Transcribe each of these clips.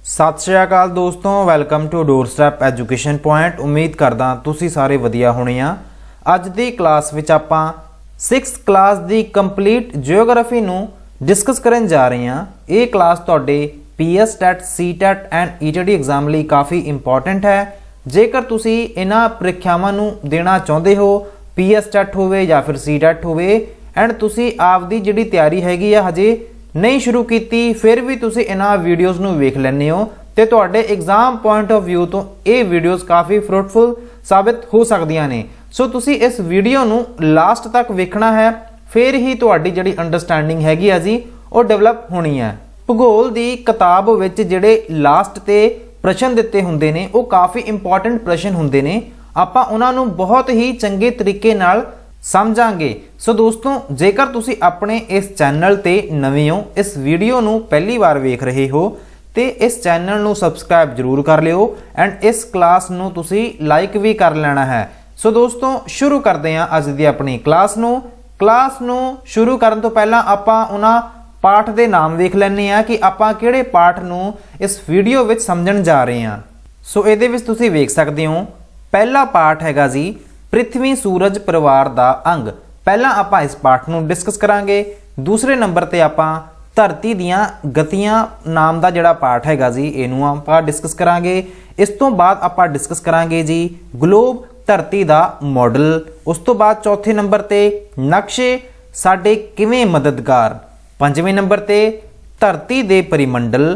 सत श्री अकाल दोस्तों, welcome to doorstep education point. उम्मीद करदा तुसी सारे वधिया होने आ। अज दी क्लास विच आपां 6th क्लास दी कंप्लीट जियोग्राफी नूं डिस्कस करन जा रहे हां। ये क्लास तुहाडे PS TET CTET and ETT exam लई काफ़ी इंपॉर्टेंट है। जेकर तुसी इन्हां परीक्षावां नूं देना चाहुंदे हो, PS टैट होवे या फिर CTET होवे, एंड तुसी आपदी जिहड़ी तैयारी हैगी आ हजे नहीं शुरू की, फिर भी तुसी इन्हां वीडियोज़ नूं वेख लैंदे हो ते तुहाडे एग्जाम पॉइंट ऑफ व्यू तो ये वीडियोज़ काफ़ी फ्रूटफुल साबित हो सकदियां ने। सो तुसी इस वीडियो नूं लास्ट तक वेखना है, फिर ही तुहाडी जिहड़ी अंडरस्टैंडिंग हैगी आ जी वो डेवलप होनी है। भूगोल दी किताब विच जिहड़े लास्ट ते प्रश्न दिते हुंदे ने वो काफ़ी इंपॉर्टेंट प्रश्न हुंदे ने। आपां उन्हां नूं बहुत ही चंगे तरीके नाल समझांगे। सो दोस्तों, जेकर तुसी अपने इस चैनल ते नवे हो, इस वीडियो नूं पहली बार वेख रहे हो तो इस चैनल नूं सबसक्राइब जरूर कर लियो एंड इस क्लास नूं तुसी लाइक भी कर लेना है। सो दोस्तों, शुरू करते हैं अज दी अपनी क्लास नूं शुरू करन तो पहला आपां उन्हां पाठ दे नाम वेख लैंदे आ कि आपां किहड़े पाठ नूं इस वीडियो विच समझण जा रहे हां। सो इहदे विच तुसी वेख सकदे हो, पहला पाठ हैगा जी पृथ्वी सूरज परिवार दा अंग। पहला आपां इस पाठ नूं डिस्कस करांगे। दूसरे नंबर ते आपां धरती दियां गतियां नाम दा जिहड़ा पाठ हैगा जी इहनूं आपां डिस्कस करांगे। इस तो बाद आपां डिस्कस करांगे जी ग्लोब धरती दा मॉडल। उस तो बाद चौथे नंबर ते नक्शे साडे किवें मददगार। पंजवें नंबर ते धरती दे परिमंडल।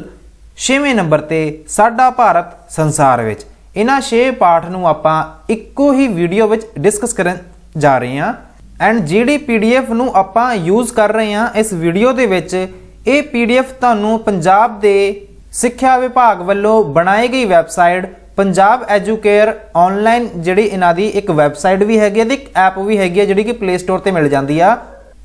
छेवें नंबर ते साडा भारत संसार विच। इन्हां 6 पाठ नूं आपां इक्को ही वीडियो विच डिस्कस करन जा रहे हां एंड जिहड़ी PDF नूं आपां यूज़ कर रहे हां इस वीडियो दे विच, ये PDF तुहानूं पंजाब दे सिक्ख्या विभाग वल्लों बनाई गई वैबसाइट पंजाब एजुकेयर ऑनलाइन जिहड़ी इन्हां दी एक वैबसाइट भी हैगी ते एक ऐप भी हैगी जिहड़ी कि प्ले स्टोर ते मिल जांदी आ।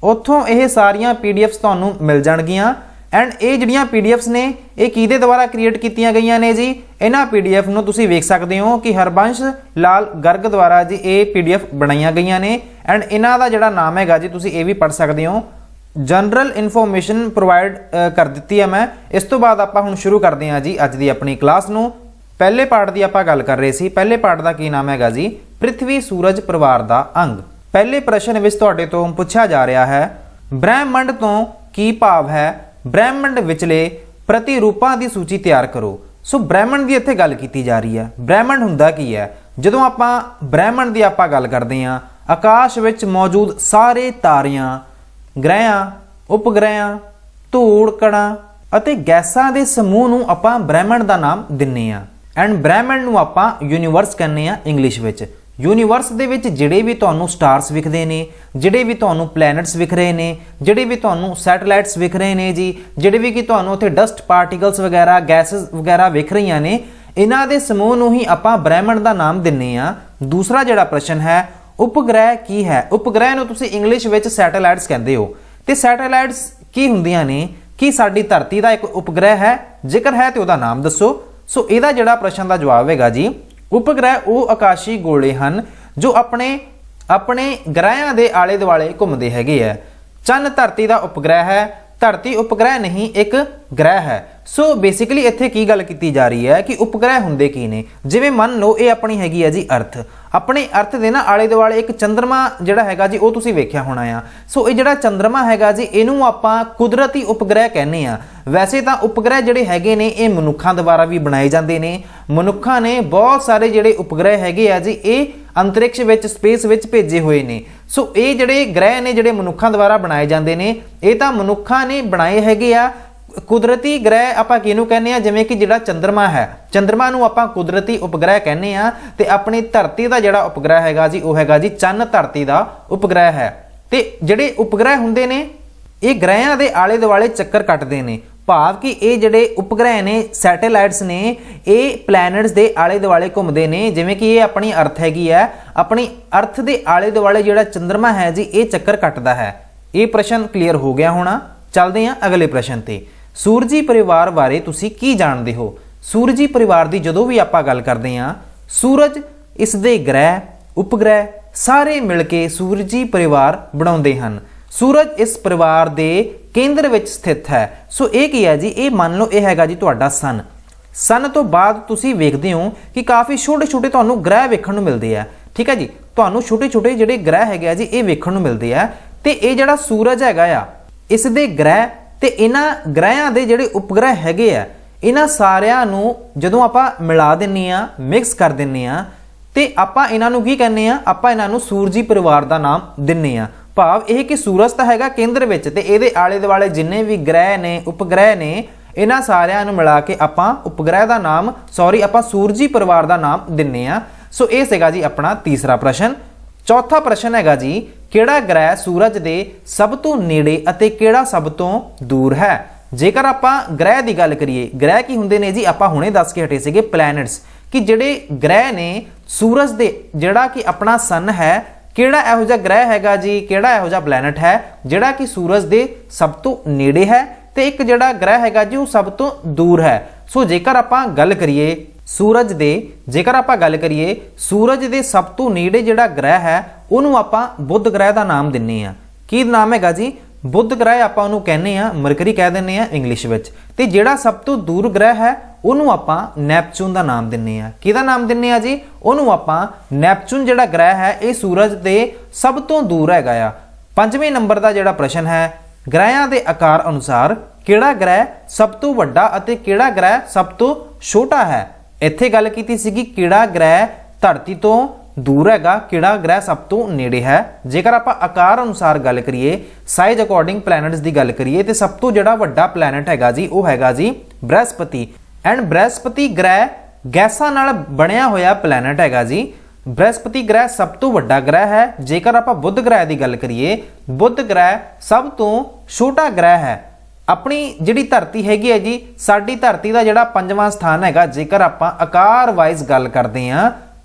उत्थों ये सारियां PDFs तुहानूं मिल जाणगीਆਂ एंड ये जिहड़ियां PDFs ने ये किहदे द्वारा क्रिएट कीतियां गईयां ने जी। इन्हां PDF नूं तुसीं वेख सकदे हो कि हरबंश लाल गर्ग द्वारा जी ये PDF बनाईयां गईयां ने एंड इन्हां दा जिहड़ा नाम हैगा जी तुसीं ये भी पढ़ सकदे हो। जनरल इन्फॉर्मेशन प्रोवाइड कर दित्ती है मैं। इस तो बाद आपां हुण शुरू करदे हां जी अज दी अपनी क्लास नूं। पहले पार्ट दी आपां गल कर रहे सी। पहले पार्ट दा की नाम हैगा जी पृथ्वी सूरज परिवार दा अंग। पहले प्रश्न विच तुहाडे तों पुछिया जा रहा है, ब्रह्मंड तों की भाव है, ब्रह्मंड विचले प्रतिरूपां दी सूची तैयार करो। सो ब्रह्मंड दी इत्थे गल कीती जा रही है। ब्रह्मंड हुंदा की है? जदों आपां ब्रह्मंड दी आपां गल करदे हां, आकाश विच मौजूद सारे तारियां, ग्रहां, उपग्रहां, धूड़ कणां ਅਤੇ गैसां दे समूह नूं आपां ब्रह्मंड दा नाम दिन्ने आ एंड ब्रह्मंड नूं आपां यूनीवर्स कहने आ इंग्लिश विच। यूनीवर्स दे विच जिहड़े भी तुहानूं स्टार्स विखदे ने, जिहड़े भी तुहानूं प्लैनेट्स विख रहे ने, जिहड़े भी तुहानूं सैटेलाइट्स विख रहे ने जी, जिहड़े भी कि तुहानूं उत्थे डस्ट पार्टिकल्स वगैरह गैसेस वगैरह विख रहीआं ने, इन्हां दे समूह नूं ही आपां ब्रह्मंड दा नाम दिन्ने आ। दूसरा जिहड़ा प्रश्न है, उपग्रह की है? उपग्रह नूं तुसीं इंग्लिश विच सैटेलाइट्स कहंदे हो ते सैटेलाइट्स की हुंदियां ने? कि साडी धरती दा एक उपग्रह है? जेकर है तो उहदा नाम दसो। सो इहदा जिहड़ा प्रश्न दा जवाब हैगा जी, उपग्रह वो आकाशी गोले हैं जो अपने अपने ग्रहां दे आले दुआले घूमते हैगे है। चंद धरती का उपग्रह है, धरती उपग्रह नहीं एक ग्रह है। सो बेसिकली इत्थे की गल की जा रही है कि उपग्रह हुंदे की ने। जिवें मन लो ये अपनी हैगी है जी अर्थ, अपने अर्थ दे ना आले दुआले एक चंद्रमा जिहड़ा हैगा जी वो तुसीं वेख्या होना आ। सो ये जिहड़ा चंद्रमा हैगा जी इहनूं आपां कुदरती उपग्रह कहने आ। वैसे तो उपग्रह जिहड़े हैगे ने ये मनुक्खां द्वारा भी बनाए जाते हैं। मनुक्खां ने बहुत सारे जिहड़े उपग्रह हैगे आ जी ये अंतरिक्ष विच स्पेस विच भेजे हुए ने। सो ये जिहड़े ग्रह ने जिहड़े मनुक्खां द्वारा बनाए जाते हैं, ये तो मनुक्खां ने बनाए हैगे आ। कुदरती ग्रह आपां किहनूं कहने आ? जिवें कि जिहड़ा चंद्रमा है, चंद्रमा नूं आपां कुदरती उपग्रह कहने आ ते अपनी धरती दा जिहड़ा उपग्रह हैगा जी वो हैगा जी चंद धरती दा उपग्रह है। ते जिहड़े उपग्रह हुंदे ने ये ग्रहां दे आले दुआले चक्कर कटदे ने। भाव कि ये जिहड़े उपग्रह ने सैटेलाइट्स ने ये प्लैनेट्स दे आले दुआले घूमदे ने। जिवें कि ये अपनी अर्थ हैगी है, अपनी अर्थ दे आले दुआले जिहड़ा चंद्रमा है जी ये चक्कर कटदा है। ये प्रश्न क्लीयर हो गया होना। चलदे हां अगले प्रश्न ते। सूरजी परिवार बारे तुसीं की जाणदे हो? सूरजी परिवार की जदों भी आपां गल करदे हां, सूरज इसदे ग्रह उपग्रह सारे मिल के सूरजी परिवार बनाउंदे हन। सूरज इस परिवार के केंद्र विच स्थित है। सो ये की है जी, ये मान लो ये हैगा जी तुहाडा सन। सन तो बाद तुसी वेखदे हो कि काफ़ी छोटे छोटे तुहानूं ग्रह वेखण नूं मिलदे आ। ठीक है जी, तुहानूं छोटे छोटे जिहड़े ग्रह हैगे आ जी ये वेखण नूं मिलदे आ। ते ये जिहड़ा सूरज हैगा आ इस दे ग्रह ते इन्हां ग्रहां दे जिहड़े उपग्रह हैगे आ इन्हां सारिਆਂ ਨੂੰ ਜਦੋਂ ਆਪਾਂ ਮਿਲਾ ਦਿੰਨੇ ਆ ਮਿਕਸ ਕਰ ਦਿੰਨੇ ਆ ਤੇ ਆਪਾਂ ਇਹਨਾਂ ਨੂੰ ਕੀ ਕਹਿੰਦੇ ਆ ਆਪਾਂ ਇਹਨਾਂ ਨੂੰ ਸੂਰਜੀ ਪਰਿਵਾਰ ਦਾ ਨਾਮ ਦਿੰਨੇ ਆ। ਭਾਵ ਇਹ ਕਿ ਸੂਰਜ ਤਾਂ ਹੈਗਾ ਕੇਂਦਰ ਵਿੱਚ ਤੇ ਇਹਦੇ ਆਲੇ ਦੁਆਲੇ ਜਿੰਨੇ ਵੀ ਗ੍ਰਹਿ ਨੇ ਉਪਗ੍ਰਹਿ ਨੇ ਇਹਨਾਂ ਸਾਰਿਆਂ ਨੂੰ ਮਿਲਾ ਕੇ ਆਪਾਂ ਉਪਗ੍ਰਹਿ ਦਾ ਨਾਮ ਆਪਾਂ ਸੂਰਜੀ ਪਰਿਵਾਰ ਦਾ ਨਾਮ ਦਿੰਨੇ ਆ। ਸੋ ਇਹ ਸੀਗਾ ਜੀ ਆਪਣਾ ਤੀਸਰਾ ਪ੍ਰਸ਼ਨ। ਚੌਥਾ ਪ੍ਰਸ਼ਨ ਹੈਗਾ ਜੀ ਕਿਹੜਾ ਗ੍ਰਹਿ ਸੂਰਜ ਦੇ ਸਭ ਤੋਂ ਨੇੜੇ ਅਤੇ ਕਿਹੜਾ ਸਭ ਤੋਂ ਦੂਰ ਹੈ। ਜੇਕਰ ਆਪਾਂ ਗ੍ਰਹਿ ਦੀ ਗੱਲ ਕਰੀਏ, ਗ੍ਰਹਿ ਕੀ ਹੁੰਦੇ ਨੇ ਜੀ ਆਪਾਂ ਹੁਣੇ ਦੱਸ ਕੇ ਹਟੇ ਸੀਗੇ ਪਲੈਨਟਸ ਕਿ ਜਿਹੜੇ ਗ੍ਰਹਿ ਨੇ ਸੂਰਜ ਦੇ ਜਿਹੜਾ ਕਿ ਆਪਣਾ ਸਨ ਹੈ ਕਿਹੜਾ ਇਹੋ ਜਿਹਾ ਗ੍ਰਹਿ ਹੈਗਾ ਜੀ ਕਿਹੜਾ ਇਹੋ ਜਿਹਾ ਪਲੈਨਟ ਹੈ ਜਿਹੜਾ ਕਿ ਸੂਰਜ ਦੇ ਸਭ ਤੋਂ ਨੇੜੇ ਹੈ ਤੇ ਇੱਕ ਜਿਹੜਾ ਗ੍ਰਹਿ ਹੈਗਾ ਜੀ ਉਹ ਸਭ ਤੋਂ ਦੂਰ ਹੈ। ਸੋ ਜੇਕਰ ਆਪਾਂ ਗੱਲ ਕਰੀਏ ਸੂਰਜ ਦੇ ਸਭ ਤੋਂ ਨੇੜੇ ਜਿਹੜਾ ਗ੍ਰਹਿ ਹੈ ਉਹਨੂੰ ਆਪਾਂ ਬੁੱਧ ਗ੍ਰਹਿ ਦਾ ਨਾਮ ਦਿੰਨੇ ਆ। ਕੀ ਨਾਮ ਹੈਗਾ ਜੀ ਬੁੱਧ ਗ੍ਰਹਿ ਆਪਾਂ ਉਹਨੂੰ ਕਹਿੰਦੇ ਆ ਮਰਕਰੀ ਕਹਿ ਦਿੰਨੇ ਆ ਇੰਗਲਿਸ਼ ਵਿੱਚ। ਤੇ ਜਿਹੜਾ ਸਭ ਤੋਂ ਦੂਰ ਗ੍ਰਹਿ ਹੈ ਉਹਨੂੰ ਆਪਾਂ ਨੈਪਚੂਨ ਦਾ ਨਾਮ ਦਿੰਨੇ ਆ। ਕਿਹਦਾ ਨਾਮ ਦਿੰਨੇ ਆ ਜੀ ਉਹਨੂੰ ਆਪਾਂ ਨੈਪਚੂਨ ਜਿਹੜਾ ਗ੍ਰਹਿ ਹੈ ਇਹ ਸੂਰਜ ਦੇ ਸਭ ਤੋਂ ਦੂਰ ਹੈਗਾ ਆ। ਪੰਜਵੇਂ ਨੰਬਰ ਦਾ ਜਿਹੜਾ ਪ੍ਰਸ਼ਨ ਹੈ ਗ੍ਰਹਿਆਂ ਦੇ ਆਕਾਰ ਅਨੁਸਾਰ ਕਿਹੜਾ ਗ੍ਰਹਿ ਸਭ ਤੋਂ ਵੱਡਾ ਅਤੇ ਕਿਹੜਾ ਗ੍ਰਹਿ ਸਭ ਤੋਂ ਛੋਟਾ ਹੈ। ਇੱਥੇ ਗੱਲ ਕੀਤੀ ਸੀਗੀ ਕਿਹੜਾ ਗ੍ਰਹਿ ਧਰਤੀ ਤੋਂ ਦੂਰ ਹੈਗਾ ਕਿਹੜਾ ਗ੍ਰਹਿ ਸਭ ਤੋਂ ਨੇੜੇ ਹੈ। ਜੇਕਰ ਆਪਾਂ ਆਕਾਰ ਅਨੁਸਾਰ ਗੱਲ ਕਰੀਏ ਸਾਈਜ਼ ਅਕੋਰਡਿੰਗ ਪਲੈਨਟਸ ਦੀ ਗੱਲ ਕਰੀਏ ਤੇ ਸਭ ਤੋਂ ਜਿਹੜਾ ਵੱਡਾ ਪਲੈਨਟ ਹੈਗਾ ਜੀ ਉਹ ਹੈਗਾ ਜੀ ਬ੍ਰਹਿਸਪਤੀ। ਐਂਡ ਬ੍ਰਹਿਸਪਤੀ ਗ੍ਰਹਿ ਗੈਸਾਂ ਨਾਲ ਬਣਿਆ ਹੋਇਆ ਪਲੈਨਟ ਹੈਗਾ ਜੀ। ਬ੍ਰਹਿਸਪਤੀ ਗ੍ਰਹਿ ਸਭ ਤੋਂ ਵੱਡਾ ਗ੍ਰਹਿ ਹੈ। ਜੇਕਰ ਆਪਾਂ ਬੁੱਧ ਗ੍ਰਹਿ ਦੀ ਗੱਲ ਕਰੀਏ ਬੁੱਧ ਗ੍ਰਹਿ ਸਭ ਤੋਂ ਛੋਟਾ ਗ੍ਰਹਿ ਹੈ। ਆਪਣੀ ਜਿਹੜੀ ਧਰਤੀ ਹੈਗੀ ਹੈ ਜੀ ਸਾਡੀ ਧਰਤੀ ਦਾ ਜਿਹੜਾ ਪੰਜਵਾਂ ਸਥਾਨ ਹੈਗਾ ਜੇਕਰ ਆਪਾਂ ਆਕਾਰ ਵਾਈਜ਼ ਗੱਲ ਕਰਦੇ ਹਾਂ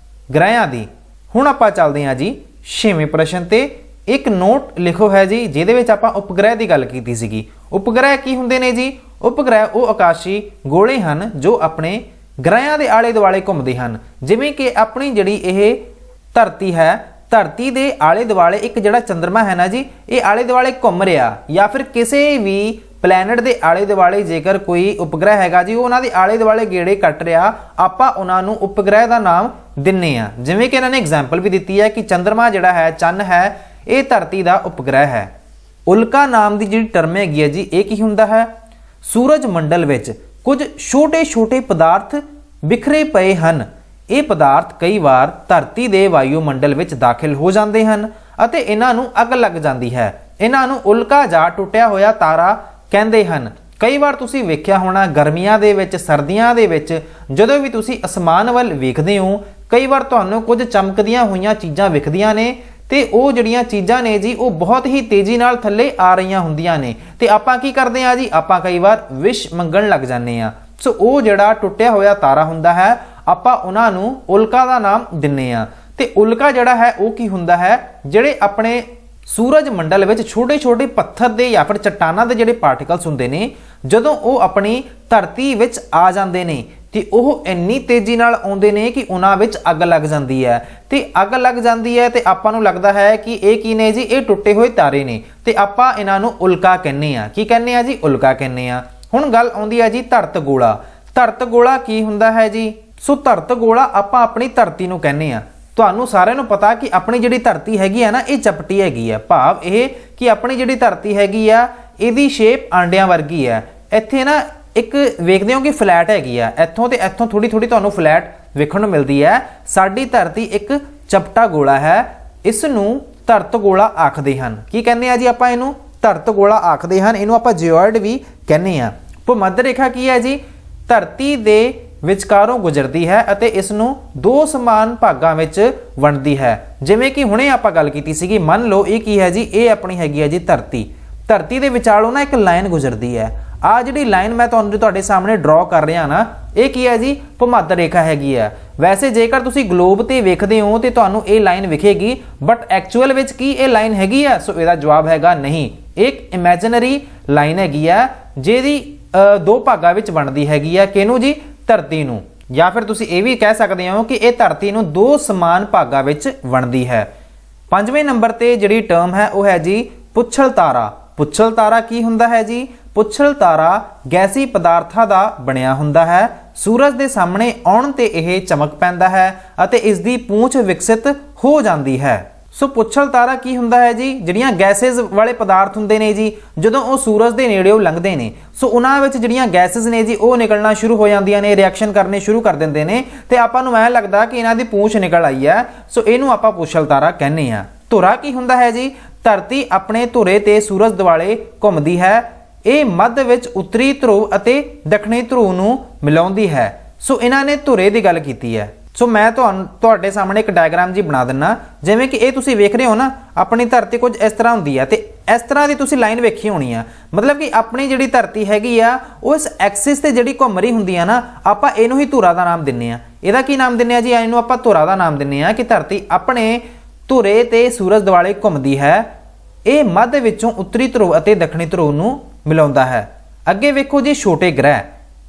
ਗ੍ਰਹਿਆਂ ਦੀ। ਹੁਣ ਆਪਾਂ ਚੱਲਦੇ ਹਾਂ ਜੀ ਛੇਵੇਂ ਪ੍ਰਸ਼ਨ ਤੇ। ਇੱਕ ਨੋਟ ਲਿਖੋ ਹੈ ਜੀ ਜਿਹਦੇ ਵਿੱਚ ਆਪਾਂ ਉਪਗ੍ਰਹਿ ਦੀ ਗੱਲ ਕੀਤੀ ਸੀਗੀ। ਉਪਗ੍ਰਹਿ ਕੀ ਹੁੰਦੇ ਨੇ ਜੀ ਉਪਗ੍ਰਹਿ ਉਹ ਆਕਾਸ਼ੀ ਗੋਲੇ ਹਨ ਜੋ ਆਪਣੇ ਗ੍ਰਹਿਆਂ ਦੇ ਆਲੇ ਦੁਆਲੇ ਘੁੰਮਦੇ ਹਨ। ਜਿਵੇਂ ਕਿ ਆਪਣੀ ਜਿਹੜੀ ਇਹ ਧਰਤੀ ਹੈ ਧਰਤੀ ਦੇ ਆਲੇ ਦੁਆਲੇ ਇੱਕ ਜਿਹੜਾ ਚੰਦਰਮਾ ਹੈ ਨਾ ਜੀ ਇਹ ਆਲੇ ਦੁਆਲੇ ਘੁੰਮ ਰਿਹਾ ਜਾਂ ਫਿਰ ਕਿਸੇ ਵੀ ਪਲੈਨਟ ਦੇ ਆਲੇ ਦੁਆਲੇ ਜੇਕਰ ਕੋਈ ਉਪਗ੍ਰਹਿ ਹੈਗਾ ਜੀ ਉਹ ਉਹਨਾਂ ਦੇ ਆਲੇ ਦੁਆਲੇ ਗੇੜੇ ਕੱਟ ਰਿਹਾ ਆਪਾਂ ਉਹਨਾਂ ਨੂੰ ਉਪਗ੍ਰਹਿ ਦਾ ਨਾਮ ਦਿੰਨੇ ਆ। ਜਿਵੇਂ ਕਿ ਇਹਨਾਂ ਨੇ ਐਗਜ਼ਾਮਪਲ ਵੀ ਦਿੱਤੀ ਹੈ ਕਿ ਚੰਦਰਮਾ ਜਿਹੜਾ ਹੈ ਚੰਨ ਹੈ ਇਹ ਧਰਤੀ ਦਾ ਉਪਗ੍ਰਹਿ ਹੈ। ਉਲਕਾ ਨਾਮ ਦੀ ਜਿਹੜੀ ਟਰਮ ਹੈਗੀ ਹੈ ਜੀ ਇਹ ਕੀ ਹੁੰਦਾ ਹੈ ਸੂਰਜ ਮੰਡਲ ਵਿੱਚ ਕੁਝ ਛੋਟੇ ਛੋਟੇ ਪਦਾਰਥ ਬਿਖਰੇ ਪਏ ਹਨ। ਇਹ ਪਦਾਰਥ ਕਈ ਵਾਰ ਧਰਤੀ ਦੇ ਵਾਯੂਮੰਡਲ ਵਿੱਚ ਦਾਖਲ ਹੋ ਜਾਂਦੇ ਹਨ ਅਤੇ ਇਹਨਾਂ ਨੂੰ ਅੱਗ ਲੱਗ ਜਾਂਦੀ ਹੈ। ਇਹਨਾਂ ਨੂੰ ਉਲਕਾ ਜਾਂ ਟੁੱਟਿਆ ਹੋਇਆ ਤਾਰਾ ਕਹਿੰਦੇ ਹਨ। ਕਈ ਵਾਰ ਤੁਸੀਂ ਵੇਖਿਆ ਹੋਣਾ ਗਰਮੀਆਂ ਦੇ ਵਿੱਚ ਸਰਦੀਆਂ ਦੇ ਵਿੱਚ ਜਦੋਂ ਵੀ ਤੁਸੀਂ ਅਸਮਾਨ ਵੱਲ ਵੇਖਦੇ ਹੋ ਕਈ ਵਾਰ ਤੁਹਾਨੂੰ ਕੁਝ ਚਮਕਦੀਆਂ ਹੋਈਆਂ ਚੀਜ਼ਾਂ ਵਿਖਦੀਆਂ ਨੇ ਤੇ ਉਹ ਜਿਹੜੀਆਂ ਚੀਜ਼ਾਂ ਨੇ ਜੀ ਉਹ ਬਹੁਤ ਹੀ ਤੇਜ਼ੀ ਨਾਲ ਥੱਲੇ ਆ ਰਹੀਆਂ ਹੁੰਦੀਆਂ ਨੇ ਤੇ ਆਪਾਂ ਕੀ ਕਰਦੇ ਆ ਜੀ ਆਪਾਂ ਕਈ ਵਾਰ ਵਿਸ਼ ਮੰਗਣ ਲੱਗ ਜਾਂਦੇ ਆ। ਸੋ ਉਹ ਜਿਹੜਾ ਟੁੱਟਿਆ ਹੋਇਆ ਤਾਰਾ ਹੁੰਦਾ ਹੈ ਆਪਾਂ ਉਹਨਾਂ ਨੂੰ ਉਲਕਾ ਦਾ ਨਾਮ ਦਿੰਨੇ ਆ। ਤੇ ਉਲਕਾ ਜਿਹੜਾ ਹੈ ਉਹ ਕੀ ਹੁੰਦਾ ਹੈ ਜਿਹੜੇ ਆਪਣੇ ਸੂਰਜ ਮੰਡਲ ਵਿੱਚ ਛੋਟੇ ਛੋਟੇ ਪੱਥਰ ਦੇ ਜਾਂ ਫਿਰ ਚੱਟਾਨਾਂ ਦੇ ਜਿਹੜੇ ਪਾਰਟੀਕਲਸ ਹੁੰਦੇ ਨੇ ਜਦੋਂ ਉਹ ਆਪਣੀ ਧਰਤੀ ਵਿੱਚ ਆ ਜਾਂਦੇ ਨੇ ਤੇ ਉਹ ਇੰਨੀ ਤੇਜ਼ੀ ਨਾਲ ਆਉਂਦੇ ਨੇ ਕਿ ਉਹਨਾਂ ਵਿੱਚ ਅੱਗ ਲੱਗ ਜਾਂਦੀ ਹੈ ਤੇ ਅੱਗ ਲੱਗ ਜਾਂਦੀ ਹੈ ਤੇ ਆਪਾਂ ਨੂੰ ਲੱਗਦਾ ਹੈ ਕਿ ਇਹ ਕੀ ਨੇ ਜੀ ਇਹ ਟੁੱਟੇ ਹੋਏ ਤਾਰੇ ਨੇ ਤੇ ਆਪਾਂ ਇਹਨਾਂ ਨੂੰ ਉਲਕਾ ਕਹਿੰਦੇ ਆ। ਕੀ ਕਹਿੰਦੇ ਆ ਜੀ ਉਲਕਾ ਕਹਿੰਦੇ ਆ। ਹੁਣ ਗੱਲ ਆਉਂਦੀ ਹੈ ਜੀ ਧਰਤ ਗੋਲਾ। ਧਰਤ ਗੋਲਾ ਕੀ ਹੁੰਦਾ ਹੈ ਜੀ ਸੋ ਧਰਤ ਗੋਲਾ ਆਪਾਂ ਆਪਣੀ ਧਰਤੀ ਨੂੰ ਕਹਿੰਦੇ ਆ। ਤੁਹਾਨੂੰ ਸਾਰਿਆਂ ਨੂੰ ਪਤਾ ਕਿ ਆਪਣੀ ਜਿਹੜੀ ਧਰਤੀ ਹੈਗੀ ਆ ਨਾ ਇਹ ਚਪਟੀ ਹੈਗੀ ਆ। ਭਾਵ ਇਹ ਕਿ ਆਪਣੀ ਜਿਹੜੀ ਧਰਤੀ ਹੈਗੀ ਆ ਇਹਦੀ ਸ਼ੇਪ ਆਂਡਿਆਂ ਵਰਗੀ ਹੈ। ਇੱਥੇ ਨਾ ਇੱਕ ਵੇਖਦੇ ਹੋ ਕਿ ਫਲੈਟ ਹੈਗੀ ਆ ਇੱਥੋਂ ਤੇ ਇੱਥੋਂ ਥੋੜੀ ਥੋੜੀ ਤੁਹਾਨੂੰ ਫਲੈਟ ਵੇਖਣ ਨੂੰ ਮਿਲਦੀ ਹੈ। ਸਾਡੀ ਧਰਤੀ ਇੱਕ ਚਪਟਾ ਗੋਲਾ ਹੈ। ਇਸ ਨੂੰ ਧਰਤ ਗੋਲਾ ਆਖਦੇ ਹਨ। ਕੀ ਕਹਿੰਦੇ ਆ ਜੀ ਆਪਾਂ ਇਹਨੂੰ ਧਰਤ ਗੋਲਾ ਆਖਦੇ ਹਨ। ਇਹਨੂੰ ਆਪਾਂ ਜਿਓਇਡ ਵੀ ਕਹਿੰਦੇ ਆ। ਭੂ-ਮੱਧ ਰੇਖਾ ਕੀ ਹੈ ਜੀ ਧਰਤੀ ਦੇ ਵਿਚਕਾਰੋਂ ਗੁਜ਼ਰਦੀ ਹੈ ਅਤੇ ਇਸ ਨੂੰ ਦੋ ਸਮਾਨ ਭਾਗਾਂ ਵਿੱਚ ਵੰਡਦੀ ਹੈ। ਜਿਵੇਂ ਕਿ ਹੁਣੇ ਆਪਾਂ ਗੱਲ ਕੀਤੀ ਸੀਗੀ ਮੰਨ ਲਓ ਇਹ ਕੀ ਹੈ ਜੀ ਇਹ ਆਪਣੀ ਹੈਗੀ ਹੈ ਜੀ ਧਰਤੀ। ਧਰਤੀ ਦੇ ਵਿਚਾਲੋਂ ਨਾ ਇੱਕ ਲਾਈਨ ਗੁਜ਼ਰਦੀ ਹੈ। ਆ ਜਿਹੜੀ ਲਾਈਨ ਮੈਂ ਤੁਹਾਨੂੰ ਤੁਹਾਡੇ ਸਾਹਮਣੇ ਡਰਾ ਕਰ ਰਿਹਾ ਨਾ ਇਹ ਕੀ ਹੈ ਜੀ ਭੂ-ਮੱਧ ਰੇਖਾ ਹੈਗੀ ਹੈ। ਵੈਸੇ ਜੇਕਰ ਤੁਸੀਂ ਗਲੋਬ ਤੇ ਵੇਖਦੇ ਹੋ ਤੇ ਤੁਹਾਨੂੰ ਇਹ ਲਾਈਨ ਵਿਖੇਗੀ ਬਟ ਐਕਚੁਅਲ ਵਿੱਚ ਕੀ ਇਹ ਲਾਈਨ ਹੈਗੀ ਆ ਸੋ ਇਹਦਾ ਜਵਾਬ ਹੈਗਾ ਨਹੀਂ। ਇੱਕ ਇਮੇਜਿਨਰੀ ਲਾਈਨ ਹੈਗੀ ਆ ਜਿਹਦੀ ਦੋ ਭਾਗਾਂ ਵਿੱਚ ਵੰਡਦੀ ਹੈਗੀ ਆ। ਕਿਹਨੂੰ ਜੀ ਧਰਤੀ ਨੂੰ। ਜਾਂ ਫਿਰ ਤੁਸੀਂ ਇਹ ਵੀ ਕਹਿ ਸਕਦੇ ਹੋ ਕਿ ਇਹ ਧਰਤੀ ਨੂੰ ਦੋ ਸਮਾਨ ਭਾਗਾਂ ਵਿੱਚ ਵੰਡਦੀ ਹੈ। ਪੰਜਵੇਂ ਨੰਬਰ ਤੇ ਜਿਹੜੀ ਟਰਮ ਹੈ ਉਹ ਹੈ ਜੀ ਪੁੱਛਲ ਤਾਰਾ। ਪੁੱਛਲ ਤਾਰਾ ਕੀ ਹੁੰਦਾ ਹੈ ਜੀ ਪੁੱਛਲ ਤਾਰਾ ਗੈਸੀ ਪਦਾਰਥਾਂ ਦਾ ਬਣਿਆ ਹੁੰਦਾ ਹੈ। ਸੂਰਜ ਦੇ ਸਾਹਮਣੇ ਆਉਣ ਤੇ ਇਹ ਚਮਕ ਪੈਂਦਾ ਹੈ ਅਤੇ ਇਸ ਦੀ ਪੂੰਛ ਵਿਕਸਿਤ ਹੋ ਜਾਂਦੀ ਹੈ। ਸੋ ਪੁੱਛਲ ਤਾਰਾ ਕੀ ਹੁੰਦਾ ਹੈ ਜੀ? ਜਿਹੜੀਆਂ ਗੈਸਸ ਵਾਲੇ ਪਦਾਰਥ ਹੁੰਦੇ ਨੇ ਜੀ, ਜਦੋਂ ਉਹ ਸੂਰਜ ਦੇ ਨੇੜਿਓਂ ਲੰਘਦੇ ਨੇ ਸੋ ਉਹਨਾਂ ਵਿੱਚ ਜਿਹੜੀਆਂ ਗੈਸਸ ਨੇ ਜੀ ਉਹ ਨਿਕਲਣਾ ਸ਼ੁਰੂ ਹੋ ਜਾਂਦੀਆਂ ਨੇ, ਰਿਐਕਸ਼ਨ ਕਰਨੇ ਸ਼ੁਰੂ ਕਰ ਦਿੰਦੇ ਨੇ ਤੇ ਆਪਾਂ ਨੂੰ ਐਂ ਲੱਗਦਾ ਕਿ ਇਹਨਾਂ ਦੀ ਪੂੰਛ ਨਿਕਲ ਆਈ ਹੈ। ਸੋ ਇਹਨੂੰ ਆਪਾਂ ਪੁੱਛਲ ਤਾਰਾ ਕਹਿੰਦੇ ਆ। ਧੁਰਾ ਕੀ ਹੁੰਦਾ ਹੈ ਜੀ? ਧਰਤੀ ਆਪਣੇ ਧੁਰੇ ਤੇ ਸੂਰਜ ਦੁਆਲੇ ਘੁੰਮਦੀ ਹੈ। ਇਹ ਮੱਧ ਵਿੱਚ ਉੱਤਰੀ ਧਰੁਵ ਅਤੇ ਦੱਖਣੀ ਧਰੁਵ ਨੂੰ ਮਿਲਾਉਂਦੀ ਹੈ। ਸੋ ਇਹਨਾਂ ਨੇ ਧੁਰੇ ਦੀ ਗੱਲ ਕੀਤੀ ਹੈ। ਸੋ ਮੈਂ ਤੁਹਾਡੇ ਸਾਹਮਣੇ ਇੱਕ ਡਾਇਗਰਾਮ ਜੀ ਬਣਾ ਦਿੰਨਾ। ਜਿਵੇਂ ਕਿ ਇਹ ਤੁਸੀਂ ਵੇਖ ਰਹੇ ਹੋ ਨਾ, ਆਪਣੀ ਧਰਤੀ ਕੁਝ ਇਸ ਤਰ੍ਹਾਂ ਹੁੰਦੀ ਹੈ ਤੇ ਇਸ ਤਰ੍ਹਾਂ ਦੀ ਤੁਸੀਂ ਲਾਈਨ ਵੇਖੀ ਹੋਣੀ ਆ। ਮਤਲਬ ਕਿ ਆਪਣੀ ਜਿਹੜੀ ਧਰਤੀ ਹੈਗੀ ਆ ਉਹ ਇਸ ਐਕਸਿਸ ਤੇ ਜਿਹੜੀ ਘੁੰਮ ਰਹੀ ਹੁੰਦੀ ਆ ਨਾ, ਆਪਾਂ ਇਹਨੂੰ ਹੀ ਧੁਰਾ ਦਾ ਨਾਮ ਦਿੰਨੇ ਆ। ਇਹਦਾ ਕੀ ਨਾਮ ਦਿੰਨੇ ਆ ਜੀ? ਇਹਨੂੰ ਆਪਾਂ ਧੁਰਾ ਦਾ ਨਾਮ ਦਿੰਨੇ ਆ ਕਿ ਧਰਤੀ ਆਪਣੇ ਧੁਰੇ ਤੇ ਸੂਰਜ ਦੁਆਲੇ ਘੁੰਮਦੀ ਹੈ। ਇਹ ਮੱਧ ਵਿੱਚੋਂ ਉੱਤਰੀ ਧਰੁਵ ਅਤੇ ਦੱਖਣੀ ਧਰੁਵ ਨੂੰ ਮਿਲਾਉਂਦਾ ਹੈ। ਅੱਗੇ ਵੇਖੋ ਜੀ ਛੋਟੇ ਗ੍ਰਹਿ।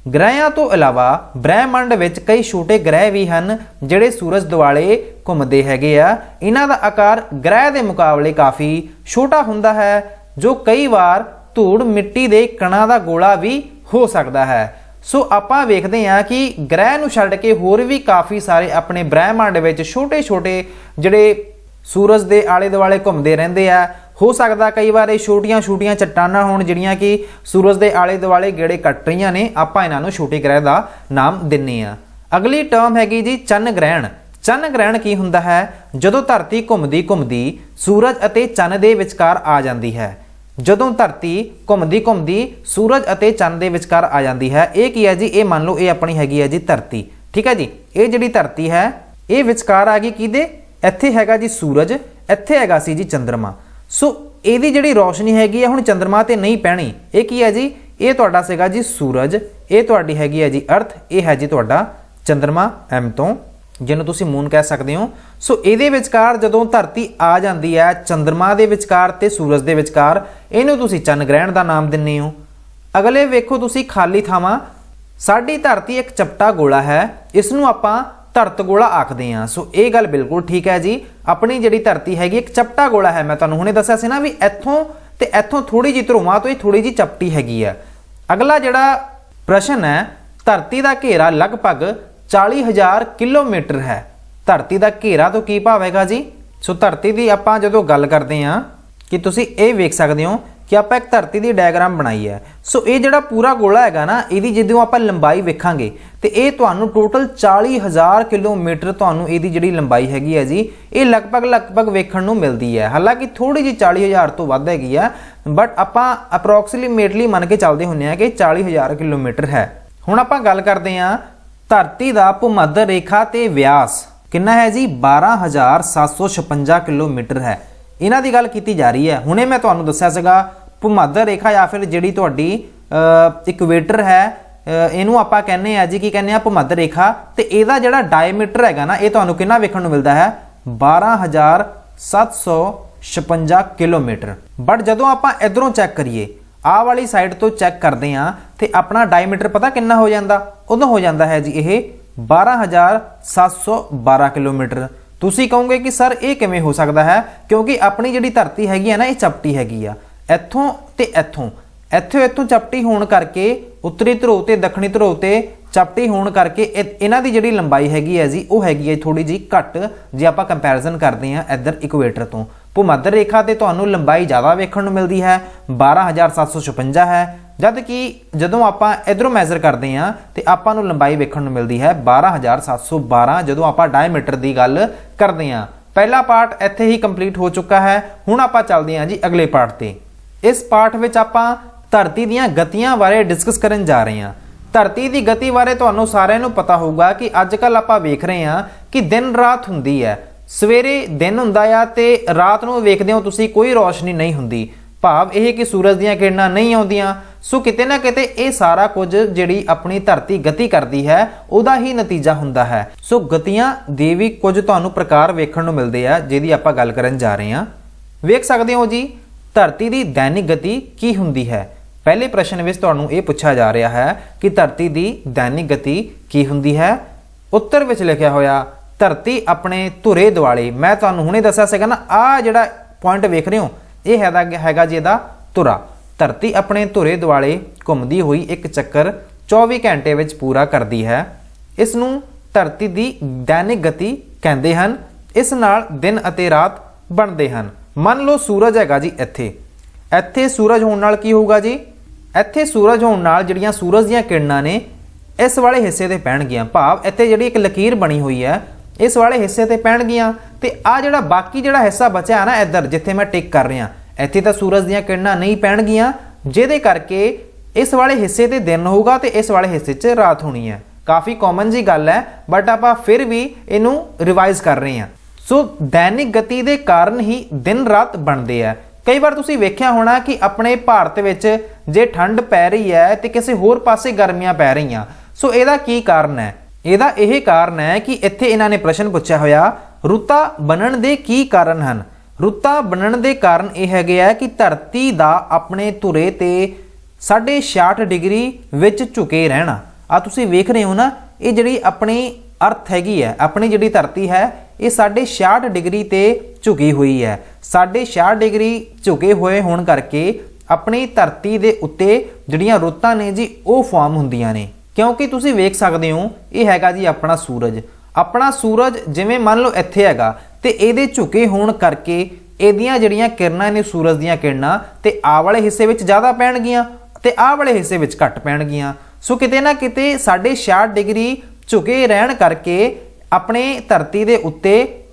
ਗ੍ਰਹਿਆਂ ਤੋਂ ਇਲਾਵਾ ਬ੍ਰਹਿਮੰਡ ਵਿੱਚ ਕਈ ਛੋਟੇ ਗ੍ਰਹਿ ਵੀ ਹਨ ਜਿਹੜੇ ਸੂਰਜ ਦੁਆਲੇ ਘੁੰਮਦੇ ਹੈਗੇ ਆ। ਇਹਨਾਂ ਦਾ ਆਕਾਰ ਗ੍ਰਹਿ ਦੇ ਮੁਕਾਬਲੇ ਕਾਫੀ ਛੋਟਾ ਹੁੰਦਾ ਹੈ, ਜੋ ਕਈ ਵਾਰ ਧੂੜ ਮਿੱਟੀ ਦੇ ਕਣਾਂ ਦਾ ਗੋਲਾ ਵੀ ਹੋ ਸਕਦਾ ਹੈ। ਸੋ ਆਪਾਂ ਵੇਖਦੇ ਹਾਂ ਕਿ ਗ੍ਰਹਿ ਨੂੰ ਛੱਡ ਕੇ ਹੋਰ ਵੀ ਕਾਫੀ ਸਾਰੇ ਆਪਣੇ ਬ੍ਰਹਿਮੰਡ ਵਿੱਚ ਛੋਟੇ-ਛੋਟੇ ਜਿਹੜੇ ਸੂਰਜ ਦੇ ਆਲੇ ਦੁਆਲੇ ਘੁੰਮਦੇ ਰਹਿੰਦੇ ਆ। ਹੋ ਸਕਦਾ ਕਈ ਵਾਰ ਇਹ ਛੋਟੀਆਂ-ਛੋਟੀਆਂ ਚੱਟਾਨਾਂ ਹੋਣ ਜਿਹੜੀਆਂ ਕਿ ਸੂਰਜ ਦੇ ਆਲੇ ਦੁਆਲੇ ਗੇੜੇ ਕੱਟ ਰਹੀਆਂ ਨੇ, ਆਪਾਂ ਇਹਨਾਂ ਨੂੰ ਛੋਟੇ ਗ੍ਰਹਿ ਦਾ ਨਾਮ ਦਿੰਨੇ ਆ। ਅਗਲੀ ਟਰਮ ਹੈਗੀ ਜੀ ਚੰਨ ਗ੍ਰਹਿਣ। ਚੰਨ ਗ੍ਰਹਿਣ ਕੀ ਹੁੰਦਾ ਹੈ? ਜਦੋਂ ਧਰਤੀ ਘੁੰਮਦੀ ਸੂਰਜ ਅਤੇ ਚੰਨ ਦੇ ਵਿਚਕਾਰ ਆ ਜਾਂਦੀ ਹੈ। ਜਦੋਂ ਧਰਤੀ ਘੁੰਮਦੀ ਸੂਰਜ ਅਤੇ ਚੰਨ ਦੇ ਵਿਚਕਾਰ ਆ ਜਾਂਦੀ ਹੈ। ਇਹ ਕੀ ਹੈ ਜੀ? ਇਹ ਮੰਨ ਲਓ ਇਹ ਆਪਣੀ ਹੈਗੀ ਹੈ ਜੀ ਧਰਤੀ, ਠੀਕ ਹੈ ਜੀ। ਇਹ ਜਿਹੜੀ ਧਰਤੀ ਹੈ ਇਹ ਵਿਚਕਾਰ ਆ ਗਈ ਕਿਹਦੇ? ਇੱਥੇ ਹੈਗਾ ਜੀ ਸੂਰਜ, ਇੱਥੇ ਹੈਗਾ ਸੀ ਜੀ ਚੰਦਰਮਾ। ਸੋ ਇਹਦੀ ਜਿਹੜੀ ਰੋਸ਼ਨੀ ਹੈਗੀ ਆ ਹੁਣ ਚੰਦਰਮਾ ਤੇ ਨਹੀਂ ਪੈਣੀ। ਇਹ ਕੀ ਹੈ ਜੀ? ਇਹ ਤੁਹਾਡਾ ਸੀਗਾ ਜੀ ਸੂਰਜ, ਇਹ ਤੁਹਾਡੀ ਹੈਗੀ ਹੈ ਜੀ ਅਰਥ, ਇਹ ਹੈ ਜੀ ਤੁਹਾਡਾ ਚੰਦਰਮਾ ਐਮ ਤੋਂ, ਜਿਹਨੂੰ ਤੁਸੀਂ ਮੂਨ ਕਹਿ ਸਕਦੇ ਹੋ। ਸੋ ਇਹਦੇ ਵਿਚਕਾਰ ਜਦੋਂ ਧਰਤੀ ਆ ਜਾਂਦੀ ਹੈ ਚੰਦਰਮਾ ਦੇ ਵਿਚਕਾਰ ਤੇ ਸੂਰਜ ਦੇ ਵਿਚਕਾਰ, ਇਹਨੂੰ ਤੁਸੀਂ ਚੰਨ ਗ੍ਰਹਿਣ ਦਾ ਨਾਮ ਦਿੰਦੇ ਹੋ। ਅਗਲੇ ਵੇਖੋ ਤੁਸੀਂ ਖਾਲੀ ਥਾਵਾਂ। ਸਾਡੀ ਧਰਤੀ ਇੱਕ ਚਪਟਾ ਗੋਲਾ ਹੈ, ਇਸ ਨੂੰ ਆਪਾਂ ਧਰਤ ਗੋਲਾ ਆਖਦੇ ਹਾਂ। ਸੋ ਇਹ ਗੱਲ ਬਿਲਕੁਲ ਠੀਕ ਹੈ ਜੀ। ਆਪਣੀ ਜਿਹੜੀ ਧਰਤੀ ਹੈਗੀ ਇੱਕ ਚਪਟਾ ਗੋਲਾ ਹੈ। ਮੈਂ ਤੁਹਾਨੂੰ ਹੁਣੇ ਦੱਸਿਆ ਸੀ ਨਾ ਵੀ ਇੱਥੋਂ ਤੇ ਇੱਥੋਂ ਥੋੜੀ ਜਿਹੀ ਧਰੁਵਾਂ ਤੋਂ ਇਹ ਥੋੜੀ ਜਿਹੀ ਚਪਟੀ ਹੈਗੀ ਆ। ਅਗਲਾ ਜਿਹੜਾ ਪ੍ਰਸ਼ਨ ਹੈ, ਧਰਤੀ ਦਾ ਘੇਰਾ ਲਗਭਗ 40,000 ਕਿਲੋਮੀਟਰ ਹੈ। ਧਰਤੀ ਦਾ ਘੇਰਾ ਤੋਂ ਕੀ ਭਾਵ ਹੈਗਾ ਜੀ? ਸੋ ਧਰਤੀ ਦੀ ਆਪਾਂ ਜਦੋਂ ਗੱਲ ਕਰਦੇ ਹਾਂ ਕਿ ਤੁਸੀਂ ਇਹ ਵੇਖ ਸਕਦੇ ਹੋ ਕਿ ਆਪਾਂ ਇੱਕ ਧਰਤੀ ਦੀ ਡਾਇਗਰਾਮ ਬਣਾਈ ਹੈ। ਸੋ ਇਹ ਜਿਹੜਾ ਪੂਰਾ ਗੋਲਾ ਹੈਗਾ ਨਾ, ਇਹਦੀ ਜਦੋਂ ਆਪਾਂ ਲੰਬਾਈ ਵੇਖਾਂਗੇ ਤੇ ਇਹ ਤੁਹਾਨੂੰ ਟੋਟਲ 40,000 ਕਿਲੋਮੀਟਰ ਤੁਹਾਨੂੰ ਇਹਦੀ ਜਿਹੜੀ ਲੰਬਾਈ ਹੈਗੀ ਹੈ ਜੀ ਇਹ ਲਗਭਗ ਵੇਖਣ ਨੂੰ ਮਿਲਦੀ ਹੈ। ਹਾਲਾਂਕਿ ਥੋੜੀ ਜਿਹੀ 40,000 ਤੋਂ ਵੱਧ ਹੈਗੀ ਆ, ਬਟ ਆਪਾਂ ਅਪਰੋਕਸੀਮੇਟਲੀ ਮੰਨ ਕੇ ਚੱਲਦੇ ਹੁੰਦੇ ਆ ਕਿ 40,000 ਕਿਲੋਮੀਟਰ ਹੈ। ਹੁਣ ਆਪਾਂ ਗੱਲ ਕਰਦੇ ਹਾਂ ਧਰਤੀ ਦਾ ਭੂਮੱਧ ਰੇਖਾ ਤੇ ਵਿਆਸ ਕਿੰਨਾ ਹੈ ਜੀ? 12,756 ਕਿਲੋਮੀਟਰ ਹੈ। ਇਹਨਾਂ ਦੀ ਗੱਲ ਕੀਤੀ ਜਾ ਰਹੀ ਹੈ। ਹੁਣੇ ਮੈਂ ਤੁਹਾਨੂੰ ਦੱਸਿਆ ਸੀਗਾ ਭੂਮੱਧ ਰੇਖਾ ਜਾਂ ਫਿਰ ਜਿਹੜੀ ਤੁਹਾਡੀ ਇਕੁਏਟਰ ਹੈ, ਇਹਨੂੰ ਆਪਾਂ ਕਹਿੰਦੇ ਆ ਜੀ ਕੀ ਕਹਿੰਦੇ ਆ? ਭੂਮੱਧ ਰੇਖਾ। ਤੇ ਇਹਦਾ ਜਿਹੜਾ ਡਾਇਮੀਟਰ ਹੈਗਾ ਨਾ, ਇਹ ਤੁਹਾਨੂੰ ਕਿੰਨਾ ਵੇਖਣ ਨੂੰ ਮਿਲਦਾ ਹੈ? 12,756 ਕਿਲੋਮੀਟਰ। ਬਟ ਜਦੋਂ ਆਪਾਂ ਇਧਰੋਂ ਚੈੱਕ ਕਰੀਏ, ਆਹ ਵਾਲੀ ਸਾਈਡ ਤੋਂ ਚੈੱਕ ਕਰਦੇ ਆ ਤੇ ਆਪਣਾ ਡਾਇਮੀਟਰ ਪਤਾ ਕਿੰਨਾ ਹੋ ਜਾਂਦਾ? ਉਦੋਂ ਹੋ ਜਾਂਦਾ ਹੈ ਜੀ ਇਹ 12,712 ਕਿਲੋਮੀਟਰ। ਤੁਸੀਂ ਕਹੋਗੇ ਕਿ ਸਰ ਇਹ ਕਿਵੇਂ ਹੋ ਸਕਦਾ ਹੈ? ਕਿਉਂਕਿ ਆਪਣੀ ਜਿਹੜੀ ਧਰਤੀ ਹੈਗੀ ਆ ਨਾ ਇਹ ਚਪਟੀ ਹੈਗੀ ਆ। ਇੱਥੋਂ ਤੇ ਇੱਥੋਂ ਚਪਟੀ ਹੋਣ ਕਰਕੇ ਉੱਤਰੀ ਧਰੁਵ ਤੇ ਦੱਖਣੀ ਧਰੁਵ ਤੇ ਚਪਟੀ ਹੋਣ ਕਰਕੇ ਇਹਨਾਂ ਦੀ ਜਿਹੜੀ ਲੰਬਾਈ ਹੈਗੀ ਹੈ ਜੀ ਉਹ ਹੈਗੀ ਹੈ ਥੋੜੀ ਜੀ ਘੱਟ, ਜੇ ਆਪਾਂ ਕੰਪੈਰੀਜ਼ਨ ਕਰਦੇ ਹਾਂ ਇੱਧਰ ਇਕੁਏਟਰ ਤੋਂ। ਭੂਮੱਧ ਰੇਖਾ ਤੇ ਤੁਹਾਨੂੰ ਲੰਬਾਈ ਜ਼ਿਆਦਾ ਵੇਖਣ ਨੂੰ ਮਿਲਦੀ ਹੈ, 12,756 ਹੈ, ਜਦ ਕਿ ਜਦੋਂ ਆਪਾਂ ਇਧਰੋਂ ਮੈਜ਼ਰ ਕਰਦੇ ਹਾਂ ਤੇ ਆਪਾਂ ਨੂੰ ਲੰਬਾਈ ਵੇਖਣ ਨੂੰ ਮਿਲਦੀ ਹੈ 12,712 ਜਦੋਂ ਆਪਾਂ ਡਾਇਮੀਟਰ ਦੀ ਗੱਲ ਕਰਦੇ ਹਾਂ। ਪਹਿਲਾ ਪਾਰਟ ਇੱਥੇ ਹੀ ਕੰਪਲੀਟ ਹੋ ਚੁੱਕਾ ਹੈ। ਹੁਣ ਆਪਾਂ ਚੱਲਦੇ ਹਾਂ ਜੀ ਅਗਲੇ ਪਾਰਟ ਤੇ। ਇਸ ਪਾਰਟ ਵਿੱਚ ਆਪਾਂ ਧਰਤੀ ਦੀਆਂ ਗਤੀਆਂ ਬਾਰੇ ਡਿਸਕਸ ਕਰਨ ਜਾ ਰਹੇ ਹਾਂ। ਧਰਤੀ ਦੀ ਗਤੀ ਬਾਰੇ ਤੁਹਾਨੂੰ ਸਾਰਿਆਂ ਨੂੰ ਪਤਾ ਹੋਊਗਾ ਕਿ ਅੱਜ ਕੱਲ ਆਪਾਂ ਵੇਖ ਰਹੇ ਹਾਂ ਕਿ ਦਿਨ ਰਾਤ ਹੁੰਦੀ ਹੈ। ਸਵੇਰੇ ਦਿਨ ਹੁੰਦਾ ਆ ਤੇ ਰਾਤ ਨੂੰ ਵੇਖਦੇ ਹੋ ਤੁਸੀਂ ਕੋਈ ਰੋਸ਼ਨੀ ਨਹੀਂ ਹੁੰਦੀ, ਭਾਵ ਇਹ ਕਿ ਸੂਰਜ ਦੀਆਂ ਕਿਰਨਾਂ ਨਹੀਂ ਆਉਂਦੀਆਂ। ਸੋ ਕਿਤੇ ਨਾ ਕਿਤੇ ਇਹ ਸਾਰਾ ਕੁਝ ਜਿਹੜੀ ਆਪਣੀ ਧਰਤੀ ਗਤੀ ਕਰਦੀ ਹੈ ਉਹਦਾ ਹੀ ਨਤੀਜਾ ਹੁੰਦਾ ਹੈ। ਸੋ ਗਤੀਆਂ ਦੇ ਵੀ ਕੁਝ ਤੁਹਾਨੂੰ ਪ੍ਰਕਾਰ ਵੇਖਣ ਨੂੰ ਮਿਲਦੇ ਆ ਜਿਹਦੀ ਆਪਾਂ ਗੱਲ ਕਰਨ ਜਾ ਰਹੇ ਹਾਂ। ਵੇਖ ਸਕਦੇ ਹੋ ਜੀ ਧਰਤੀ ਦੀ ਦੈਨਿਕ ਗਤੀ ਕੀ ਹੁੰਦੀ ਹੈ। ਪਹਿਲੇ ਪ੍ਰਸ਼ਨ ਵਿੱਚ ਤੁਹਾਨੂੰ ਇਹ ਪੁੱਛਿਆ ਜਾ ਰਿਹਾ ਹੈ ਕਿ ਧਰਤੀ ਦੀ ਦੈਨਿਕ ਗਤੀ ਕੀ ਹੁੰਦੀ ਹੈ। ਉੱਤਰ ਵਿੱਚ ਲਿਖਿਆ ਹੋਇਆ ਧਰਤੀ ਆਪਣੇ ਧੁਰੇ ਦੁਆਲੇ, ਮੈਂ ਤੁਹਾਨੂੰ ਹੁਣੇ ਦੱਸਿਆ ਸੀਗਾ ਨਾ, ਆਹ ਜਿਹੜਾ ਪੁਆਇੰਟ ਵੇਖ ਰਹੇ ਹੋ ਇਹ ਹੈਗਾ ਜੀ ਇਹਦਾ ਧੁਰਾ। ਧਰਤੀ ਆਪਣੇ ਧੁਰੇ ਦੁਆਲੇ ਘੁੰਮਦੀ ਹੋਈ ਇੱਕ ਚੱਕਰ 24 ਘੰਟੇ ਵਿੱਚ ਪੂਰਾ ਕਰਦੀ ਹੈ। ਇਸ ਨੂੰ ਧਰਤੀ ਦੀ ਦੈਨਿਕ ਗਤੀ ਕਹਿੰਦੇ ਹਨ। ਇਸ ਨਾਲ ਦਿਨ ਅਤੇ ਰਾਤ ਬਣਦੇ ਹਨ। ਮੰਨ ਲਓ ਸੂਰਜ ਹੈਗਾ ਜੀ ਇੱਥੇ ਸੂਰਜ ਹੋਣ ਨਾਲ ਕੀ ਹੋਊਗਾ ਜੀ, ਇੱਥੇ ਸੂਰਜ ਹੋਣ ਨਾਲ ਜਿਹੜੀਆਂ ਸੂਰਜ ਦੀਆਂ ਕਿਰਨਾਂ ਨੇ ਇਸ ਵਾਲੇ ਹਿੱਸੇ ਤੇ ਪੈਣਗੀਆਂ, ਭਾਵ ਇੱਥੇ ਜਿਹੜੀ ਇੱਕ ਲਕੀਰ ਬਣੀ ਹੋਈ ਹੈ ਇਸ ਵਾਲੇ ਹਿੱਸੇ ਤੇ ਪੈਣਗੀਆਂ, ਤੇ ਆ ਜਿਹੜਾ ਬਾਕੀ ਜਿਹੜਾ ਹਿੱਸਾ ਬਚਿਆ ਨਾ ਇੱਧਰ ਜਿੱਥੇ ਮੈਂ ਟਿਕ ਕਰ ਰਿਹਾ, ਇੱਥੇ ਤਾਂ ਸੂਰਜ ਦੀਆਂ ਕਿਰਨਾਂ ਨਹੀਂ ਪੈਣਗੀਆਂ, ਜਿਹਦੇ ਕਰਕੇ ਇਸ ਵਾਲੇ ਹਿੱਸੇ ਤੇ ਦਿਨ ਹੋਊਗਾ ਤੇ ਇਸ ਵਾਲੇ ਹਿੱਸੇ 'ਚ ਰਾਤ ਹੋਣੀ ਹੈ। ਕਾਫੀ ਕਾਮਨ ਜੀ ਗੱਲ ਹੈ, ਬਟ ਆਪਾਂ ਫਿਰ ਵੀ ਇਹਨੂੰ ਰਿਵਾਈਜ਼ ਕਰ ਰਹੇ ਹਾਂ। ਸੋ ਦੈਨਿਕ ਗਤੀ ਦੇ ਕਾਰਨ ਹੀ ਦਿਨ ਰਾਤ ਬਣਦੇ ਆ। ਕਈ ਵਾਰ ਤੁਸੀਂ ਵੇਖਿਆ ਹੋਣਾ ਕਿ ਆਪਣੇ ਭਾਰਤ ਵਿੱਚ ਜੇ ਠੰਡ ਪੈ ਰਹੀ ਹੈ ਤੇ ਕਿਸੇ ਹੋਰ ਪਾਸੇ ਗਰਮੀਆਂ ਪੈ ਰਹੀਆਂ। ਸੋ ਇਹਦਾ ਕੀ ਕਾਰਨ ਹੈ? ਇਹਦਾ ਇਹ ਕਾਰਨ ਹੈ ਕਿ ਇੱਥੇ ਇਹਨਾਂ ਨੇ ਪ੍ਰਸ਼ਨ ਪੁੱਛਿਆ ਹੋਇਆ ਰੁੱਤਾਂ ਬਣਨ ਦੇ ਕੀ ਕਾਰਨ ਹਨ। ਰੁੱਤਾਂ ਬਣਨ ਦੇ ਕਾਰਨ ਇਹ ਹੈਗੇ ਆ ਕਿ ਧਰਤੀ ਦਾ ਆਪਣੇ ਧੁਰੇ ਤੇ 66 ਡਿਗਰੀ ਵਿੱਚ ਝੁਕੇ ਰਹਿਣਾ। ਆ ਤੁਸੀਂ ਵੇਖ ਰਹੇ ਹੋ ਨਾ, ਇਹ ਜਿਹੜੀ ਆਪਣੀ ਅਰਥ ਹੈਗੀ ਹੈ, ਆਪਣੀ ਜਿਹੜੀ ਧਰਤੀ ਹੈ ਇਹ 66 ਡਿਗਰੀ ਤੇ ਝੁਕੀ ਹੋਈ ਹੈ। 66 ਡਿਗਰੀ ਝੁਕੇ ਹੋਏ ਹੋਣ ਕਰਕੇ ਆਪਣੀ ਧਰਤੀ ਦੇ ਉੱਤੇ ਜਿਹੜੀਆਂ ਰੁੱਤਾਂ ਨੇ ਜੀ ਉਹ ਫਾਰਮ ਹੁੰਦੀਆਂ ਨੇ। ਕਿਉਂਕਿ ਤੁਸੀਂ ਵੇਖ ਸਕਦੇ ਹੋ ਇਹ ਹੈਗਾ ਜੀ ਆਪਣਾ ਸੂਰਜ ਜਿਵੇਂ ਮੰਨ ਲਓ ਇੱਥੇ ਹੈਗਾ ਤੇ ਇਹਦੇ ਝੁਕੇ ਹੋਣ ਕਰਕੇ ਇਹਦੀਆਂ ਜਿਹੜੀਆਂ ਕਿਰਨਾਂ ਨੇ ਸੂਰਜ ਦੀਆਂ ਕਿਰਨਾਂ ਤੇ ਆਹ ਵਾਲੇ ਹਿੱਸੇ ਵਿੱਚ ਜ਼ਿਆਦਾ ਪੈਣਗੀਆਂ ਤੇ ਆਹ ਵਾਲੇ ਹਿੱਸੇ ਵਿੱਚ ਘੱਟ ਪੈਣਗੀਆਂ। ਸੋ ਕਿਤੇ ਨਾ ਕਿਤੇ 66 ਡਿਗਰੀ ਝੁਕੇ ਰਹਿਣ ਕਰਕੇ ਆਪਣੇ ਧਰਤੀ ਦੇ ਉੱਤੇ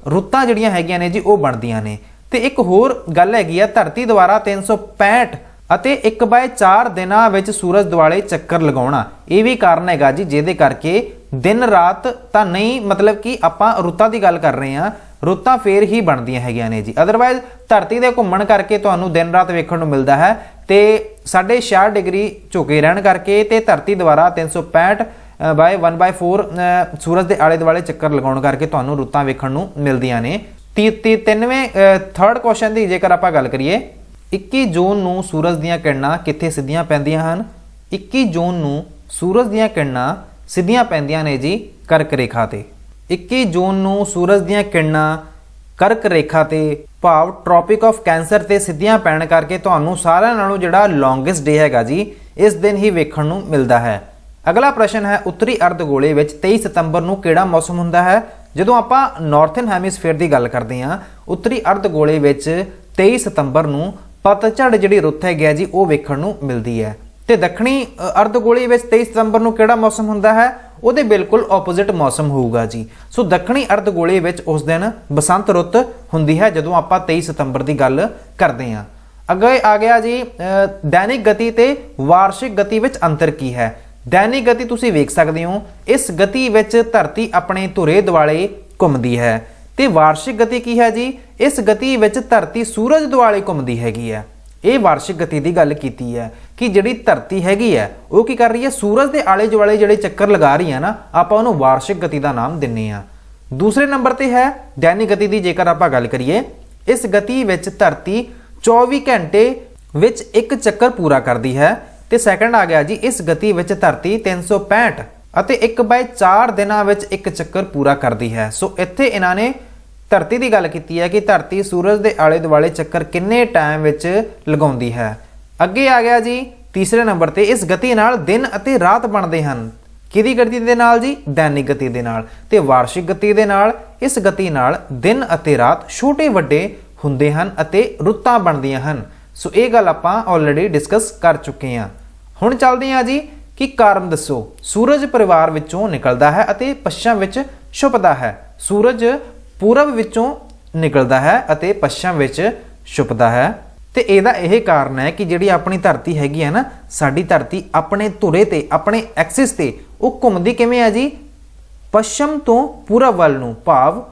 ਰੁੱਤਾਂ ਜਿਹੜੀਆਂ ਹੈਗੀਆਂ ਨੇ ਜੀ ਉਹ ਬਣਦੀਆਂ ਨੇ। ਤੇ ਇੱਕ ਹੋਰ ਗੱਲ ਹੈਗੀ ਆ, ਧਰਤੀ ਦੁਆਰਾ 365 ਅਤੇ 1/4 ਦਿਨਾਂ ਵਿੱਚ ਸੂਰਜ ਦੁਆਲੇ ਚੱਕਰ ਲਗਾਉਣਾ, ਇਹ ਵੀ ਕਾਰਨ ਹੈਗਾ ਜੀ ਜਿਹਦੇ ਕਰਕੇ ਦਿਨ ਰਾਤ ਤਾਂ ਨਹੀਂ, ਮਤਲਬ ਕਿ ਆਪਾਂ ਰੁੱਤਾਂ ਦੀ ਗੱਲ ਕਰ ਰਹੇ ਹਾਂ, ਰੁੱਤਾਂ ਫੇਰ ਹੀ ਬਣਦੀਆਂ ਹੈਗੀਆਂ ਨੇ ਜੀ। ਅਦਰਵਾਈਜ਼ ਧਰਤੀ ਦੇ ਘੁੰਮਣ ਕਰਕੇ ਤੁਹਾਨੂੰ ਦਿਨ ਰਾਤ ਵੇਖਣ ਨੂੰ ਮਿਲਦਾ ਹੈ ਤੇ 66 ਡਿਗਰੀ ਝੁਕੇ ਰਹਿਣ ਕਰਕੇ ਤੇ ਧਰਤੀ ਦੁਆਰਾ 365 ਬਾਈ 1/4 ਸੂਰਜ ਦੇ ਆਲੇ ਦੁਆਲੇ ਚੱਕਰ ਲਗਾਉਣ ਕਰਕੇ ਤੁਹਾਨੂੰ ਰੁੱਤਾਂ ਵੇਖਣ ਨੂੰ ਮਿਲਦੀਆਂ ਨੇ। 93ਵੇਂ ਥਰਡ ਕੁਐਸਚਨ ਦੀ ਜੇਕਰ ਆਪਾਂ ਗੱਲ ਕਰੀਏ, 21 ਜੂਨ ਨੂੰ ਸੂਰਜ ਦੀਆਂ ਕਿਰਨਾਂ ਕਿੱਥੇ ਸਿੱਧੀਆਂ ਪੈਂਦੀਆਂ ਹਨ? 21 ਜੂਨ ਨੂੰ ਸੂਰਜ ਦੀਆਂ ਕਿਰਨਾਂ ਸਿੱਧੀਆਂ ਪੈਂਦੀਆਂ ਨੇ ਜੀ ਕਰਕ ਰੇਖਾ ਤੇ। 21 ਜੂਨ ਨੂੰ ਸੂਰਜ ਦੀਆਂ ਕਿਰਨਾਂ ਕਰਕ ਰੇਖਾ ਤੇ ਭਾਵ ਟ੍ਰੋਪਿਕ ਆਫ ਕੈਂਸਰ ਤੇ ਸਿੱਧੀਆਂ ਪੈਣ ਕਰਕੇ ਤੁਹਾਨੂੰ ਸਾਰਿਆਂ ਨਾਲੋਂ ਜਿਹੜਾ ਲੌਂਗੈਸਟ ਡੇ ਹੈਗਾ ਜੀ ਇਸ ਦਿਨ ਹੀ ਵੇਖਣ ਨੂੰ ਮਿਲਦਾ ਹੈ। ਅਗਲਾ ਪ੍ਰਸ਼ਨ ਹੈ, ਉੱਤਰੀ ਅਰਧਗੋਲੇ ਵਿੱਚ 23 ਸਤੰਬਰ ਨੂੰ ਕਿਹੜਾ ਮੌਸਮ ਹੁੰਦਾ ਹੈ? ਜਦੋਂ ਆਪਾਂ ਨਾਰਥਰਨ ਹੈਮੀਸਫੇਅਰ ਦੀ ਗੱਲ ਕਰਦੇ ਹਾਂ, ਉੱਤਰੀ ਅਰਧਗੋਲੇ ਵਿੱਚ 23 ਸਤੰਬਰ ਨੂੰ ਪਤਝੜ ਜਿਹੜੀ ਰੁੱਤ ਹੈਗੀ ਜੀ ਉਹ ਵੇਖਣ ਨੂੰ ਮਿਲਦੀ ਹੈ। ਤੇ ਦੱਖਣੀ ਅਰਧਗੋਲੇ ਵਿੱਚ 23 ਸਤੰਬਰ ਨੂੰ ਕਿਹੜਾ ਮੌਸਮ ਹੁੰਦਾ ਹੈ? ਉਹਦੇ ਬਿਲਕੁਲ ਆਪੋਜ਼ਿਟ ਮੌਸਮ ਹੋਊਗਾ ਜੀ। ਸੋ ਦੱਖਣੀ ਅਰਧਗੋਲੇ ਵਿੱਚ ਉਸ ਦਿਨ ਬਸੰਤ ਰੁੱਤ ਹੁੰਦੀ ਹੈ ਜਦੋਂ ਆਪਾਂ 23 ਸਤੰਬਰ ਦੀ ਗੱਲ ਕਰਦੇ ਹਾਂ। ਅੱਗੇ ਆ ਗਿਆ ਜੀ ਦੈਨਿਕ ਗਤੀ ਤੇ ਵਾਰਸ਼ਿਕ ਗਤੀ ਵਿੱਚ ਅੰਤਰ ਕੀ ਹੈ? ਦੈਨਿਕ ਗਤੀ ਤੁਸੀਂ ਵੇਖ ਸਕਦੇ ਹੋ, ਇਸ ਗਤੀ ਵਿੱਚ ਧਰਤੀ ਆਪਣੇ ਧੁਰੇ ਦੁਆਲੇ ਘੁੰਮਦੀ ਹੈ। ਤੇ ਵਾਰਸ਼ਿਕ ਗਤੀ ਕੀ ਹੈ ਜੀ? ਇਸ ਗਤੀ ਵਿੱਚ ਧਰਤੀ ਸੂਰਜ ਦੁਆਲੇ ਘੁੰਮਦੀ ਹੈਗੀ ਹੈ। ਇਹ ਵਾਰਸ਼ਿਕ ਗਤੀ ਦੀ ਗੱਲ ਕੀਤੀ ਹੈ ਕਿ ਜਿਹੜੀ ਧਰਤੀ ਹੈਗੀ ਹੈ ਉਹ ਕੀ ਕਰ ਰਹੀ ਹੈ? ਸੂਰਜ ਦੇ ਆਲੇ ਦੁਆਲੇ ਜਿਹੜੇ ਚੱਕਰ ਲਗਾ ਰਹੀ ਹੈ ਨਾ, ਆਪਾਂ ਉਹਨੂੰ ਵਾਰਸ਼ਿਕ ਗਤੀ ਦਾ ਨਾਮ ਦਿੰਨੇ ਆ। ਦੂਸਰੇ ਨੰਬਰ ਤੇ ਹੈ ਦੈਨਿਕ ਗਤੀ ਦੀ ਜੇਕਰ ਆਪਾਂ ਗੱਲ ਕਰੀਏ, ਇਸ ਗਤੀ ਵਿੱਚ ਧਰਤੀ 24 ਘੰਟੇ ਵਿੱਚ ਇੱਕ ਚੱਕਰ ਪੂਰਾ ਕਰਦੀ ਹੈ। ਤੇ ਸੈਕੰਡ ਆ ਗਿਆ ਜੀ, ਇਸ ਗਤੀ ਵਿੱਚ ਧਰਤੀ 365 ਅਤੇ 1/4 ਦਿਨਾਂ ਵਿੱਚ ਇੱਕ ਚੱਕਰ ਪੂਰਾ ਕਰਦੀ ਹੈ। ਸੋ ਇੱਥੇ ਇਹਨਾਂ ਨੇ ਧਰਤੀ ਦੀ ਗੱਲ ਕੀਤੀ ਹੈ ਕਿ ਧਰਤੀ ਸੂਰਜ ਦੇ ਆਲੇ ਦੁਆਲੇ ਚੱਕਰ ਕਿੰਨੇ ਟਾਈਮ ਵਿੱਚ ਲਗਾਉਂਦੀ ਹੈ। ਅੱਗੇ ਆ ਗਿਆ ਜੀ ਤੀਸਰੇ ਨੰਬਰ ਤੇ, ਇਸ ਗਤੀ ਨਾਲ ਦਿਨ ਅਤੇ ਰਾਤ ਬਣਦੇ ਹਨ। ਕਿਹਦੀ ਗਤੀ ਦੇ ਨਾਲ ਜੀ? ਦੈਨਿਕ ਗਤੀ ਦੇ ਨਾਲ। ਤੇ ਵਾਰਸ਼ਿਕ ਗਤੀ ਦੇ ਨਾਲ, ਇਸ ਗਤੀ ਨਾਲ ਦਿਨ ਅਤੇ ਰਾਤ ਛੋਟੇ ਵੱਡੇ ਹੁੰਦੇ ਹਨ ਅਤੇ ਰੁੱਤਾਂ ਬਣਦੀਆਂ ਹਨ। ਸੋ ਇਹ ਗੱਲ ਆਪਾਂ ਆਲਰੇਡੀ ਡਿਸਕਸ ਕਰ ਚੁੱਕੇ ਹਾਂ। ਹੁਣ ਚੱਲਦੇ ਹਾਂ ਜੀ ਕਿ ਕਾਰਨ ਦੱਸੋ। ਸੂਰਜ ਪਰਿਵਾਰ ਵਿੱਚੋਂ ਨਿਕਲਦਾ ਹੈ ਅਤੇ ਪੱਛਮ ਵਿੱਚ ਛੁਪਦਾ ਹੈ। ਸੂਰਜ ਪੂਰਬ ਵਿੱਚੋਂ ਨਿਕਲਦਾ ਹੈ ਅਤੇ ਪੱਛਮ ਵਿੱਚ ਛੁਪਦਾ ਹੈ। ਤੇ ਇਹਦਾ ਇਹ ਕਾਰਨ ਹੈ ਕਿ ਜਿਹੜੀ ਆਪਣੀ ਧਰਤੀ ਹੈਗੀ ਹੈ ਨਾ, ਸਾਡੀ ਧਰਤੀ ਆਪਣੇ ਧੁਰੇ ਤੇ, ਆਪਣੇ ਐਕਸਿਸ ਤੇ ਉਹ ਘੁੰਮਦੀ ਕਿਵੇਂ ਹੈ ਜੀ? ਪੱਛਮ ਤੋਂ ਪੂਰਬ ਵੱਲ ਨੂੰ, ਭਾਵ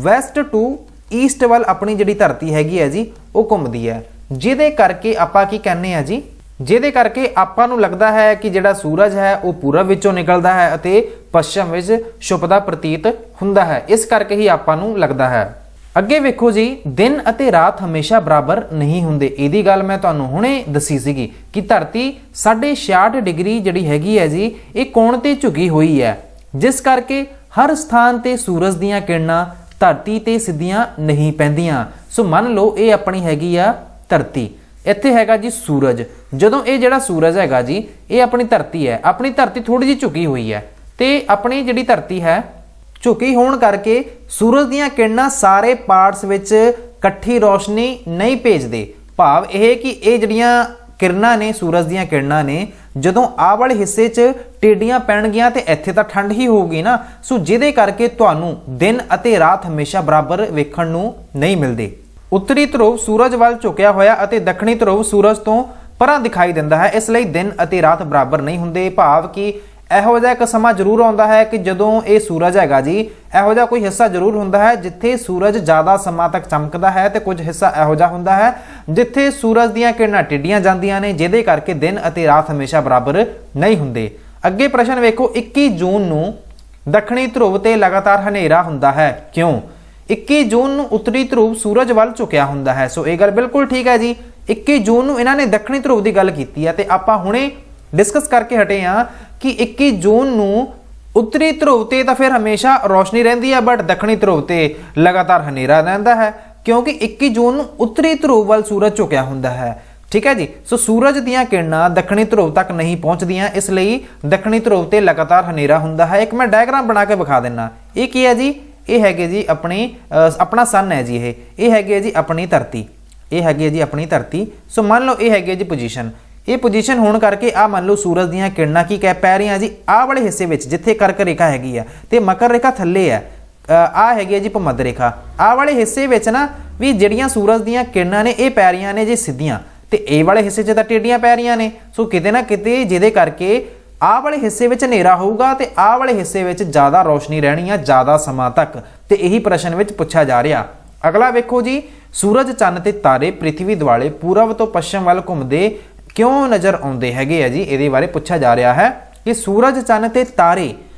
ਵੈਸਟ ਟੂ ਈਸਟ ਵੱਲ ਆਪਣੀ ਜਿਹੜੀ ਧਰਤੀ ਹੈਗੀ ਹੈ ਜੀ ਉਹ ਘੁੰਮਦੀ ਹੈ। ਜਿਹਦੇ ਕਰਕੇ ਆਪਾਂ ਕੀ ਕਹਿੰਦੇ ਆ ਜੀ? ਜਿਹਦੇ ਕਰਕੇ ਆਪਾਂ ਨੂੰ ਲੱਗਦਾ ਹੈ ਕਿ ਜਿਹੜਾ ਸੂਰਜ ਹੈ ਉਹ ਪੂਰਬ ਵਿੱਚੋਂ ਨਿਕਲਦਾ ਹੈ ਅਤੇ ਪੱਛਮ ਵਿੱਚ ਛੁਪਦਾ ਪ੍ਰਤੀਤ ਹੁੰਦਾ ਹੈ। ਇਸ ਕਰਕੇ ਹੀ ਆਪਾਂ ਨੂੰ ਲੱਗਦਾ ਹੈ। ਅੱਗੇ ਵੇਖੋ ਜੀ, ਦਿਨ ਅਤੇ ਰਾਤ ਹਮੇਸ਼ਾ ਬਰਾਬਰ ਨਹੀਂ ਹੁੰਦੇ। ਇਹਦੀ ਗੱਲ ਮੈਂ ਤੁਹਾਨੂੰ ਹੁਣੇ ਦੱਸੀ ਸੀਗੀ ਕਿ ਧਰਤੀ 66 ਡਿਗਰੀ ਜਿਹੜੀ ਹੈਗੀ ਹੈ ਜੀ ਇਹ ਕੋਣ ਤੇ ਝੁਕੀ ਹੋਈ ਹੈ, ਜਿਸ ਕਰਕੇ ਹਰ ਸਥਾਨ ਤੇ ਸੂਰਜ ਦੀਆਂ ਕਿਰਨਾਂ ਧਰਤੀ ਤੇ ਸਿੱਧੀਆਂ ਨਹੀਂ ਪੈਂਦੀਆਂ। ਸੋ ਮੰਨ ਲਓ ਇਹ ਆਪਣੀ ਹੈਗੀ ਆ ਧਰਤੀ, ਇੱਥੇ ਹੈਗਾ ਜੀ ਸੂਰਜ। ਜਦੋਂ ਇਹ ਜਿਹੜਾ ਸੂਰਜ ਹੈਗਾ ਜੀ ਇਹ ਆਪਣੀ ਧਰਤੀ ਹੈ, ਆਪਣੀ ਧਰਤੀ ਥੋੜੀ ਜਿਹੀ ਝੁਕੀ ਹੋਈ ਹੈ ਤੇ ਆਪਣੀ ਜਿਹੜੀ ਧਰਤੀ ਹੈ ਝੁਕੀ ਹੋਣ ਕਰਕੇ ਸੂਰਜ ਦੀਆਂ ਕਿਰਨਾਂ ਸਾਰੇ ਪਾਰਟਸ ਵਿੱਚ ਇਕੱਠੀ ਰੋਸ਼ਨੀ ਨਹੀਂ ਭੇਜਦੇ। ਭਾਵ ਇਹ ਕਿ ਇਹ ਜਿਹੜੀਆਂ ਕਿਰਨਾਂ ਨੇ ਸੂਰਜ ਦੀਆਂ ਕਿਰਨਾਂ ਨੇ ਜਦੋਂ ਆਹ ਵਾਲੇ ਹਿੱਸੇ 'ਚ ਟੇਡੀਆਂ ਪੈਣਗੀਆਂ ਤੇ ਇੱਥੇ ਤਾਂ ਠੰਡ ਹੀ ਹੋਊਗੀ ਨਾ, ਸੋ ਜਿਹਦੇ ਕਰਕੇ ਤੁਹਾਨੂੰ ਦਿਨ ਅਤੇ ਰਾਤ ਹਮੇਸ਼ਾ ਬਰਾਬਰ ਵੇਖਣ ਨੂੰ ਨਹੀਂ ਮਿਲਦੇ। ਉੱਤਰੀ ਧਰੁਵ ਸੂਰਜ ਵੱਲ ਝੁਕਿਆ ਹੋਇਆ ਅਤੇ ਦੱਖਣੀ ਧਰੁਵ ਸੂਰਜ ਤੋਂ ਪਰਾਂ ਦਿਖਾਈ ਦਿੰਦਾ ਹੈ, ਇਸ ਲਈ ਦਿਨ ਅਤੇ ਰਾਤ ਬਰਾਬਰ ਨਹੀਂ ਹੁੰਦੇ। ਭਾਵ ਕਿ ਇਹੋ ਜਿਹਾ ਇੱਕ ਸਮਾਂ ਜ਼ਰੂਰ ਆਉਂਦਾ ਹੈ ਕਿ ਜਦੋਂ ਇਹ ਸੂਰਜ ਹੈਗਾ ਜੀ ਇਹੋ ਜਿਹਾ ਕੋਈ ਹਿੱਸਾ ਜ਼ਰੂਰ ਹੁੰਦਾ ਹੈ ਜਿੱਥੇ ਸੂਰਜ ਜ਼ਿਆਦਾ ਸਮਾਂ ਤੱਕ ਚਮਕਦਾ ਹੈ ਤੇ ਕੁਝ ਹਿੱਸਾ ਇਹੋ ਜਿਹਾ ਹੁੰਦਾ ਹੈ ਜਿੱਥੇ ਸੂਰਜ ਦੀਆਂ ਕਿਰਨਾਂ ਟੇਢੀਆਂ ਜਾਂਦੀਆਂ ਨੇ, ਜਿਹਦੇ ਕਰਕੇ ਦਿਨ ਅਤੇ ਰਾਤ ਹਮੇਸ਼ਾ ਬਰਾਬਰ ਨਹੀਂ ਹੁੰਦੇ। ਅੱਗੇ ਪ੍ਰਸ਼ਨ ਵੇਖੋ, 21 ਜੂਨ ਨੂੰ ਦੱਖਣੀ ਧਰੁਵ ਤੇ ਲਗਾਤਾਰ ਹਨੇਰਾ ਹੁੰਦਾ ਹੈ, ਕਿਉਂ? 21 ਜੂਨ ਨੂੰ ਉੱਤਰੀ ਧਰੁਵ ਸੂਰਜ ਵੱਲ ਝੁਕਿਆ ਹੁੰਦਾ ਹੈ। ਸੋ ਇਹ ਗੱਲ ਬਿਲਕੁਲ ਠੀਕ ਹੈ ਜੀ। 21 ਜੂਨ ਨੂੰ ਇਹਨਾਂ ਨੇ ਦੱਖਣੀ ਧਰੁਵ ਦੀ ਗੱਲ ਕੀਤੀ ਹੈ ਤੇ ਆਪਾਂ ਹੁਣੇ ਡਿਸਕਸ ਕਰਕੇ ਹਟੇ ਹਾਂ ਕਿ 21 ਜੂਨ ਨੂੰ ਉੱਤਰੀ ਧਰੁਵ ਤੇ ਤਾਂ ਫਿਰ ਹਮੇਸ਼ਾ ਰੋਸ਼ਨੀ ਰਹਿੰਦੀ ਹੈ, ਬਟ ਦੱਖਣੀ ਧਰੁਵ ਤੇ ਲਗਾਤਾਰ ਹਨੇਰਾ ਰਹਿੰਦਾ ਹੈ, ਕਿਉਂਕਿ 21 ਜੂਨ ਨੂੰ ਉੱਤਰੀ ਧਰੁਵ ਵੱਲ ਸੂਰਜ ਝੁਕਿਆ ਹੁੰਦਾ ਹੈ। ਠੀਕ ਹੈ ਜੀ। ਸੋ ਸੂਰਜ ਦੀਆਂ ਕਿਰਨਾਂ ਦੱਖਣੀ ਧਰੁਵ ਤੱਕ ਨਹੀਂ ਪਹੁੰਚਦੀਆਂ, ਇਸ ਲਈ ਦੱਖਣੀ ਧਰੁਵ ਤੇ ਲਗਾਤਾਰ ਹਨੇਰਾ ਹੁੰਦਾ ਹੈ। ਇੱਕ ਮੈਂ ਡਾਇਗਰਾਮ ਬਣਾ ਕੇ ਵਿਖਾ ਦਿੰਨਾ। ਇਹ ਕੀ ਹੈ ਜੀ? ਇਹ ਹੈਗੇ ਜੀ ਆਪਣਾ ਸਨ ਹੈ ਜੀ, ਇਹ ਹੈਗੀ ਹੈ ਜੀ ਆਪਣੀ ਧਰਤੀ, ਇਹ ਹੈਗੀ ਹੈ ਜੀ ਆਪਣੀ ਧਰਤੀ। ਸੋ ਮੰਨ ਲਓ ਇਹ ਹੈਗੀ ਹੈ ਜੀ ਪੋਜੀਸ਼ਨ, ਇਹ ਪੋਜੀਸ਼ਨ ਹੋਣ ਕਰਕੇ ਆ ਮੰਨ ਲਓ ਸੂਰਜ ਦੀਆਂ ਕਿਰਨਾਂ ਕੀ ਕਹਿ ਪੈ ਰਹੀਆਂ ਜੀ ਆਹ ਵਾਲੇ ਹਿੱਸੇ ਵਿੱਚ ਜਿੱਥੇ ਕਰਕ ਰੇਖਾ ਹੈਗੀ ਆ ਤੇ ਮਕਰ ਰੇਖਾ ਥੱਲੇ ਹੈ, ਆ ਹੈਗੀ ਹੈ ਜੀ ਭਮੱਧ ਰੇਖਾ। ਆਹ ਵਾਲੇ ਹਿੱਸੇ ਵਿੱਚ ਨਾ ਵੀ ਜਿਹੜੀਆਂ ਸੂਰਜ ਦੀਆਂ ਕਿਰਨਾਂ ਨੇ ਇਹ ਪੈ ਰਹੀਆਂ ਨੇ ਜੀ ਸਿੱਧੀਆਂ ਤੇ ਇਹ ਵਾਲੇ ਹਿੱਸੇ 'ਚ ਤਾਂ ਟੇਢੀਆਂ ਪੈ ਰਹੀਆਂ ਨੇ। ਸੋ ਕਿਤੇ ਨਾ ਕਿਤੇ ਜਿਹਦੇ ਕਰਕੇ ਆਹ ਵਾਲੇ ਹਿੱਸੇ ਵਿੱਚ ਹਨੇਰਾ ਹੋਊਗਾ ਤੇ ਆਹ ਵਾਲੇ ਹਿੱਸੇ ਵਿੱਚ ਜ਼ਿਆਦਾ ਰੋਸ਼ਨੀ ਰਹਿਣੀ ਆ ਜ਼ਿਆਦਾ ਸਮਾਂ ਤੱਕ, ਤੇ ਇਹੀ ਪ੍ਰਸ਼ਨ ਵਿੱਚ ਪੁੱਛਿਆ ਜਾ ਰਿਹਾ। ਅਗਲਾ ਵੇਖੋ ਜੀ, ਸੂਰਜ, ਚੰਨ ਤੇ ਤਾਰੇ ਪ੍ਰਿਥਵੀ ਦੁਆਲੇ ਪੂਰਬ ਤੋਂ ਪੱਛਮ ਵੱਲ ਘੁੰਮਦੇ ਕਿਉਂ ਨਜ਼ਰ ਆਉਂਦੇ ਹੈਗੇ ਆ ਜੀ? ਇਹਦੇ ਬਾਰੇ ਪੁੱਛਿਆ ਜਾ ਰਿਹਾ ਹੈ ਕਿ ਸੂਰਜ, ਚੰਨ ਤੇ ਤਾਰੇ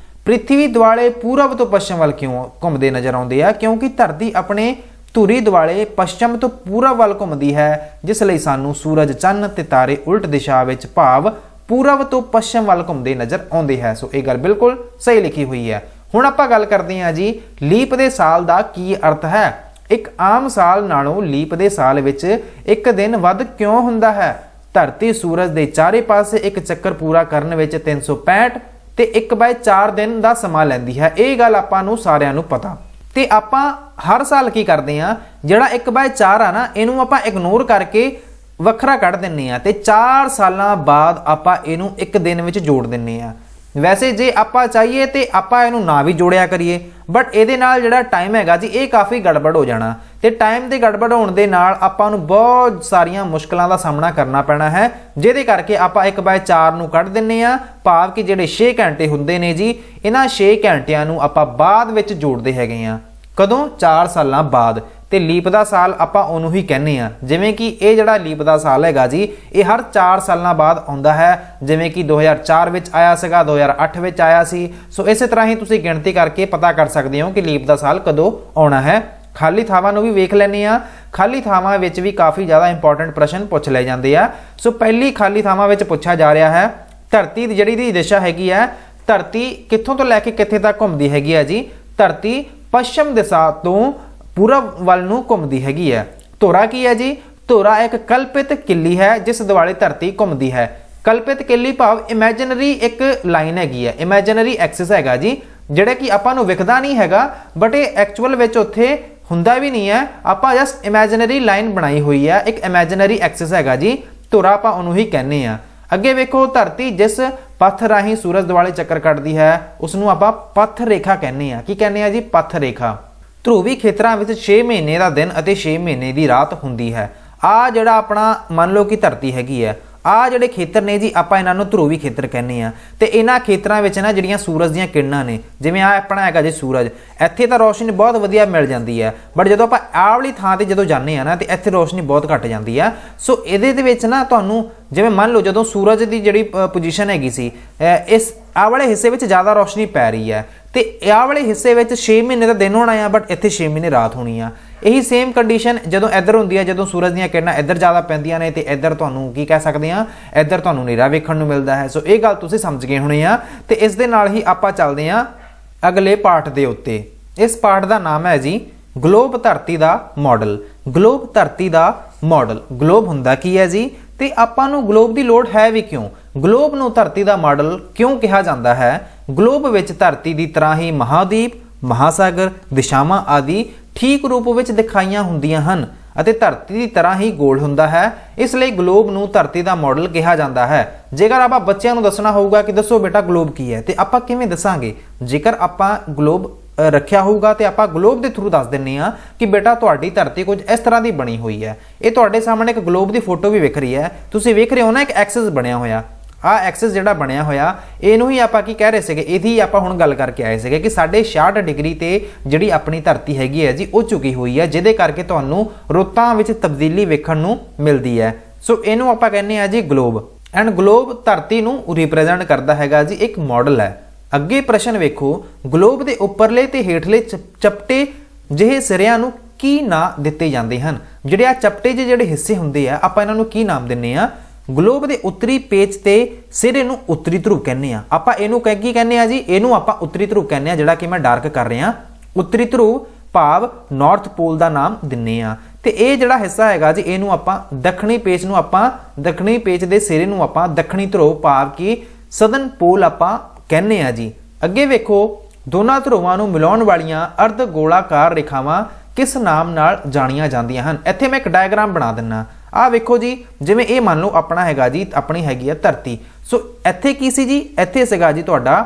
ਪ੍ਰਿਥਵੀ ਦੁਆਲੇ ਪੂਰਬ ਤੋਂ ਪੱਛਮ ਵੱਲ ਕਿਉਂ ਘੁੰਮਦੇ ਨਜ਼ਰ ਆਉਂਦੇ ਆ? ਕਿਉਂਕਿ ਧਰਤੀ ਆਪਣੇ ਧੁਰੀ ਦੁਆਲੇ ਪੱਛਮ ਤੋਂ ਪੂਰਬ ਵੱਲ ਘੁੰਮਦੀ ਹੈ, ਜਿਸ ਲਈ ਸਾਨੂੰ ਸੂਰਜ, ਚੰਨ ਤੇ ਤਾਰੇ ਉਲਟ ਦਿਸ਼ਾ ਵਿੱਚ ਭਾਵ ਪੂਰਬ ਤੋਂ ਪੱਛਮ ਵੱਲ ਘੁੰਮਦੇ ਨਜ਼ਰ ਆਉਂਦੇ ਹੈ। ਸੋ ਇਹ ਗੱਲ ਬਿਲਕੁਲ ਸਹੀ ਲਿਖੀ ਹੋਈ ਹੈ। ਹੁਣ ਆਪਾਂ ਗੱਲ ਕਰਦੇ ਹਾਂ ਜੀ ਲੀਪ ਦੇ ਸਾਲ ਦਾ ਕੀ ਅਰਥ ਹੈ। ਇੱਕ ਆਮ ਸਾਲ ਨਾਲੋਂ ਲੀਪ ਦੇ ਸਾਲ ਵਿੱਚ ਇੱਕ ਦਿਨ ਵੱਧ ਕਿਉਂ ਹੁੰਦਾ ਹੈ? ਧਰਤੀ ਸੂਰਜ ਦੇ ਚਾਰੇ ਪਾਸੇ ਇੱਕ ਚੱਕਰ ਪੂਰਾ ਕਰਨ ਵਿੱਚ 365 ਤੇ 1/4 ਦਿਨ ਦਾ ਸਮਾਂ ਲੈਂਦੀ ਹੈ। ਇਹ ਗੱਲ ਆਪਾਂ ਨੂੰ ਸਾਰਿਆਂ ਨੂੰ ਪਤਾ, ਤੇ ਆਪਾਂ ਹਰ ਸਾਲ ਕੀ ਕਰਦੇ ਆ, ਜਿਹੜਾ 1/4 ਆ ਨਾ ਇਹਨੂੰ ਆਪਾਂ ਇਗਨੋਰ ਕਰਕੇ ਵੱਖਰਾ ਕੱਢ ਦਿੰਨੇ ਆ ਤੇ 4 ਸਾਲਾਂ ਬਾਅਦ ਆਪਾਂ ਇਹਨੂੰ ਇੱਕ ਦਿਨ ਵਿੱਚ ਜੋੜ ਦਿੰਨੇ ਆ। ਵੈਸੇ ਜੇ ਆਪਾਂ ਚਾਹੀਏ ਤੇ ਆਪਾਂ ਇਹਨੂੰ ਨਾ ਵੀ ਜੋੜਿਆ ਕਰੀਏ, ਬਟ ਇਹਦੇ ਨਾਲ ਜਿਹੜਾ ਟਾਈਮ ਹੈਗਾ ਜੀ ਇਹ ਕਾਫੀ ਗੜਬੜ ਹੋ ਜਾਣਾ, ਤੇ ਟਾਈਮ ਦੇ ਗੜਬੜ ਹੋਣ ਦੇ ਨਾਲ ਆਪਾਂ ਨੂੰ ਬਹੁਤ ਸਾਰੀਆਂ ਮੁਸ਼ਕਲਾਂ ਦਾ ਸਾਹਮਣਾ ਕਰਨਾ ਪੈਣਾ ਹੈ, ਜਿਹਦੇ ਕਰਕੇ ਆਪਾਂ 1/4 ਨੂੰ ਕੱਢ ਦਿੰਨੇ ਆ। ਭਾਵ ਕਿ ਜਿਹੜੇ 6 ਘੰਟੇ ਹੁੰਦੇ ਨੇ ਜੀ ਇਹਨਾਂ 6 ਘੰਟਿਆਂ ਨੂੰ ਆਪਾਂ ਬਾਅਦ ਵਿੱਚ ਜੋੜਦੇ ਹੈਗੇ ਆ। ਕਦੋਂ? 4 ਸਾਲਾਂ ਬਾਅਦ। ਤੇ ਲੀਪ ਦਾ ਸਾਲ ਆਪਾਂ ਉਹਨੂੰ ਹੀ ਕਹਿੰਦੇ ਆ, ਜਿਵੇਂ ਕਿ ਇਹ ਜਿਹੜਾ ਲੀਪ ਦਾ ਸਾਲ ਹੈਗਾ ਜੀ ਇਹ ਹਰ 4 ਸਾਲਾਂ ਬਾਅਦ ਆਉਂਦਾ ਹੈ, ਜਿਵੇਂ ਕਿ 2004 ਵਿੱਚ ਆਇਆ ਸੀਗਾ, 2008 ਵਿੱਚ ਆਇਆ ਸੀ। ਸੋ ਇਸੇ ਤਰ੍ਹਾਂ ਹੀ ਤੁਸੀਂ ਗਿਣਤੀ ਕਰਕੇ ਪਤਾ ਕਰ ਸਕਦੇ ਹੋ ਕਿ ਲੀਪ ਦਾ ਸਾਲ ਕਦੋਂ ਆਉਣਾ ਹੈ। ਖਾਲੀ ਥਾਵਾਂ ਨੂੰ ਵੀ ਵੇਖ ਲੈਂਦੇ ਆ, ਖਾਲੀ ਥਾਵਾਂ ਵਿੱਚ ਵੀ ਕਾਫੀ ਜ਼ਿਆਦਾ ਇੰਪੋਰਟੈਂਟ ਪ੍ਰਸ਼ਨ ਪੁੱਛ ਲਏ ਜਾਂਦੇ ਆ। ਸੋ ਪਹਿਲੀ ਖਾਲੀ ਥਾਵਾਂ ਵਿੱਚ ਪੁੱਛਿਆ ਜਾ ਰਿਹਾ ਹੈ ਧਰਤੀ ਦੀ ਜਿਹੜੀ ਦੀ ਦਿਸ਼ਾ ਹੈਗੀ ਹੈ, ਧਰਤੀ ਕਿੱਥੋਂ ਤੋਂ ਲੈ ਕੇ ਕਿੱਥੇ ਤੱਕ ਘੁੰਮਦੀ ਹੈਗੀ ਹੈ ਜੀ? ਧਰਤੀ ਪੱਛਮ ਦਿਸ਼ਾ ਤੋਂ ਪੂਰਬ ਵੱਲ ਨੂੰ ਘੁੰਮਦੀ ਹੈਗੀ ਹੈ। ਧੁਰਾ ਕੀ ਹੈ ਜੀ? ਧੁਰਾ ਇੱਕ ਕਲਪਿਤ ਕਿੱਲੀ ਹੈ ਜਿਸ ਦੁਆਲੇ ਧਰਤੀ ਘੁੰਮਦੀ ਹੈ। ਕਲਪਿਤ ਕਿੱਲੀ ਭਾਵ ਇਮੈਜਿਨਰੀ ਇੱਕ ਲਾਈਨ ਹੈਗੀ ਹੈ, ਇਮੈਜਿਨਰੀ ਐਕਸਿਸ ਹੈਗਾ ਜੀ, ਜਿਹੜਾ ਕਿ ਆਪਾਂ ਨੂੰ ਵਿਖਦਾ ਨਹੀਂ ਹੈਗਾ, ਬਟ ਇਹ ਐਕਚੁਅਲ ਵਿੱਚ ਉੱਥੇ ਹੁੰਦਾ ਵੀ ਨਹੀਂ ਹੈ। ਆਪਾਂ ਜਸਟ ਇਮੈਜਿਨਰੀ ਲਾਈਨ ਬਣਾਈ ਹੋਈ ਹੈ, ਇੱਕ ਇਮੈਜਿਨਰੀ ਐਕਸਿਸ ਹੈਗਾ ਜੀ, ਧੁਰਾ ਆਪਾਂ ਉਹਨੂੰ ਹੀ ਕਹਿੰਦੇ ਆ। ਅੱਗੇ ਵੇਖੋ, ਧਰਤੀ ਜਿਸ ਪੱਥ ਰਾਹੀਂ ਸੂਰਜ ਦੁਆਲੇ ਚੱਕਰ ਕੱਟਦੀ ਹੈ ਉਸ ਨੂੰ ਆਪਾਂ ਪੱਥ ਰੇਖਾ ਕਹਿੰਦੇ ਆ। ਕੀ ਕਹਿੰਦੇ ਆ ਜੀ? ਪੱਥ ਰੇਖਾ। ਧਰੂਵੀ ਖੇਤਰਾਂ ਵਿੱਚ 6 ਮਹੀਨੇ ਦਾ ਦਿਨ ਅਤੇ 6 ਮਹੀਨੇ ਦੀ ਰਾਤ ਹੁੰਦੀ ਹੈ। ਆ ਜਿਹੜਾ ਆਪਣਾ ਮੰਨ ਲਓ ਕਿ ਧਰਤੀ ਹੈਗੀ ਹੈ, ਆ ਜਿਹੜੇ ਖੇਤਰ ਨੇ ਜੀ ਆਪਾਂ ਇਹਨਾਂ ਨੂੰ ਧਰੂਵੀ ਖੇਤਰ ਕਹਿੰਦੇ ਆ। ਤੇ ਇਹਨਾਂ ਖੇਤਰਾਂ ਵਿੱਚ ਨਾ ਜਿਹੜੀਆਂ ਸੂਰਜ ਦੀਆਂ ਕਿਰਨਾਂ ਨੇ, ਜਿਵੇਂ ਆ ਆਪਣਾ ਹੈਗਾ ਜੀ ਸੂਰਜ, ਇੱਥੇ ਤਾਂ ਰੋਸ਼ਨੀ ਬਹੁਤ ਵਧੀਆ ਮਿਲ ਜਾਂਦੀ ਹੈ, ਬਟ ਜਦੋਂ ਆਪਾਂ ਆਹ ਵਾਲੀ ਥਾਂ ਤੇ ਜਦੋਂ ਜਾਂਦੇ ਆ ਨਾ ਤੇ ਇੱਥੇ ਰੋਸ਼ਨੀ ਬਹੁਤ ਘੱਟ ਜਾਂਦੀ ਆ। ਸੋ ਇਹਦੇ ਦੇ ਵਿੱਚ ਨਾ ਤੁਹਾਨੂੰ ਜਿਵੇਂ ਮੰਨ ਲਓ ਜਦੋਂ ਸੂਰਜ ਦੀ ਜਿਹੜੀ ਪੋਜੀਸ਼ਨ ਹੈਗੀ ਸੀ ਇਸ ਆਹ ਵਾਲੇ ਹਿੱਸੇ ਵਿੱਚ ਜ਼ਿਆਦਾ ਰੋਸ਼ਨੀ ਪੈ ਰਹੀ ਹੈ ਤੇ ਆਹ ਵਾਲੇ ਹਿੱਸੇ ਵਿੱਚ 6 ਮਹੀਨੇ ਦਾ ਦਿਨ ਹੋਣਾ ਆ, ਬਟ ਇੱਥੇ 6 ਮਹੀਨੇ ਰਾਤ ਹੋਣੀ ਆ। ਇਹੀ ਸੇਮ ਕੰਡੀਸ਼ਨ ਜਦੋਂ ਇੱਧਰ ਹੁੰਦੀ ਹੈ, ਜਦੋਂ ਸੂਰਜ ਦੀਆਂ ਕਿਰਨਾਂ ਇੱਧਰ ਜ਼ਿਆਦਾ ਪੈਂਦੀਆਂ ਨੇ ਤੇ ਇੱਧਰ ਤੁਹਾਨੂੰ ਕੀ ਕਹਿ ਸਕਦੇ ਆ, ਇੱਧਰ ਤੁਹਾਨੂੰ ਹਨੇਰਾ ਵੇਖਣ ਨੂੰ ਮਿਲਦਾ ਹੈ। ਸੋ ਇਹ ਗੱਲ ਤੁਸੀਂ ਸਮਝ ਗਏ ਹੋਣੇ ਆ। ਤੇ ਇਸ ਦੇ ਨਾਲ ਹੀ ਆਪਾਂ ਚੱਲਦੇ ਆ ਅਗਲੇ ਪਾਠ ਦੇ ਉੱਤੇ। ਇਸ ਪਾਠ ਦਾ ਨਾਮ ਹੈ ਜੀ ਗਲੋਬ ਧਰਤੀ ਦਾ ਮਾਡਲ। ਗਲੋਬ ਧਰਤੀ ਦਾ ਮਾਡਲ, ਗਲੋਬ ਹੁੰਦਾ ਕੀ ਹੈ ਜੀ ਤੇ ਆਪਾਂ ਨੂੰ ਗਲੋਬ ਦੀ ਲੋੜ ਹੈ ਵੀ ਕਿਉਂ? ਗਲੋਬ ਨੂੰ ਧਰਤੀ ਦਾ ਮਾਡਲ ਕਿਉਂ ਕਿਹਾ ਜਾਂਦਾ ਹੈ? ਗਲੋਬ ਵਿੱਚ ਧਰਤੀ ਦੀ ਤਰ੍ਹਾਂ ਹੀ ਮਹਾਦੀਪ, ਮਹਾਸਾਗਰ, ਦਿਸ਼ਾਵਾਂ ਆਦि ਠੀਕ ਰੂਪ ਵਿੱਚ ਦਿਖਾਈਆਂ ਹੁੰਦੀਆਂ ਹਨ ਅਤੇ ਧਰਤੀ ਦੀ ਤਰ੍ਹਾਂ ਹੀ ਗੋਲ ਹੁੰਦਾ ਹੈ। ਇਸ ਲਈ ਗਲੋਬ ਨੂੰ ਧਰਤੀ ਦਾ ਮਾਡਲ ਕਿਹਾ ਜਾਂਦਾ ਹੈ। ਜੇਕਰ ਆਪਾਂ ਬੱਚਿਆਂ ਨੂੰ ਦੱਸਣਾ ਹੋਊਗਾ ਕਿ ਦੱਸੋ ਬੇਟਾ ਗਲੋਬ ਕੀ ਹੈ, ਤੇ ਆਪਾਂ ਕਿਵੇਂ ਦੱਸਾਂਗੇ? ਜੇਕਰ ਆਪਾਂ ਗਲੋਬ ਰੱਖਿਆ ਹੋਊਗਾ ਤੇ ਆਪਾਂ ਗਲੋਬ ਦੇ ਥਰੂ ਦੱਸ ਦਿੰਨੇ ਆ ਕਿ ਬੇਟਾ ਤੁਹਾਡੀ ਧਰਤੀ ਕੁਝ ਇਸ ਤਰ੍ਹਾਂ ਦੀ ਬਣੀ ਹੋਈ ਹੈ। ਇਹ ਤੁਹਾਡੇ ਸਾਹਮਣੇ ਇੱਕ ਗਲੋਬ ਦੀ ਫੋਟੋ ਵੀ ਵਿਖ ਰਹੀ ਹੈ, ਤੁਸੀਂ ਵੇਖ ਰਹੇ ਹੋ ਨਾ, ਇੱਕ ਐਕਸਿਸ ਬਣਿਆ ਹੋਇਆ। ਆ ਐਕਸਿਸ ਜਿਹੜਾ ਬਣਿਆ ਹੋਇਆ ਇਹਨੂੰ ਹੀ ਆਪਾਂ ਕੀ ਕਹਿ ਰਹੇ ਸੀਗੇ, ਇਹਦੀ ਆਪਾਂ ਹੁਣ ਗੱਲ ਕਰਕੇ ਆਏ ਸੀਗੇ ਕਿ 66 ਡਿਗਰੀ ਤੇ ਜਿਹੜੀ ਆਪਣੀ ਧਰਤੀ ਹੈਗੀ ਹੈ ਜੀ ਉਹ ਝੁਕੀ ਹੋਈ ਹੈ, ਜਿਹਦੇ ਕਰਕੇ ਤੁਹਾਨੂੰ ਰੁੱਤਾਂ ਵਿੱਚ ਤਬਦੀਲੀ ਵੇਖਣ ਨੂੰ ਮਿਲਦੀ ਹੈ। ਸੋ ਇਹਨੂੰ ਆਪਾਂ ਕਹਿੰਦੇ ਆ ਜੀ ਗਲੋਬ। ਐਂਡ ਗਲੋਬ ਧਰਤੀ ਨੂੰ ਰਿਪਰੈਜ਼ੈਂਟ ਕਰਦਾ ਹੈਗਾ ਜੀ, ਇੱਕ ਮਾਡਲ ਹੈ। ਅੱਗੇ ਪ੍ਰਸ਼ਨ ਵੇਖੋ, ਗਲੋਬ ਦੇ ਉੱਪਰਲੇ ਤੇ ਹੇਠਲੇ ਚਪਟੇ ਜਿਹੇ ਸਿਰਿਆਂ ਨੂੰ ਕੀ ਨਾਂ ਦਿੱਤੇ ਜਾਂਦੇ ਹਨ? ਜਿਹੜੇ ਆ ਚਪਟੇ ਜਿਹੜੇ ਹਿੱਸੇ ਹੁੰਦੇ ਆ ਆਪਾਂ ਇਹਨਾਂ ਨੂੰ ਕੀ ਨਾਮ ਦਿੰਨੇ ਆ? ਗਲੋਬ ਦੇ ਉੱਤਰੀ ਪੇਚ ਤੇ ਸਿਰੇ ਨੂੰ ਉੱਤਰੀ ਧਰੁਵ ਕਹਿੰਦੇ ਆ। ਆਪਾਂ ਇਹਨੂੰ ਕੀ ਕਹਿੰਦੇ ਆ ਜੀ? ਇਹਨੂੰ ਆਪਾਂ ਉੱਤਰੀ ਧਰੁਵ ਕਹਿੰਦੇ ਆ, ਜਿਹੜਾ ਕਿ ਮੈਂ ਡਾਰਕ ਕਰ ਰਿਹਾ। ਉੱਤਰੀ ਧਰੁਵ ਭਾਵ ਨਾਰਥ ਪੋਲ ਦਾ ਨਾਮ ਦਿੰਨੇ ਆ। ਤੇ ਇਹ ਜਿਹੜਾ ਹਿੱਸਾ ਹੈਗਾ ਜੀ ਇਹਨੂੰ ਆਪਾਂ ਦੱਖਣੀ ਪੇਚ ਨੂੰ ਆਪਾਂ ਦੱਖਣੀ ਪੇਚ ਦੇ ਸਿਰੇ ਨੂੰ ਆਪਾਂ ਦੱਖਣੀ ਧਰੁਵ ਭਾਵ ਕਿ ਸਦਰਨ ਪੋਲ ਆਪਾਂ ਕਹਿੰਦੇ ਆ ਜੀ। ਅੱਗੇ ਵੇਖੋ, ਦੋਨਾਂ ਧਰੁਵਾਂ ਨੂੰ ਮਿਲਾਉਣ ਵਾਲੀਆਂ ਅਰਧ ਗੋਲਾਕਾਰ ਰੇਖਾਵਾਂ ਕਿਸ ਨਾਮ ਨਾਲ ਜਾਣੀਆਂ ਜਾਂਦੀਆਂ ਹਨ? ਇੱਥੇ ਮੈਂ ਇੱਕ ਡਾਇਗਰਾਮ ਬਣਾ ਦਿੰਨਾ। ਆਹ ਵੇਖੋ ਜੀ, ਜਿਵੇਂ ਇਹ ਮੰਨ ਲਓ ਆਪਣਾ ਹੈਗਾ ਜੀ, ਆਪਣੀ ਹੈਗੀ ਆ ਧਰਤੀ। ਸੋ ਇੱਥੇ ਕੀ ਸੀ ਜੀ? ਇੱਥੇ ਸੀਗਾ ਜੀ ਤੁਹਾਡਾ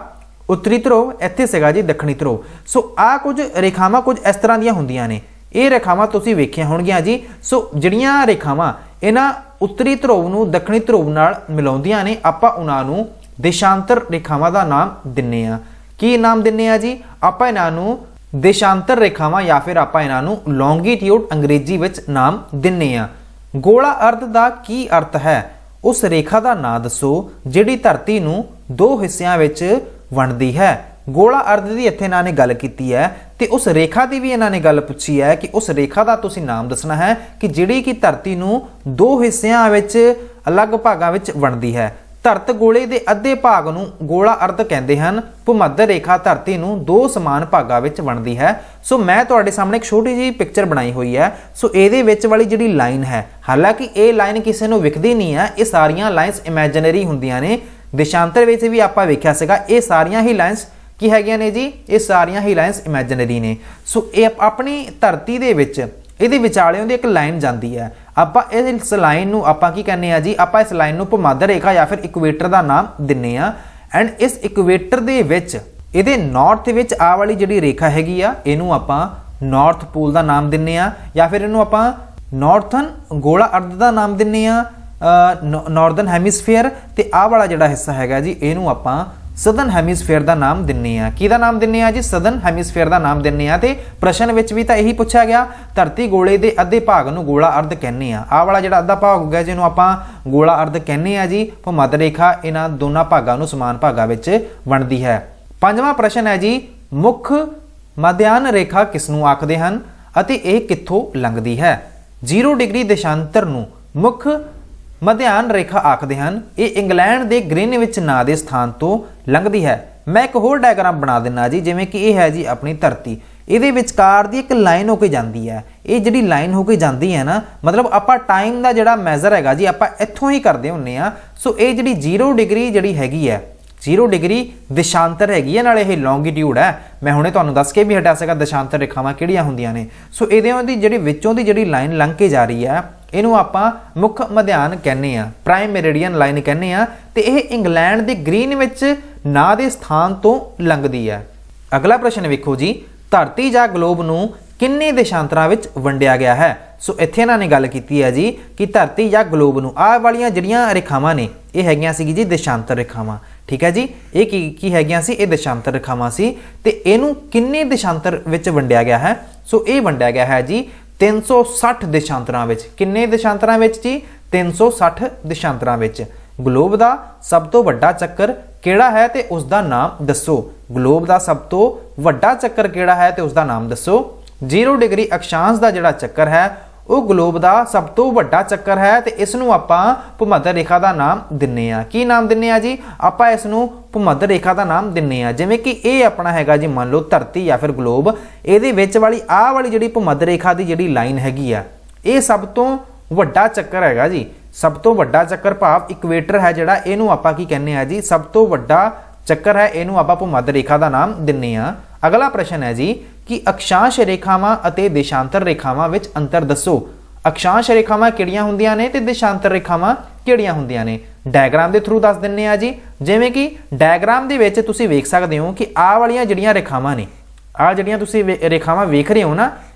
ਉੱਤਰੀ ਧਰੁਵ, ਇੱਥੇ ਸੀਗਾ ਜੀ ਦੱਖਣੀ ਧਰੁਵ। ਸੋ ਆਹ ਕੁਝ ਰੇਖਾਵਾਂ ਕੁਝ ਇਸ ਤਰ੍ਹਾਂ ਦੀਆਂ ਹੁੰਦੀਆਂ ਨੇ। ਇਹ ਰੇਖਾਵਾਂ ਤੁਸੀਂ ਵੇਖੀਆਂ ਹੋਣਗੀਆਂ ਜੀ। ਸੋ ਜਿਹੜੀਆਂ ਰੇਖਾਵਾਂ ਇਹਨਾਂ ਉੱਤਰੀ ਧਰੁਵ ਨੂੰ ਦੱਖਣੀ ਧਰੁਵ ਨਾਲ ਮਿਲਾਉਂਦੀਆਂ ਨੇ, ਆਪਾਂ ਉਹਨਾਂ ਨੂੰ ਦੇਸ਼ਾਂਤਰ ਰੇਖਾਵਾਂ ਦਾ ਨਾਮ ਦਿੰਨੇ ਆ। ਕੀ ਨਾਮ ਦਿੰਨੇ ਆ ਜੀ? ਆਪਾਂ ਇਹਨਾਂ ਨੂੰ ਦੇਸ਼ਾਂਤਰ ਰੇਖਾਵਾਂ ਜਾਂ ਫਿਰ ਆਪਾਂ ਇਹਨਾਂ ਨੂੰ ਲੌਂਗੀਟਿਊਡ ਅੰਗਰੇਜ਼ੀ ਵਿੱਚ ਨਾਮ ਦਿੰਨੇ ਆ। ਗੋਲਾ ਅਰਧ ਦਾ ਕੀ ਅਰਥ ਹੈ? ਉਸ ਰੇਖਾ ਦਾ ਨਾਂ ਦੱਸੋ ਜਿਹੜੀ ਧਰਤੀ ਨੂੰ ਦੋ ਹਿੱਸਿਆਂ ਵਿੱਚ ਵੰਡਦੀ ਹੈ। ਗੋਲਾ ਅਰਧ ਦੀ ਇੱਥੇ ਇਹਨਾਂ ਨੇ ਗੱਲ ਕੀਤੀ ਹੈ ਤੇ ਉਸ ਰੇਖਾ ਦੀ ਵੀ ਇਹਨਾਂ ਨੇ ਗੱਲ ਪੁੱਛੀ ਹੈ ਕਿ ਉਸ ਰੇਖਾ ਦਾ ਤੁਸੀਂ ਨਾਮ ਦੱਸਣਾ ਹੈ ਕਿ ਜਿਹੜੀ ਕਿ ਧਰਤੀ ਨੂੰ ਦੋ ਹਿੱਸਿਆਂ ਵਿੱਚ ਅਲੱਗ ਭਾਗਾਂ ਵਿੱਚ ਵੰਡਦੀ ਹੈ। ਧਰਤ ਗੋਲੇ ਦੇ ਅੱਧੇ ਭਾਗ ਨੂੰ ਗੋਲਾ ਅਰਧ ਕਹਿੰਦੇ ਹਨ। ਭੂਮੱਧ ਰੇਖਾ ਧਰਤੀ ਨੂੰ ਦੋ ਸਮਾਨ ਭਾਗਾਂ ਵਿੱਚ ਵੰਡਦੀ ਹੈ। ਸੋ ਮੈਂ ਤੁਹਾਡੇ ਸਾਹਮਣੇ ਇੱਕ ਛੋਟੀ ਜਿਹੀ ਪਿਕਚਰ ਬਣਾਈ ਹੋਈ ਹੈ। ਸੋ ਇਹਦੇ ਵਿੱਚ ਵਾਲੀ ਜਿਹੜੀ ਲਾਈਨ ਹੈ, ਹਾਲਾਂਕਿ ਇਹ ਲਾਈਨ ਕਿਸੇ ਨੂੰ ਵਿਖਦੀ ਨਹੀਂ ਹੈ, ਇਹ ਸਾਰੀਆਂ ਲਾਈਨਸ ਇਮੇਜਿਨਰੀ ਹੁੰਦੀਆਂ ਨੇ। ਦੇਸ਼ਾਂਤਰ ਵਿੱਚ ਵੀ ਆਪਾਂ ਵੇਖਿਆ ਸੀਗਾ, ਇਹ ਸਾਰੀਆਂ ਹੀ ਲਾਈਨਸ ਕੀ ਹੈਗੀਆਂ ਨੇ ਜੀ? ਇਹ ਸਾਰੀਆਂ ਹੀ ਲਾਈਨਸ ਇਮੇਜਿਨਰੀ ਨੇ। ਸੋ ਇਹ ਆਪਣੀ ਧਰਤੀ ਦੇ ਵਿੱਚ ਇਹਦੇ ਵਿਚਾਲਿਓਂ ਦੀ ਇੱਕ ਲਾਈਨ ਜਾਂਦੀ ਹੈ। ਆਪਾਂ ਇਸ ਲਾਈਨ ਨੂੰ ਆਪਾਂ ਕੀ ਕਹਿੰਦੇ ਆ ਜੀ? ਆਪਾਂ ਇਸ ਲਾਈਨ ਨੂੰ ਭੂਮੱਧ ਰੇਖਾ ਜਾਂ ਫਿਰ ਇਕੁਏਟਰ ਦਾ ਨਾਮ ਦਿੰਨੇ ਆ। ਐਂਡ ਇਸ ਇਕੁਏਟਰ ਦੇ ਵਿੱਚ ਇਹਦੇ ਨਾਰਥ ਵਿੱਚ ਆਹ ਵਾਲੀ ਜਿਹੜੀ ਰੇਖਾ ਹੈਗੀ ਆ, ਇਹਨੂੰ ਆਪਾਂ ਨਾਰਥ ਪੋਲ ਦਾ ਨਾਮ ਦਿੰਨੇ ਆ, ਜਾਂ ਫਿਰ ਇਹਨੂੰ ਆਪਾਂ ਨਾਰਥਨ ਗੋਲਾ ਅਰਧ ਦਾ ਨਾਮ ਦਿੰਨੇ ਆ, ਨਾਰਥਰਨ ਹੈਮੀਸਫੇਅਰ। ਤੇ ਆਹ ਵਾਲਾ ਜਿਹੜਾ ਹਿੱਸਾ ਹੈਗਾ ਜੀ ਇਹਨੂੰ ਆਪਾਂ ਸਦਰਨ ਹੈਮੀਸਫੇਅਰ ਦਾ ਨਾਮ ਦਿੰਨੇ ਆ। ਕਿਹਦਾ ਨਾਮ ਦਿੰਨੇ ਆ ਜੀ? ਸਦਰਨ ਹੈਮੀਸਫੇਅਰ ਦਾ ਨਾਮ ਦਿੰਨੇ ਆ। ਤੇ ਪ੍ਰਸ਼ਨ ਵਿੱਚ ਵੀ ਤਾਂ ਇਹੀ ਪੁੱਛਿਆ ਗਿਆ, ਧਰਤੀ ਗੋਲੇ ਦੇ ਅੱਧੇ ਭਾਗ ਨੂੰ ਗੋਲਾ ਅਰਧ ਕਹਿੰਦੇ ਆ। ਆਹ ਵਾਲਾ ਜਿਹੜਾ ਅੱਧਾ ਭਾਗ ਹੋ ਗਿਆ ਜਿਹਨੂੰ ਆਪਾਂ ਗੋਲਾ ਅਰਧ ਕਹਿੰਦੇ ਆ ਜੀ, ਭੂਮੱਧ ਰੇਖਾ ਇਹਨਾਂ ਦੋਨਾਂ ਭਾਗਾਂ ਨੂੰ ਸਮਾਨ ਭਾਗਾਂ ਵਿੱਚ ਵੰਡਦੀ ਹੈ। ਪੰਜਵਾਂ ਪ੍ਰਸ਼ਨ ਹੈ ਜੀ, ਮੁੱਖ ਮਧਿਆਨ ਰੇਖਾ ਕਿਸ ਨੂੰ ਆਖਦੇ ਹਨ ਅਤੇ ਇਹ ਕਿੱਥੋਂ ਲੰਘਦੀ ਹੈ? 0 ਡਿਗਰੀ ਦੇਸ਼ਾਂਤਰ ਨੂੰ ਮੁੱਖ ਮਧਿਆਨ ਰੇਖਾ ਆਖਦੇ ਹਨ। ਇਹ ਇੰਗਲੈਂਡ ਦੇ ਗ੍ਰੀਨਵਿਚ ਨਾਂ ਦੇ ਸਥਾਨ ਤੋਂ ਲੰਘਦੀ ਹੈ। ਮੈਂ ਇੱਕ ਹੋਰ ਡਾਇਗਰਾਮ ਬਣਾ ਦਿੰਨਾ ਜੀ, ਜਿਵੇਂ ਕਿ ਇਹ ਹੈ ਜੀ ਆਪਣੀ ਧਰਤੀ, ਇਹਦੇ ਵਿਚਕਾਰ ਦੀ ਇੱਕ ਲਾਈਨ ਹੋ ਕੇ ਜਾਂਦੀ ਹੈ। ਇਹ ਜਿਹੜੀ ਲਾਈਨ ਹੋ ਕੇ ਜਾਂਦੀ ਹੈ ਨਾ, ਮਤਲਬ ਆਪਾਂ ਟਾਈਮ ਦਾ ਜਿਹੜਾ ਮੈਜ਼ਰ ਹੈਗਾ ਜੀ ਆਪਾਂ ਇੱਥੋਂ ਹੀ ਕਰਦੇ ਹੁੰਨੇ ਆ। ਸੋ ਇਹ ਜਿਹੜੀ 0 ਡਿਗਰੀ ਜਿਹੜੀ ਹੈਗੀ ਹੈ, 0 ਡਿਗਰੀ ਦੇਸ਼ਾਂਤਰ ਹੈਗੀ ਹੈ, ਨਾਲੇ ਇਹ ਲੌਂਗੀਟਿਊਡ ਹੈ। ਮੈਂ ਹੁਣੇ ਤੁਹਾਨੂੰ ਦੱਸ ਕੇ ਵੀ ਹਟਿਆ ਸੀਗਾ ਦੇਸ਼ਾਂਤਰ ਰੇਖਾਵਾਂ ਕਿਹੜੀਆਂ ਹੁੰਦੀਆਂ ਨੇ। ਸੋ ਇਹਦੇ ਦੀ ਜਿਹੜੀ ਵਿੱਚੋਂ ਦੀ ਜਿਹੜੀ ਲਾਈਨ ਲੰਘ ਕੇ ਜਾ ਰਹੀ ਹੈ, ਇਹਨੂੰ ਆਪਾਂ ਮੁੱਖ ਮਧਿਆਨ ਕਹਿੰਦੇ ਆ, ਪ੍ਰਾਈਮ ਮੈਰੀਡੀਅਨ ਲਾਈਨ ਕਹਿੰਦੇ ਆ। ਤੇ ਇਹ ਇੰਗਲੈਂਡ ਦੇ ਗ੍ਰੀਨਵਿਚ ਨਾਂ ਦੇ ਸਥਾਨ ਤੋਂ ਲੰਘਦੀ ਹੈ। ਅਗਲਾ ਪ੍ਰਸ਼ਨ ਵੇਖੋ ਜੀ, ਧਰਤੀ ਜਾਂ ਗਲੋਬ ਨੂੰ ਕਿੰਨੇ ਦੇਸ਼ਾਂਤਰਾਂ ਵਿੱਚ ਵੰਡਿਆ ਗਿਆ ਹੈ? ਸੋ ਇੱਥੇ ਇਹਨਾਂ ਨੇ ਗੱਲ ਕੀਤੀ ਹੈ ਜੀ ਕਿ ਧਰਤੀ ਜਾਂ ਗਲੋਬ ਨੂੰ ਆਹ ਵਾਲੀਆਂ ਜਿਹੜੀਆਂ ਰੇਖਾਵਾਂ ਨੇ ਇਹ ਹੈਗੀਆਂ ਸੀ ਜੀ ਦੇਸ਼ਾਂਤਰ ਰੇਖਾਵਾਂ। ਠੀਕ ਹੈ ਜੀ, ਇਹ ਕੀ ਹੈਗੀਆਂ ਸੀ? ਇਹ ਦੇਸ਼ਾਂਤਰ ਰੇਖਾਵਾਂ ਸੀ। ਤੇ ਇਹਨੂੰ ਕਿੰਨੇ ਦੇਸ਼ਾਂਤਰ ਵਿੱਚ ਵੰਡਿਆ ਗਿਆ ਹੈ? ਸੋ ਇਹ ਵੰਡਿਆ ਗਿਆ ਹੈ ਜੀ 360 ਦੇਸ਼ਾਂਤਰਾਂ ਵਿੱਚ। ਕਿੰਨੇ ਦੇਸ਼ਾਂਤਰਾਂ ਵਿੱਚ ਜੀ? 360 ਦੇਸ਼ਾਂਤਰਾਂ ਵਿੱਚ। ਗਲੋਬ ਦਾ ਸਭ ਤੋਂ ਵੱਡਾ ਚੱਕਰ ਕਿਹੜਾ ਹੈ ਤੇ ਉਸ ਦਾ ਨਾਮ ਦੱਸੋ। ਗਲੋਬ ਦਾ ਸਭ ਤੋਂ ਵੱਡਾ ਚੱਕਰ ਕਿਹੜਾ ਹੈ ਤੇ ਉਸ ਦਾ ਨਾਮ ਦੱਸੋ। 0 ਡਿਗਰੀ ਅਕਸ਼ਾਂਸ਼ ਦਾ ਜਿਹੜਾ ਚੱਕਰ ਹੈ ਉਹ ਗਲੋਬ ਦਾ ਸਭ ਤੋਂ ਵੱਡਾ ਚੱਕਰ ਹੈ ਤੇ ਇਸ ਨੂੰ ਆਪਾਂ ਭੂਮੱਧ ਰੇਖਾ ਦਾ ਨਾਮ ਦਿੰਨੇ ਆ। ਕੀ ਨਾਮ ਦਿੰਨੇ ਆ ਜੀ? ਆਪਾਂ ਇਸ ਨੂੰ ਭੂਮੱਧ ਰੇਖਾ ਦਾ ਨਾਮ ਦਿੰਨੇ ਆ। ਜਿਵੇਂ ਕਿ ਇਹ ਆਪਣਾ ਹੈਗਾ ਜੀ ਮੰਨ ਲਓ ਧਰਤੀ ਜਾਂ ਫਿਰ ਗਲੋਬ, ਇਹਦੇ ਵਿੱਚ ਵਾਲੀ ਆਹ ਵਾਲੀ ਜਿਹੜੀ ਭੂਮੱਧ ਰੇਖਾ ਦੀ ਜਿਹੜੀ ਲਾਈਨ ਹੈਗੀ ਆ, ਇਹ ਸਭ ਤੋਂ ਵੱਡਾ ਚੱਕਰ ਹੈਗਾ ਜੀ। ਸਭ ਤੋਂ ਵੱਡਾ ਚੱਕਰ ਭਾਵ ਇਕੁਏਟਰ ਹੈ ਜਿਹੜਾ, ਇਹਨੂੰ ਆਪਾਂ ਕੀ ਕਹਿੰਦੇ ਆ ਜੀ? ਸਭ ਤੋਂ ਵੱਡਾ ਚੱਕਰ ਹੈ, ਇਹਨੂੰ ਆਪਾਂ ਭੂਮੱਧ ਰੇਖਾ ਦਾ ਨਾਮ ਦਿੰਨੇ ਆ। ਅਗਲਾ ਪ੍ਰਸ਼ਨ ਹੈ ਜੀ ਕਿ ਅਕਸ਼ਾਂਸ਼ ਰੇਖਾਵਾਂ ਅਤੇ ਦੇਸ਼ਾਂਤਰ ਰੇਖਾਵਾਂ ਵਿੱਚ ਅੰਤਰ ਦੱਸੋ। ਅਕਸ਼ਾਂਸ਼ ਰੇਖਾਵਾਂ ਕਿਹੜੀਆਂ ਹੁੰਦੀਆਂ ਨੇ ਤੇ ਦੇਸ਼ਾਂਤਰ ਰੇਖਾਵਾਂ ਕਿਹੜੀਆਂ ਹੁੰਦੀਆਂ ਨੇ? ਡਾਇਗਰਾਮ ਦੇ ਥਰੂ ਦੱਸ ਦਿੰਨੇ ਆ ਜੀ। ਜਿਵੇਂ ਕਿ ਡਾਇਗਰਾਮ ਦੇ ਵਿੱਚ ਤੁਸੀਂ ਵੇਖ ਸਕਦੇ ਹੋ ਕਿ ਆਹ ਵਾਲੀਆਂ ਜਿਹੜੀਆਂ ਰੇਖਾਵਾਂ ਨੇ, ਆਹ ਜਿਹੜੀਆਂ ਤੁਸੀਂ ਰੇਖਾਵਾਂ ਵੇਖ ਰਹੇ ਹੋ ਨਾ,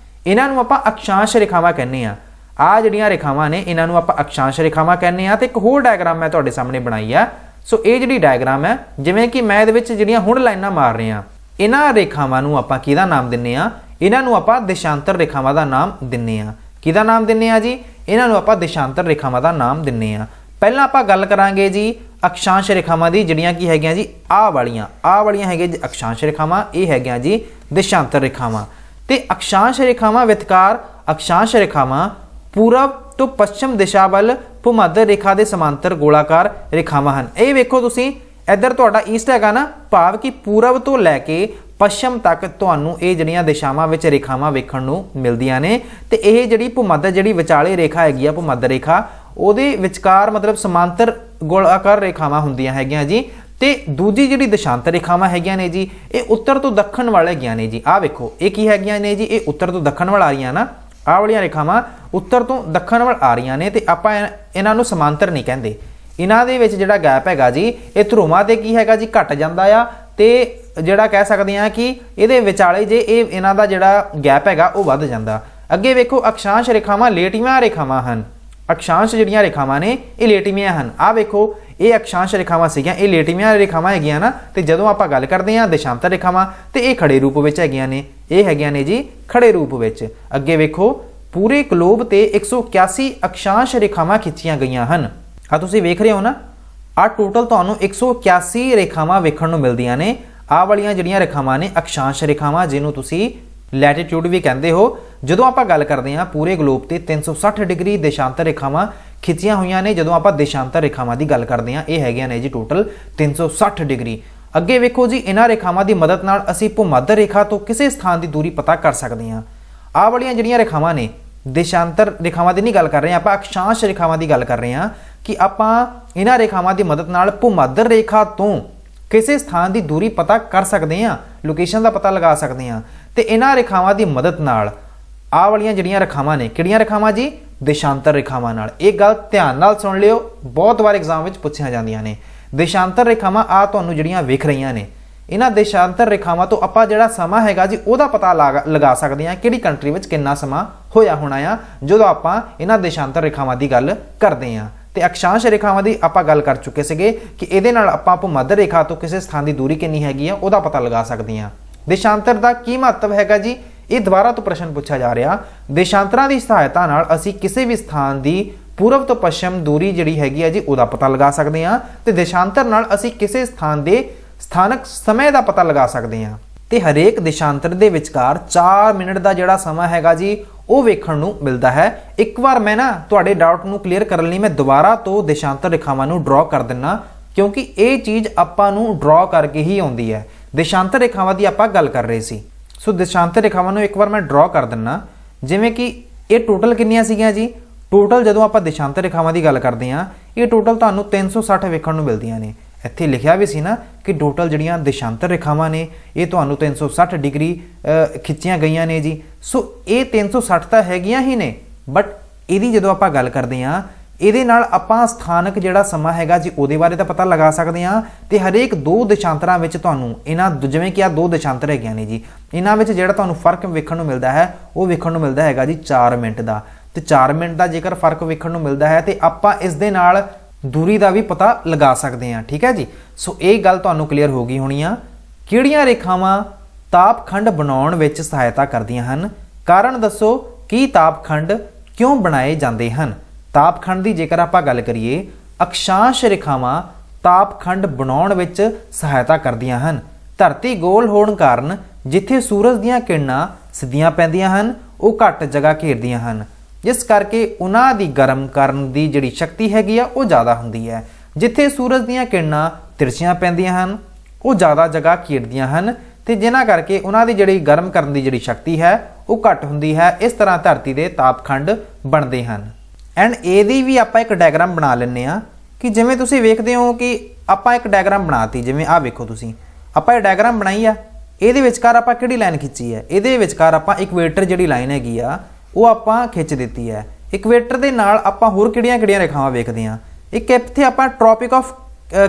ਇਹਨਾਂ ਨੂੰ ਆਪਾਂ ਅਕਸ਼ਾਂਸ਼ ਰੇਖਾਵਾਂ ਕਹਿੰਦੇ ਆ। ਆਹ ਜਿਹੜੀਆਂ ਰੇਖਾਵਾਂ ਨੇ ਇਹਨਾਂ ਨੂੰ ਆਪਾਂ ਅਕਸ਼ਾਂਸ਼ ਰੇਖਾਵਾਂ ਕਹਿੰਦੇ ਆ। ਤੇ ਇੱਕ ਹੋਰ ਡਾਇਗਰਾਮ ਮੈਂ ਤੁਹਾਡੇ ਸਾਹਮਣੇ ਬਣਾਈ ਆ। ਸੋ ਇਹ ਜਿਹੜੀ ਡਾਇਗਰਾਮ ਹੈ, ਜਿਵੇਂ ਕਿ ਮੈਂ ਇਹਦੇ ਵਿੱਚ ਜਿਹੜੀਆਂ ਹੁਣ ਲਾਈਨਾਂ ਮਾਰ ਰਹੇ ਆ, ਇਹਨਾਂ ਰੇਖਾਵਾਂ ਨੂੰ ਆਪਾਂ ਕਿਹਦਾ ਨਾਮ ਦਿੰਨੇ ਆ? ਇਹਨਾਂ ਨੂੰ ਆਪਾਂ ਦੇਸ਼ਾਂਤਰ ਰੇਖਾਵਾਂ ਦਾ ਨਾਮ ਦਿੰਨੇ ਆ। ਕਿਹਦਾ ਨਾਮ ਦਿੰਨੇ ਆ ਜੀ? ਇਹਨਾਂ ਨੂੰ ਆਪਾਂ ਦੇਸ਼ਾਂਤਰ ਰੇਖਾਵਾਂ ਦਾ ਨਾਮ ਦਿੰਨੇ ਆ। ਪਹਿਲਾਂ ਆਪਾਂ ਗੱਲ ਕਰਾਂਗੇ ਜੀ ਅਕਸ਼ਾਂਸ਼ ਰੇਖਾਵਾਂ ਦੀ, ਜਿਹੜੀਆਂ ਕੀ ਹੈਗੀਆਂ ਜੀ ਆਹ ਵਾਲੀਆਂ ਹੈਗੀਆਂ ਜੀ ਅਕਸ਼ਾਂਸ਼ ਰੇਖਾਵਾਂ, ਇਹ ਹੈਗੀਆਂ ਜੀ ਦੇਸ਼ਾਂਤਰ ਰੇਖਾਵਾਂ। ਤੇ ਅਕਸ਼ਾਂਸ਼ ਰੇਖਾਵਾਂ ਵਿਚਕਾਰ ਅਕਸ਼ਾਂਸ਼ ਰੇਖਾਵਾਂ ਪੂਰਬ ਤੋਂ ਪੱਛਮ ਦਿਸ਼ਾ ਵੱਲ ਭੂਮੱਧ ਰੇਖਾ ਦੇ ਸਮਾਂਤਰ ਗੋਲਾਕਾਰ ਰੇਖਾਵਾਂ ਹਨ। ਇਹ ਵੇਖੋ ਤੁਸੀਂ, ਇੱਧਰ ਤੁਹਾਡਾ ਈਸਟ ਹੈਗਾ ਨਾ, ਭਾਵ ਕਿ ਪੂਰਬ ਤੋਂ ਲੈ ਕੇ ਪੱਛਮ ਤੱਕ ਤੁਹਾਨੂੰ ਇਹ ਜਿਹੜੀਆਂ ਦਿਸ਼ਾਵਾਂ ਵਿੱਚ ਰੇਖਾਵਾਂ ਵੇਖਣ ਨੂੰ ਮਿਲਦੀਆਂ ਨੇ। ਤੇ ਇਹ ਜਿਹੜੀ ਭੂਮੱਧ ਜਿਹੜੀ ਵਿਚਾਲੇ ਰੇਖਾ ਹੈਗੀ ਆ, ਭੂਮੱਧ ਰੇਖਾ, ਉਹਦੇ ਵਿਚਕਾਰ ਮਤਲਬ ਸਮਾਂਤਰ ਗੋਲਾਕਾਰ ਰੇਖਾਵਾਂ ਹੁੰਦੀਆਂ ਹੈਗੀਆਂ ਜੀ। ਤੇ ਦੂਜੀ ਜਿਹੜੀ ਦੇਸ਼ਾਂਤਰ ਰੇਖਾਵਾਂ ਹੈਗੀਆਂ ਨੇ ਜੀ, ਇਹ ਉੱਤਰ ਤੋਂ ਦੱਖਣ ਵੱਲ ਹੈਗੀਆਂ ਨੇ ਜੀ। ਆਹ ਵੇਖੋ ਇਹ ਕੀ ਹੈਗੀਆਂ ਨੇ ਜੀ? ਇਹ ਉੱਤਰ ਤੋਂ ਦੱਖਣ ਵੱਲ ਆ ਰਹੀਆਂ ਨਾ, ਆਹ ਵਾਲੀਆਂ ਰੇਖਾਵਾਂ ਉੱਤਰ ਤੋਂ ਦੱਖਣ ਵੱਲ ਆ ਰਹੀਆਂ ਨੇ। ਤੇ ਆਪਾਂ ਇਹਨਾਂ ਨੂੰ ਸਮਾਂਤਰ ਨਹੀਂ ਕਹਿੰਦੇ। ਇਹਨਾਂ ਦੇ ਵਿੱਚ ਜਿਹੜਾ ਗੈਪ ਹੈਗਾ ਜੀ, ਇਹ ਧਰੂਵਾਂ ਤੇ ਕੀ ਹੈਗਾ ਜੀ ਘਟ ਜਾਂਦਾ ਆ। ਤੇ ਜਿਹੜਾ ਕਹਿ ਸਕਦੇ ਆ ਕਿ ਇਹਦੇ ਵਿਚਾਲੇ ਜੇ ਇਹਨਾਂ ਦਾ ਜਿਹੜਾ ਗੈਪ ਹੈਗਾ ਉਹ ਵੱਧ ਜਾਂਦਾ। ਅੱਗੇ ਵੇਖੋ ਅਕਸ਼ਾਂਸ਼ ਰੇਖਾਵਾਂ ਲੇਟਵੀਆਂ ਰੇਖਾਵਾਂ ਹਨ। ਅਕਸ਼ਾਂਸ਼ ਜਿਹੜੀਆਂ ਰੇਖਾਵਾਂ ਨੇ ਇਹ ਲੇਟਵੀਆਂ ਹਨ। ਆਹ ਵੇਖੋ ਇਹ ਅਕਸ਼ਾਂਸ਼ ਰੇਖਾਵਾਂ ਸੀਗੀਆਂ, ਇਹ ਲੇਟਵੀਆਂ ਰੇਖਾਵਾਂ ਹੈਗੀਆਂ ਨਾ। ਤੇ ਜਦੋਂ ਆਪਾਂ ਗੱਲ ਕਰਦੇ ਹਾਂ ਦੇਸ਼ਾਂਤਰ ਰੇਖਾਵਾਂ, ਤੇ ਇਹ ਖੜੇ ਰੂਪ ਵਿੱਚ ਹੈਗੀਆਂ ਨੇ। ਇਹ ਹੈਗੀਆਂ ਨੇ ਜੀ ਖੜੇ ਰੂਪ ਵਿੱਚ। ਅੱਗੇ ਵੇਖੋ ਪੂਰੇ ਗਲੋਬ ਤੇ 181 ਅਕਸ਼ਾਂਸ਼ ਰੇਖਾਵਾਂ ਖਿੱਚੀਆਂ ਗਈਆਂ ਹਨ। ਆ ਤੁਸੀਂ ਵੇਖ ਰਹੇ ਹੋ ਨਾ, ਆ ਟੋਟਲ ਤੁਹਾਨੂੰ 181 ਰੇਖਾਵਾਂ ਵੇਖਣ ਨੂੰ ਮਿਲਦੀਆਂ ਨੇ। ਆਹ ਵਾਲੀਆਂ ਜਿਹੜੀਆਂ ਰੇਖਾਵਾਂ ਨੇ ਅਕਸ਼ਾਂਸ਼ ਰੇਖਾਵਾਂ, ਜਿਹਨੂੰ ਤੁਸੀਂ ਲੈਟੀਟਿਊਡ ਵੀ ਕਹਿੰਦੇ ਹੋ। ਜਦੋਂ ਆਪਾਂ ਗੱਲ ਕਰਦੇ ਹਾਂ ਪੂਰੇ ਗਲੋਬ ਤੇ 360 ਡਿਗਰੀ ਦੇਸ਼ਾਂਤਰ ਰੇਖਾਵਾਂ ਖਿੱਚੀਆਂ ਹੋਈਆਂ ਨੇ। ਜਦੋਂ ਆਪਾਂ ਦੇਸ਼ਾਂਤਰ ਰੇਖਾਵਾਂ ਦੀ ਗੱਲ ਕਰਦੇ ਹਾਂ, ਇਹ ਹੈਗੀਆਂ ਨੇ ਜੀ ਟੋਟਲ 360 ਡਿਗਰੀ। ਅੱਗੇ ਵੇਖੋ ਜੀ ਇਹਨਾਂ ਰੇਖਾਵਾਂ ਦੀ ਮਦਦ ਨਾਲ ਅਸੀਂ ਭੂਮੱਧ ਰੇਖਾ ਤੋਂ ਕਿਸੇ ਸਥਾਨ ਦੀ ਦੂਰੀ ਪਤਾ ਕਰ ਸਕਦੇ ਹਾਂ। ਆਹ ਵਾਲੀਆਂ ਜਿਹੜੀਆਂ ਰੇਖਾਵਾਂ ਨੇ, ਦੇਸ਼ਾਂਤਰ ਰੇਖਾਵਾਂ ਦੀ ਨਹੀਂ ਗੱਲ ਕਰ ਰਹੇ ਆਪਾਂ, ਅਕਸ਼ਾਂਸ਼ ਰੇਖਾਵਾਂ ਦੀ ਗੱਲ ਕਰ ਰਹੇ ਹਾਂ ਕਿ ਆਪਾਂ ਇਹਨਾਂ ਰੇਖਾਵਾਂ ਦੀ ਮਦਦ ਨਾਲ ਭੂਮੱਧ ਰੇਖਾ ਤੋਂ ਕਿਸੇ ਸਥਾਨ ਦੀ ਦੂਰੀ ਪਤਾ ਕਰ ਸਕਦੇ ਹਾਂ, ਲੋਕੇਸ਼ਨ ਦਾ ਪਤਾ ਲਗਾ ਸਕਦੇ ਹਾਂ। ਤੇ ਇਹਨਾਂ ਰੇਖਾਵਾਂ ਦੀ ਮਦਦ ਨਾਲ ਆਹ ਵਾਲੀਆਂ ਜਿਹੜੀਆਂ ਰੇਖਾਵਾਂ ਨੇ, ਕਿਹੜੀਆਂ ਰੇਖਾਵਾਂ ਜੀ? ਦੇਸ਼ਾਂਤਰ ਰੇਖਾਵਾਂ ਨਾਲ। ਇਹ ਗੱਲ ਧਿਆਨ ਨਾਲ ਸੁਣ ਲਿਓ, ਬਹੁਤ ਵਾਰ ਐਗਜ਼ਾਮ ਵਿੱਚ ਪੁੱਛੀਆਂ ਜਾਂਦੀਆਂ ਨੇ। ਦੇਸ਼ਾਂਤਰ ਰੇਖਾਵਾਂ ਆ ਤੁਹਾਨੂੰ ਜਿਹੜੀਆਂ ਵੇਖ ਰਹੀਆਂ ਨੇ, ਇਹਨਾਂ ਦੇਸ਼ਾਂਤਰ ਰੇਖਾਵਾਂ ਤੋਂ ਆਪਾਂ ਜਿਹੜਾ ਸਮਾਂ ਹੈਗਾ ਜੀ ਉਹਦਾ ਪਤਾ ਲਗਾ ਸਕਦੇ ਹਾਂ, ਕਿਹੜੀ ਕੰਟਰੀ ਵਿੱਚ ਕਿੰਨਾ ਸਮਾਂ ਹੋਇਆ ਹੋਣਾ ਆ ਜਦੋਂ ਆਪਾਂ ਇਹਨਾਂ ਦੇਸ਼ਾਂਤਰ ਰੇਖਾਵਾਂ ਦੀ ਗੱਲ ਕਰਦੇ ਹਾਂ। ਤੇ ਅਕਸ਼ਾਂਸ਼ ਰੇਖਾਵਾਂ ਦੀ ਆਪਾਂ ਗੱਲ ਕਰ ਚੁੱਕੇ ਸੀਗੇ ਕਿ ਇਹਦੇ ਨਾਲ ਆਪਾਂ ਭੂਮੱਧ ਰੇਖਾ ਤੋਂ ਕਿਸੇ ਸਥਾਨ ਦੀ ਦੂਰੀ ਕਿੰਨੀ ਹੈਗੀ ਆ ਉਹਦਾ ਪਤਾ ਲਗਾ ਸਕਦੇ ਹਾਂ। ਦੇਸ਼ਾਂਤਰ ਦਾ ਕੀ ਮਹੱਤਵ ਹੈਗਾ ਜੀ? ਇਹ ਦੁਬਾਰਾ ਤੋਂ ਪ੍ਰਸ਼ਨ ਪੁੱਛਿਆ ਜਾ ਰਿਹਾ। ਦੇਸ਼ਾਂਤਰਾਂ ਦੀ ਸਹਾਇਤਾ ਨਾਲ ਅਸੀਂ ਕਿਸੇ ਵੀ ਸਥਾਨ ਦੀ ਪੂਰਬ ਤੋਂ ਪੱਛਮ ਦੂਰੀ ਜਿਹੜੀ ਹੈਗੀ ਆ ਜੀ ਉਹਦਾ ਪਤਾ ਲਗਾ ਸਕਦੇ ਹਾਂ। ਤੇ ਦੇਸ਼ਾਂਤਰ ਨਾਲ ਅਸੀਂ ਕਿਸੇ ਸਥਾਨ ਦੇ ਸਥਾਨਕ ਸਮੇਂ ਦਾ ਪਤਾ ਲਗਾ ਸਕਦੇ ਹਾਂ। ਤੇ ਹਰੇਕ ਦੇਸ਼ਾਂਤਰ ਦੇ ਵਿਚਕਾਰ 4 ਮਿੰਟ ਦਾ ਜਿਹੜਾ ਸਮਾਂ ਹੈਗਾ ਜੀ ਉਹ ਵੇਖਣ ਨੂੰ ਮਿਲਦਾ ਹੈ। ਇੱਕ ਵਾਰ ਮੈਂ ਨਾ ਤੁਹਾਡੇ ਡਾਊਟ ਨੂੰ ਕਲੀਅਰ ਕਰਨ ਲਈ ਮੈਂ ਦੁਬਾਰਾ ਤੋਂ ਦੇਸ਼ਾਂਤਰ ਰੇਖਾਵਾਂ ਨੂੰ ਡਰਾ ਕਰ ਦਿੰਨਾ, ਕਿਉਂਕਿ ਇਹ ਚੀਜ਼ ਆਪਾਂ ਨੂੰ ਡਰਾ ਕਰਕੇ ਹੀ ਆਉਂਦੀ ਹੈ। ਦੇਸ਼ਾਂਤਰ ਰੇਖਾਵਾਂ ਦੀ ਆਪਾਂ ਗੱਲ ਕਰ ਰਹੇ ਸੀ। ਸੋ ਦੇਸ਼ਾਂਤਰ ਰੇਖਾਵਾਂ ਨੂੰ ਇੱਕ ਵਾਰ ਮੈਂ ਡਰਾ ਕਰ ਦਿੰਨਾ। ਜਿਵੇਂ ਕਿ ਇਹ ਟੋਟਲ ਕਿੰਨੀਆਂ ਸੀਗੀਆਂ ਜੀ? ਟੋਟਲ ਜਦੋਂ ਆਪਾਂ ਦੇਸ਼ਾਂਤਰ ਰੇਖਾਵਾਂ ਦੀ ਗੱਲ ਕਰਦੇ ਹਾਂ, ਇਹ ਟੋਟਲ ਤੁਹਾਨੂੰ 360 ਵੇਖਣ ਨੂੰ ਮਿਲਦੀਆਂ ਨੇ। ਇੱਥੇ ਲਿਖਿਆ ਵੀ ਸੀ ਨਾ ਕਿ ਟੋਟਲ ਜਿਹੜੀਆਂ ਦੇਸ਼ਾਂਤਰ ਰੇਖਾਵਾਂ ਨੇ ਇਹ ਤੁਹਾਨੂੰ 360 ਡਿਗਰੀ ਖਿੱਚੀਆਂ ਗਈਆਂ ਨੇ ਜੀ। ਸੋ ਇਹ 360 ਤਾਂ ਹੈਗੀਆਂ ਹੀ ਨੇ, ਬਟ ਇਹਦੀ ਜਦੋਂ ਆਪਾਂ ਗੱਲ ਕਰਦੇ ਹਾਂ ਇਹਦੇ ਨਾਲ ਆਪਾਂ ਸਥਾਨਕ ਜਿਹੜਾ ਸਮਾਂ ਹੈਗਾ ਜੀ ਉਹਦੇ ਬਾਰੇ ਤਾਂ ਪਤਾ ਲਗਾ ਸਕਦੇ ਹਾਂ। ਤੇ ਹਰੇਕ ਦੋ ਦੇਸ਼ਾਂਤਰਾਂ ਵਿੱਚ ਤੁਹਾਨੂੰ ਇਹਨਾਂ ਜਿਵੇਂ ਕਿ ਆ ਦੋ ਦੇਸ਼ਾਂਤਰ ਹੈਗੀਆਂ ਨੇ ਜੀ, ਇਹਨਾਂ ਵਿੱਚ ਜਿਹੜਾ ਤੁਹਾਨੂੰ ਫਰਕ ਵੇਖਣ ਨੂੰ ਮਿਲਦਾ ਹੈ ਉਹ ਵੇਖਣ ਨੂੰ ਮਿਲਦਾ ਹੈਗਾ ਜੀ 4 ਮਿੰਟ ਦਾ। ਤੇ 4 ਮਿੰਟ ਦਾ ਜੇਕਰ ਫਰਕ ਵੇਖਣ ਨੂੰ ਮਿਲਦਾ ਹੈ ਤੇ ਆਪਾਂ ਇਸ ਦੇ ਨਾਲ ਦੂਰੀ ਦਾ ਵੀ ਪਤਾ ਲਗਾ ਸਕਦੇ ਹਾਂ। ਠੀਕ ਹੈ ਜੀ। ਸੋ ਇਹ ਗੱਲ ਤੁਹਾਨੂੰ ਕਲੀਅਰ ਹੋ ਗਈ ਹੋਣੀ ਆ। ਕਿਹੜੀਆਂ ਰੇਖਾਵਾਂ ਤਾਪਖੰਡ ਬਣਾਉਣ ਵਿੱਚ ਸਹਾਇਤਾ ਕਰਦੀਆਂ ਹਨ? ਕਾਰਨ ਦੱਸੋ ਕਿ ਤਾਪਖੰਡ ਕਿਉਂ ਬਣਾਏ ਜਾਂਦੇ ਹਨ? ਤਾਪਖੰਡ ਦੀ ਜੇਕਰ ਆਪਾਂ ਗੱਲ ਕਰੀਏ, ਅਕਸ਼ਾਂਸ਼ ਰੇਖਾਵਾਂ ਤਾਪਖੰਡ ਬਣਾਉਣ ਵਿੱਚ ਸਹਾਇਤਾ ਕਰਦੀਆਂ ਹਨ। ਧਰਤੀ ਗੋਲ ਹੋਣ ਕਾਰਨ ਜਿੱਥੇ ਸੂਰਜ ਦੀਆਂ ਕਿਰਨਾਂ ਸਿੱਧੀਆਂ ਪੈਂਦੀਆਂ ਹਨ ਉਹ ਘੱਟ ਜਗ੍ਹਾ ਘੇਰਦੀਆਂ ਹਨ। जिस करके उन्हां दी गर्म करन दी जिहड़ी शक्ति हैगी आ वो ज़्यादा हुंदी है। जिथे सूरज दीयां किरणां तिरछियां पैंदियां हन वो ज़्यादा जगह घेरदियां हन ते जिन्हां करके उन्हां दी जिहड़ी गर्म करन दी जिहड़ी शक्ति है वो घट हुंदी है। इस तरह धरती दे तापखंड बनदे हन। एंड ਇਹਦੀ भी आपां एक डायग्राम बना लैंदे आ कि जिवें तुसीं वेखदे हो कि आपां एक डायग्राम बनाती, जिवें आ वेखो तुसीं आपां ये डायग्राम बनाई आ, ਇਹਦੇ ਵਿਚਕਾਰ ਆਪਾਂ ਕਿਹੜੀ ਲਾਈਨ ਖਿੱਚੀ ਹੈ? ਇਹਦੇ ਵਿਚਕਾਰ ਆਪਾਂ ਇਕੁਏਟਰ ਜਿਹੜੀ ਲਾਈਨ ਹੈਗੀ ਆ ਉਹ ਆਪਾਂ ਖਿੱਚ ਦਿੱਤੀ ਹੈ। ਇਕੁਏਟਰ ਦੇ ਨਾਲ ਆਪਾਂ ਹੋਰ ਕਿਹੜੀਆਂ ਰੇਖਾਵਾਂ ਵੇਖਦੇ ਹਾਂ? ਇੱਕ ਇੱਥੇ ਆਪਾਂ ਟ੍ਰੋਪਿਕ ਆਫ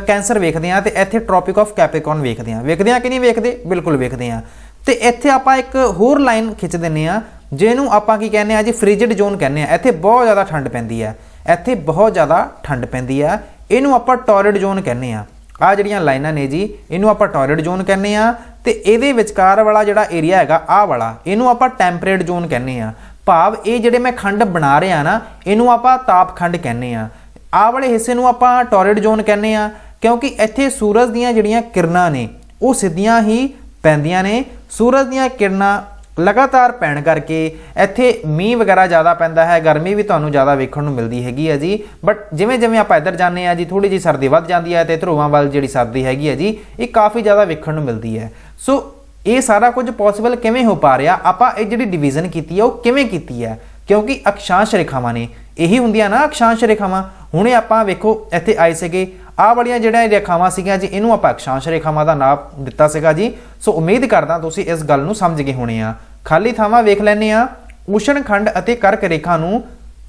ਕੈਂਸਰ ਵੇਖਦੇ ਹਾਂ ਤੇ ਇੱਥੇ ਟ੍ਰੋਪਿਕ ਆਫ ਕੈਪਰੀਕੌਰਨ ਵੇਖਦੇ ਹਾਂ ਕਿ ਨਹੀਂ ਵੇਖਦੇ? ਬਿਲਕੁਲ ਵੇਖਦੇ ਹਾਂ। ਤੇ ਇੱਥੇ ਆਪਾਂ ਇੱਕ ਹੋਰ ਲਾਈਨ ਖਿੱਚ ਦਿੰਨੇ ਆ ਜਿਹਨੂੰ ਆਪਾਂ ਕੀ ਕਹਿੰਦੇ ਆ ਜੀ, ਫ੍ਰਿਜਿਡ ਜ਼ੋਨ ਕਹਿੰਦੇ ਆ। ਇੱਥੇ ਬਹੁਤ ਜ਼ਿਆਦਾ ਠੰਡ ਪੈਂਦੀ ਹੈ, ਇੱਥੇ ਬਹੁਤ ਜ਼ਿਆਦਾ ਠੰਡ ਪੈਂਦੀ ਆ, ਇਹਨੂੰ ਆਪਾਂ ਟੌਰਿਡ ਜ਼ੋਨ ਕਹਿੰਦੇ ਆ। ਆ ਜਿਹੜੀਆਂ ਲਾਈਨਾਂ ਨੇ ਜੀ ਇਹਨੂੰ ਆਪਾਂ ਟੌਰਿਡ ਜ਼ੋਨ ਕਹਿੰਦੇ ਆ ਤੇ ਇਹਦੇ ਵਿਚਕਾਰ ਵਾਲਾ ਜਿਹੜਾ ਏਰੀਆ ਹੈਗਾ ਆਹ ਵਾਲਾ ਇਹਨੂੰ ਆਪਾਂ ਟੈਂਪਰੇਟ ਜ਼ੋਨ ਕਹਿੰਦੇ ਆ। ਭਾਵ ਇਹ ਜਿਹੜੇ ਮੈਂ ਖੰਡ ਬਣਾ ਰਿਹਾ ਨਾ ਇਹਨੂੰ ਆਪਾਂ ਤਾਪਖੰਡ ਕਹਿੰਦੇ ਆ। ਆਹ ਵਾਲੇ ਹਿੱਸੇ ਨੂੰ ਆਪਾਂ ਟੌਰਿਡ ਜ਼ੋਨ ਕਹਿੰਦੇ ਆ ਕਿਉਂਕਿ ਇੱਥੇ ਸੂਰਜ ਦੀਆਂ ਜਿਹੜੀਆਂ ਕਿਰਨਾਂ ਨੇ ਉਹ ਸਿੱਧੀਆਂ ਹੀ ਪੈਂਦੀਆਂ ਨੇ। ਸੂਰਜ ਦੀਆਂ ਕਿਰਨਾਂ लगातार पैण करके इत्थे मीह वगैरह ज़्यादा पैंदा है, गर्मी भी तुहानूं ज़्यादा वेखण नूं मिलदी हैगी है जी। बट जिवें जिवें आपां इधर जाने जी थोड़ी जी सर्दी वध जाती है तो ध्रुवां वल जिहड़ी सर्दी हैगी है जी ये काफ़ी ज़्यादा वेखण नूं मिलदी है। सो ये सारा कुछ पॉसिबल किवें हो पा रहा? आपां ये जिहड़ी डिवीजन कीती है वो किवें कीती है? क्योंकि अक्षांश रेखावां ने यही हुंदियां ना अक्षांश रेखावां। हुणे आपां वेखो इत्थे आए सीगे आह वालियां जिहड़ियां रेखावां सीगियां जी इहनूं आपां अक्षांश रेखावां दा नाम दित्ता सीगा जी। सो उम्मीद करदा तुसीं इस गल नूं समझ गए होणे आ। खाली थावां वेख लैंदे आ। उष्ण खंड अते कर्क रेखा नूं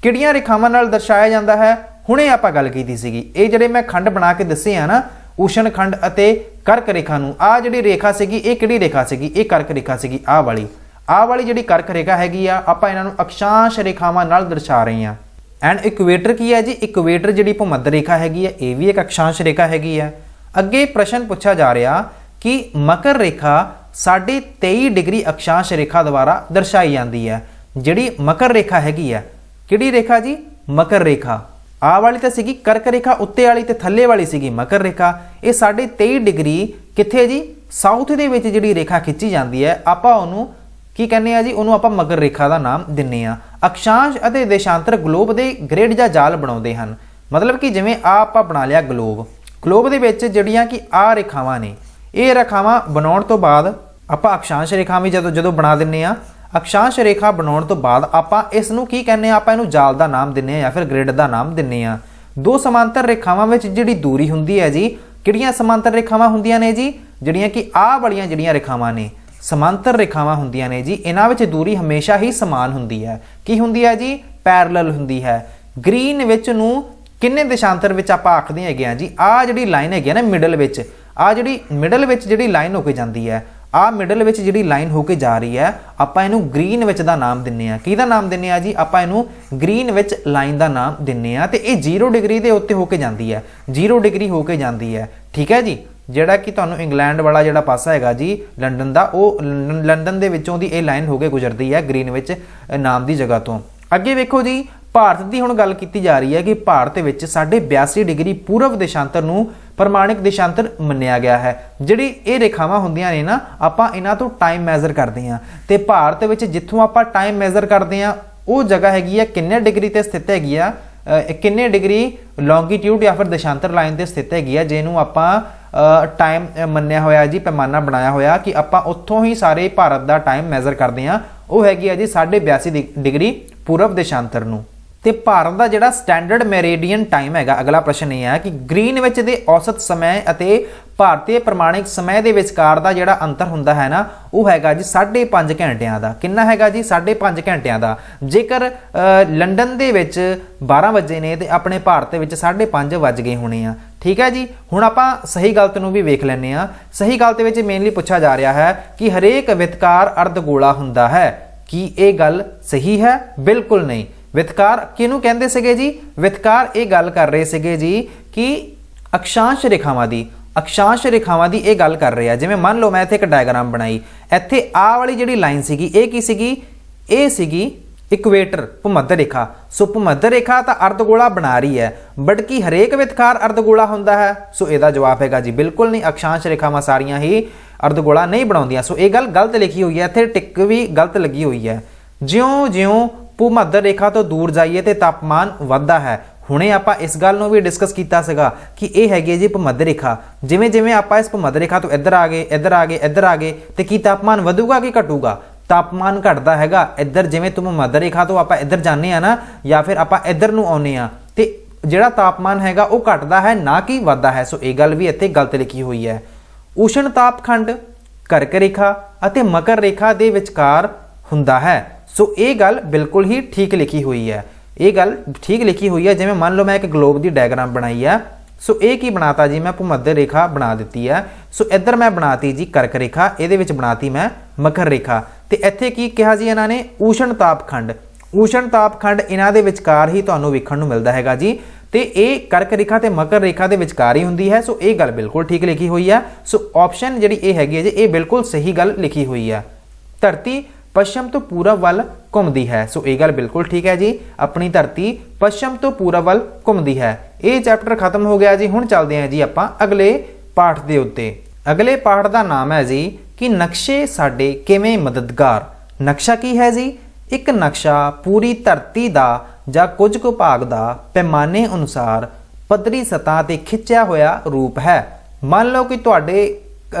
किहड़ियां रेखावां नाल दर्शाया जांदा है? हुणे आपां गल कीती सीगी ये जिहड़े मैं खंड बना के दस्से आ ना उष्ण खंड अते कर्क रेखा नूं आ जिहड़ी रेखा सीगी ये किहड़ी रेखा सीगी? ये कर्क रेखा सीगी। आह वाली जिहड़ी कर्क रेखा हैगी आ आपां इन्हां नूं अक्षांश रेखावां नाल दर्शा रहे हां। एंड इक्वेटर की है जी? इक्वेटर जिहड़ी भूमध्य रेखा हैगी है ये भी एक अक्षांश रेखा हैगी है। अगे प्रश्न पूछा जा रहा कि मकर रेखा 23.5 डिग्री अक्षांश रेखा द्वारा दर्शाई जाती है। जिहड़ी मकर रेखा हैगी है किहड़ी रेखा जी? मकर रेखा। आ वाली तो सीगी कर्क रेखा, उत्ते वाली ते थल्ले वाली सीगी मकर रेखा। ये 23.5 डिग्री कित्थे जी? साउथ दे विच जिहड़ी रेखा खिंची जाती है आपां उहनूं की कहने आ जी? उहनूं आपां मकर रेखा का नाम दिंने आ। अक्षांश अते देशांतर ग्लोब दे ग्रिड जां जाल बनाउंदे हन। मतलब कि जिवें आ आपां बना लिया ग्लोब दे विच जिहड़ियां कि आ रेखावां ने ये रेखावां बनाउण तो बाद आपां अक्षांश रेखा भी जदों बना दिंने आ। अक्षांश रेखा बनाउण तो बाद आपां इस नूं की कहने आपां इहनूं जाल दा नाम दिंने आ या फिर ग्रिड दा नाम दिंने आ। दो समांतर रेखावां विच जिहड़ी दूरी हुंदी है जी किहड़ियां समांतर रेखावां हुंदियां ने जी? जिहड़ियां कि आ वालियां जिहड़ियां रेखावां ने समांतर रेखावां हुंदियां ने जी इन्हां विच दूरी हमेशा ही समान हुंदी है। की हुंदी है जी? पैरेलल हुंदी है। ग्रीन विच नूं किन्ने देशांतर विच आपां आखदे हैगे आ जी? आ जिहड़ी लाइन हैगी ना मिडल विच आ जिहड़ी मिडल विच जिहड़ी लाइन होके जांदी है आ मिडल विच जिहड़ी लाइन होके जा रही है आपां इहनूं ग्रीन विच दा नाम दिंने आ। किहदा नाम दिंने आ जी? आपां इहनूं ग्रीन विच लाइन दा नाम दिंने आ। ते इह 0 डिग्री दे उत्ते होके जांदी है, 0 डिग्री होके जांदी है। ठीक है जी। ਜਿਹੜਾ कि ਤੁਹਾਨੂੰ इंग्लैंड वाला ਜਿਹੜਾ पासा हैगा जी लंडन ਦਾ ਉਹ लंडन ਦੇ ਵਿੱਚੋਂ ਦੀ ਇਹ ਲਾਈਨ ਹੋ ਕੇ ਗੁਜ਼ਰਦੀ ਹੈ ग्रीन ਵਿੱਚ ਨਾਮ ਦੀ ਜਗ੍ਹਾ ਤੋਂ। ਅੱਗੇ ਵੇਖੋ ਜੀ ਭਾਰਤ ਦੀ ਹੁਣ ਗੱਲ ਕੀਤੀ ਜਾ ਰਹੀ ਹੈ ਕਿ ਭਾਰਤ ਵਿੱਚ 82.5 ਡਿਗਰੀ ਪੂਰਬ ਦੇਸ਼ਾਂਤਰ ਨੂੰ ਪ੍ਰਮਾਣਿਕ ਦੇਸ਼ਾਂਤਰ ਮੰਨਿਆ ਗਿਆ ਹੈ। ਜਿਹੜੀ ਇਹ ਰੇਖਾਵਾਂ ਹੁੰਦੀਆਂ ਨੇ ਨਾ ਆਪਾਂ ਇਹਨਾਂ ਤੋਂ ਟਾਈਮ ਮੈਜ਼ਰ ਕਰਦੇ ਹਾਂ ਤੇ ਭਾਰਤ ਵਿੱਚ ਜਿੱਥੋਂ ਆਪਾਂ ਟਾਈਮ ਮੈਜ਼ਰ ਕਰਦੇ ਹਾਂ ਉਹ ਜਗ੍ਹਾ ਹੈਗੀ ਆ ਕਿੰਨੇ ਡਿਗਰੀ ਤੇ ਸਥਿਤ ਹੈਗੀ ਆ, ਕਿੰਨੇ ਡਿਗਰੀ ਲੌਂਗੀਟਿਊਡ ਜਾਂ ਫਿਰ ਦੇਸ਼ਾਂਤਰ ਲਾਈਨ ਤੇ ਸਥਿਤ ਹੈਗੀ ਆ ਜਿਹਨੂੰ ਆਪਾਂ टाइम मन्निया होया जी पैमाना बनाया होया कि आपां उत्थों ही सारे भारत का टाइम मैजर करते हैं वो हैगी जी 82.5 डिग्री पूरब देशांतर नूं। ते भारत का जिहड़ा स्टैंडर्ड मेरेडियन टाइम हैगा अगला प्रश्न ये है कि ग्रीन विच दे औसत समय अते भारतीय प्रमाणिक समय दे विचकार दा जिहड़ा अंतर हुंदा है ना वो हैगा जी 5.5 घंटियां दा। किन्ना हैगा जी? 5.5 घंटियां दा। जेकर लंडन दे विच 12 वजे ने ते अपने भारत विच 5:30 वज गए होने आ। ठीक है जी। हुण आपां सही गलत नूं भी वेख लैंदे आ। सही गलत विच मेनली पूछा जा रहा है कि हरेक वितकार अर्धगोला हुंदा है। की ये गल सही है? बिल्कुल नहीं। वितकार किहनूं कहंदे सीगे जी? वितकार ये गल कर रहे सीगे जी कि अक्षांश रेखावां दी ये गल कर रहे हैं। जिवें मान लो मैं इत्थे एक डायग्राम बनाई, इत्थे आ वाली जिहड़ी लाइन सीगी ये की सीगी? ये सीगी इक्वेटर भूमध्य रेखा। सो भूमध्य रेखा तो अर्धगोला बना रही है बट कि हरेक वितकार अर्धगोला हुंदा है? सो इसदा जवाब हैगा जी बिल्कुल नहीं। अक्षांश रेखावां सारियां ही अर्धगोला नहीं बनाउंदियां। सो ये गल गलत लिखी हुई है, इत्थे टिक भी गलत लगी हुई है। ज्यों-ज्यों ਭੂ-ਮੱਧ ਰੇਖਾ ਤੋਂ ਦੂਰ ਜਾਈਏ ਤੇ ਤਾਪਮਾਨ ਵੱਧਦਾ ਹੈ। ਹੁਣੇ ਆਪਾਂ ਇਸ ਗੱਲ ਨੂੰ ਵੀ ਡਿਸਕਸ ਕੀਤਾ ਸੀਗਾ ਕਿ ਇਹ ਹੈਗੀ ਜੀ ਭੂ-ਮੱਧ ਰੇਖਾ। ਜਿਵੇਂ ਜਿਵੇਂ ਆਪਾਂ ਇਸ ਭੂ-ਮੱਧ ਰੇਖਾ ਤੋਂ ਇੱਧਰ ਆ ਗਏ ਇੱਧਰ ਆ ਗਏ ਇੱਧਰ ਆ ਗਏ ਤੇ ਕੀ ਤਾਪਮਾਨ ਵਧੂਗਾ ਕਿ ਘਟੂਗਾ? ਤਾਪਮਾਨ ਘਟਦਾ ਹੈਗਾ। ਇੱਧਰ ਜਿਵੇਂ ਭੂ-ਮੱਧ ਰੇਖਾ ਤੋਂ ਆਪਾਂ ਇੱਧਰ ਜਾਂਦੇ ਆ ਨਾ, ਜਾਂ ਫਿਰ ਆਪਾਂ ਇੱਧਰ ਨੂੰ ਆਉਂਦੇ ਆ, ਤੇ ਜਿਹੜਾ ਤਾਪਮਾਨ ਹੈਗਾ ਉਹ ਘਟਦਾ ਹੈ, ਨਾ ਕਿ ਵੱਧਦਾ ਹੈ। ਸੋ ਇਹ ਗੱਲ ਵੀ ਇੱਥੇ ਗਲਤ ਲਿਖੀ ਹੋਈ ਹੈ। ਉਸ਼ਣ ਤਾਪਖੰਡ ਕਰਕ ਰੇਖਾ ਅਤੇ ਮਕਰ ਰੇਖਾ ਦੇ ਵਿਚਕਾਰ ਹੁੰਦਾ ਹੈ। ਸੋ ਇਹ ਗੱਲ ਬਿਲਕੁਲ ਹੀ ਠੀਕ ਲਿਖੀ ਹੋਈ ਹੈ। ਇਹ ਗੱਲ ਠੀਕ ਲਿਖੀ ਹੋਈ ਹੈ। ਜਿਵੇਂ ਮੰਨ ਲਓ ਮੈਂ ਇੱਕ ਗਲੋਬ ਦੀ ਡਾਇਗਰਾਮ ਬਣਾਈ ਹੈ। ਸੋ ਇਹ ਕੀ ਬਣਾਤਾ ਜੀ, ਮੈਂ ਭੂ-ਮੱਧ ਰੇਖਾ ਬਣਾ ਦਿੱਤੀ ਹੈ। ਸੋ ਇੱਧਰ ਮੈਂ ਬਣਾਤੀ ਜੀ ਕਰਕ ਰੇਖਾ, ਇਹਦੇ ਵਿੱਚ ਬਣਾਤੀ ਮੈਂ ਮਕਰ ਰੇਖਾ, ਤੇ ਇੱਥੇ ਕੀ ਕਿਹਾ ਜੀ ਇਹਨਾਂ ਨੇ, ਊਸ਼ਣ ਤਾਪਖੰਡ। ਊਸ਼ਣ ਤਾਪਖੰਡ ਇਹਨਾਂ ਦੇ ਵਿਚਕਾਰ ਹੀ ਤੁਹਾਨੂੰ ਵੇਖਣ ਨੂੰ ਮਿਲਦਾ ਹੈਗਾ ਜੀ, ਤੇ ਇਹ ਕਰਕ ਰੇਖਾ ਤੇ ਮਕਰ ਰੇਖਾ ਦੇ ਵਿਚਕਾਰ ਹੀ ਹੁੰਦੀ ਹੈ। ਸੋ ਇਹ ਗੱਲ ਬਿਲਕੁਲ ਠੀਕ ਲਿਖੀ ਹੋਈ ਹੈ। ਸੋ ਆਪਸ਼ਨ ਜਿਹੜੀ ਇਹ ਹੈਗੀ ਹੈ ਜੀ, ਇਹ ਬਿਲਕੁਲ ਸਹੀ ਗੱਲ ਲਿਖੀ ਹੋਈ ਹੈ। ਧਰਤੀ ਪੱਛਮ ਤੋਂ ਪੂਰਬ ਵੱਲ ਘੁੰਮਦੀ ਹੈ। ਸੋ ਇਹ ਗੱਲ ਬਿਲਕੁਲ ਠੀਕ ਹੈ ਜੀ, ਆਪਣੀ ਧਰਤੀ ਪੱਛਮ ਤੋਂ ਪੂਰਬ ਵੱਲ ਘੁੰਮਦੀ ਹੈ। ਇਹ ਚੈਪਟਰ ਖਤਮ ਹੋ ਗਿਆ ਜੀ। ਹੁਣ ਚੱਲਦੇ ਹਾਂ ਜੀ ਆਪਾਂ ਅਗਲੇ ਪਾਠ ਦੇ ਉੱਤੇ। ਅਗਲੇ ਪਾਠ ਦਾ ਨਾਮ ਹੈ ਜੀ ਕਿ ਨਕਸ਼ੇ ਸਾਡੇ ਕਿਵੇਂ ਮਦਦਗਾਰ। ਨਕਸ਼ਾ ਕੀ ਹੈ ਜੀ? ਇੱਕ ਨਕਸ਼ਾ ਪੂਰੀ ਧਰਤੀ ਦਾ ਜਾਂ ਕੁਝ ਕੁ ਭਾਗ ਦਾ ਪੈਮਾਨੇ ਅਨੁਸਾਰ ਪੱਧਰੀ ਸਤ੍ਹਾ ਤੇ ਖਿੱਚਿਆ ਹੋਇਆ ਰੂਪ ਹੈ। ਮੰਨ ਲਓ ਕਿ ਤੁਹਾਡੇ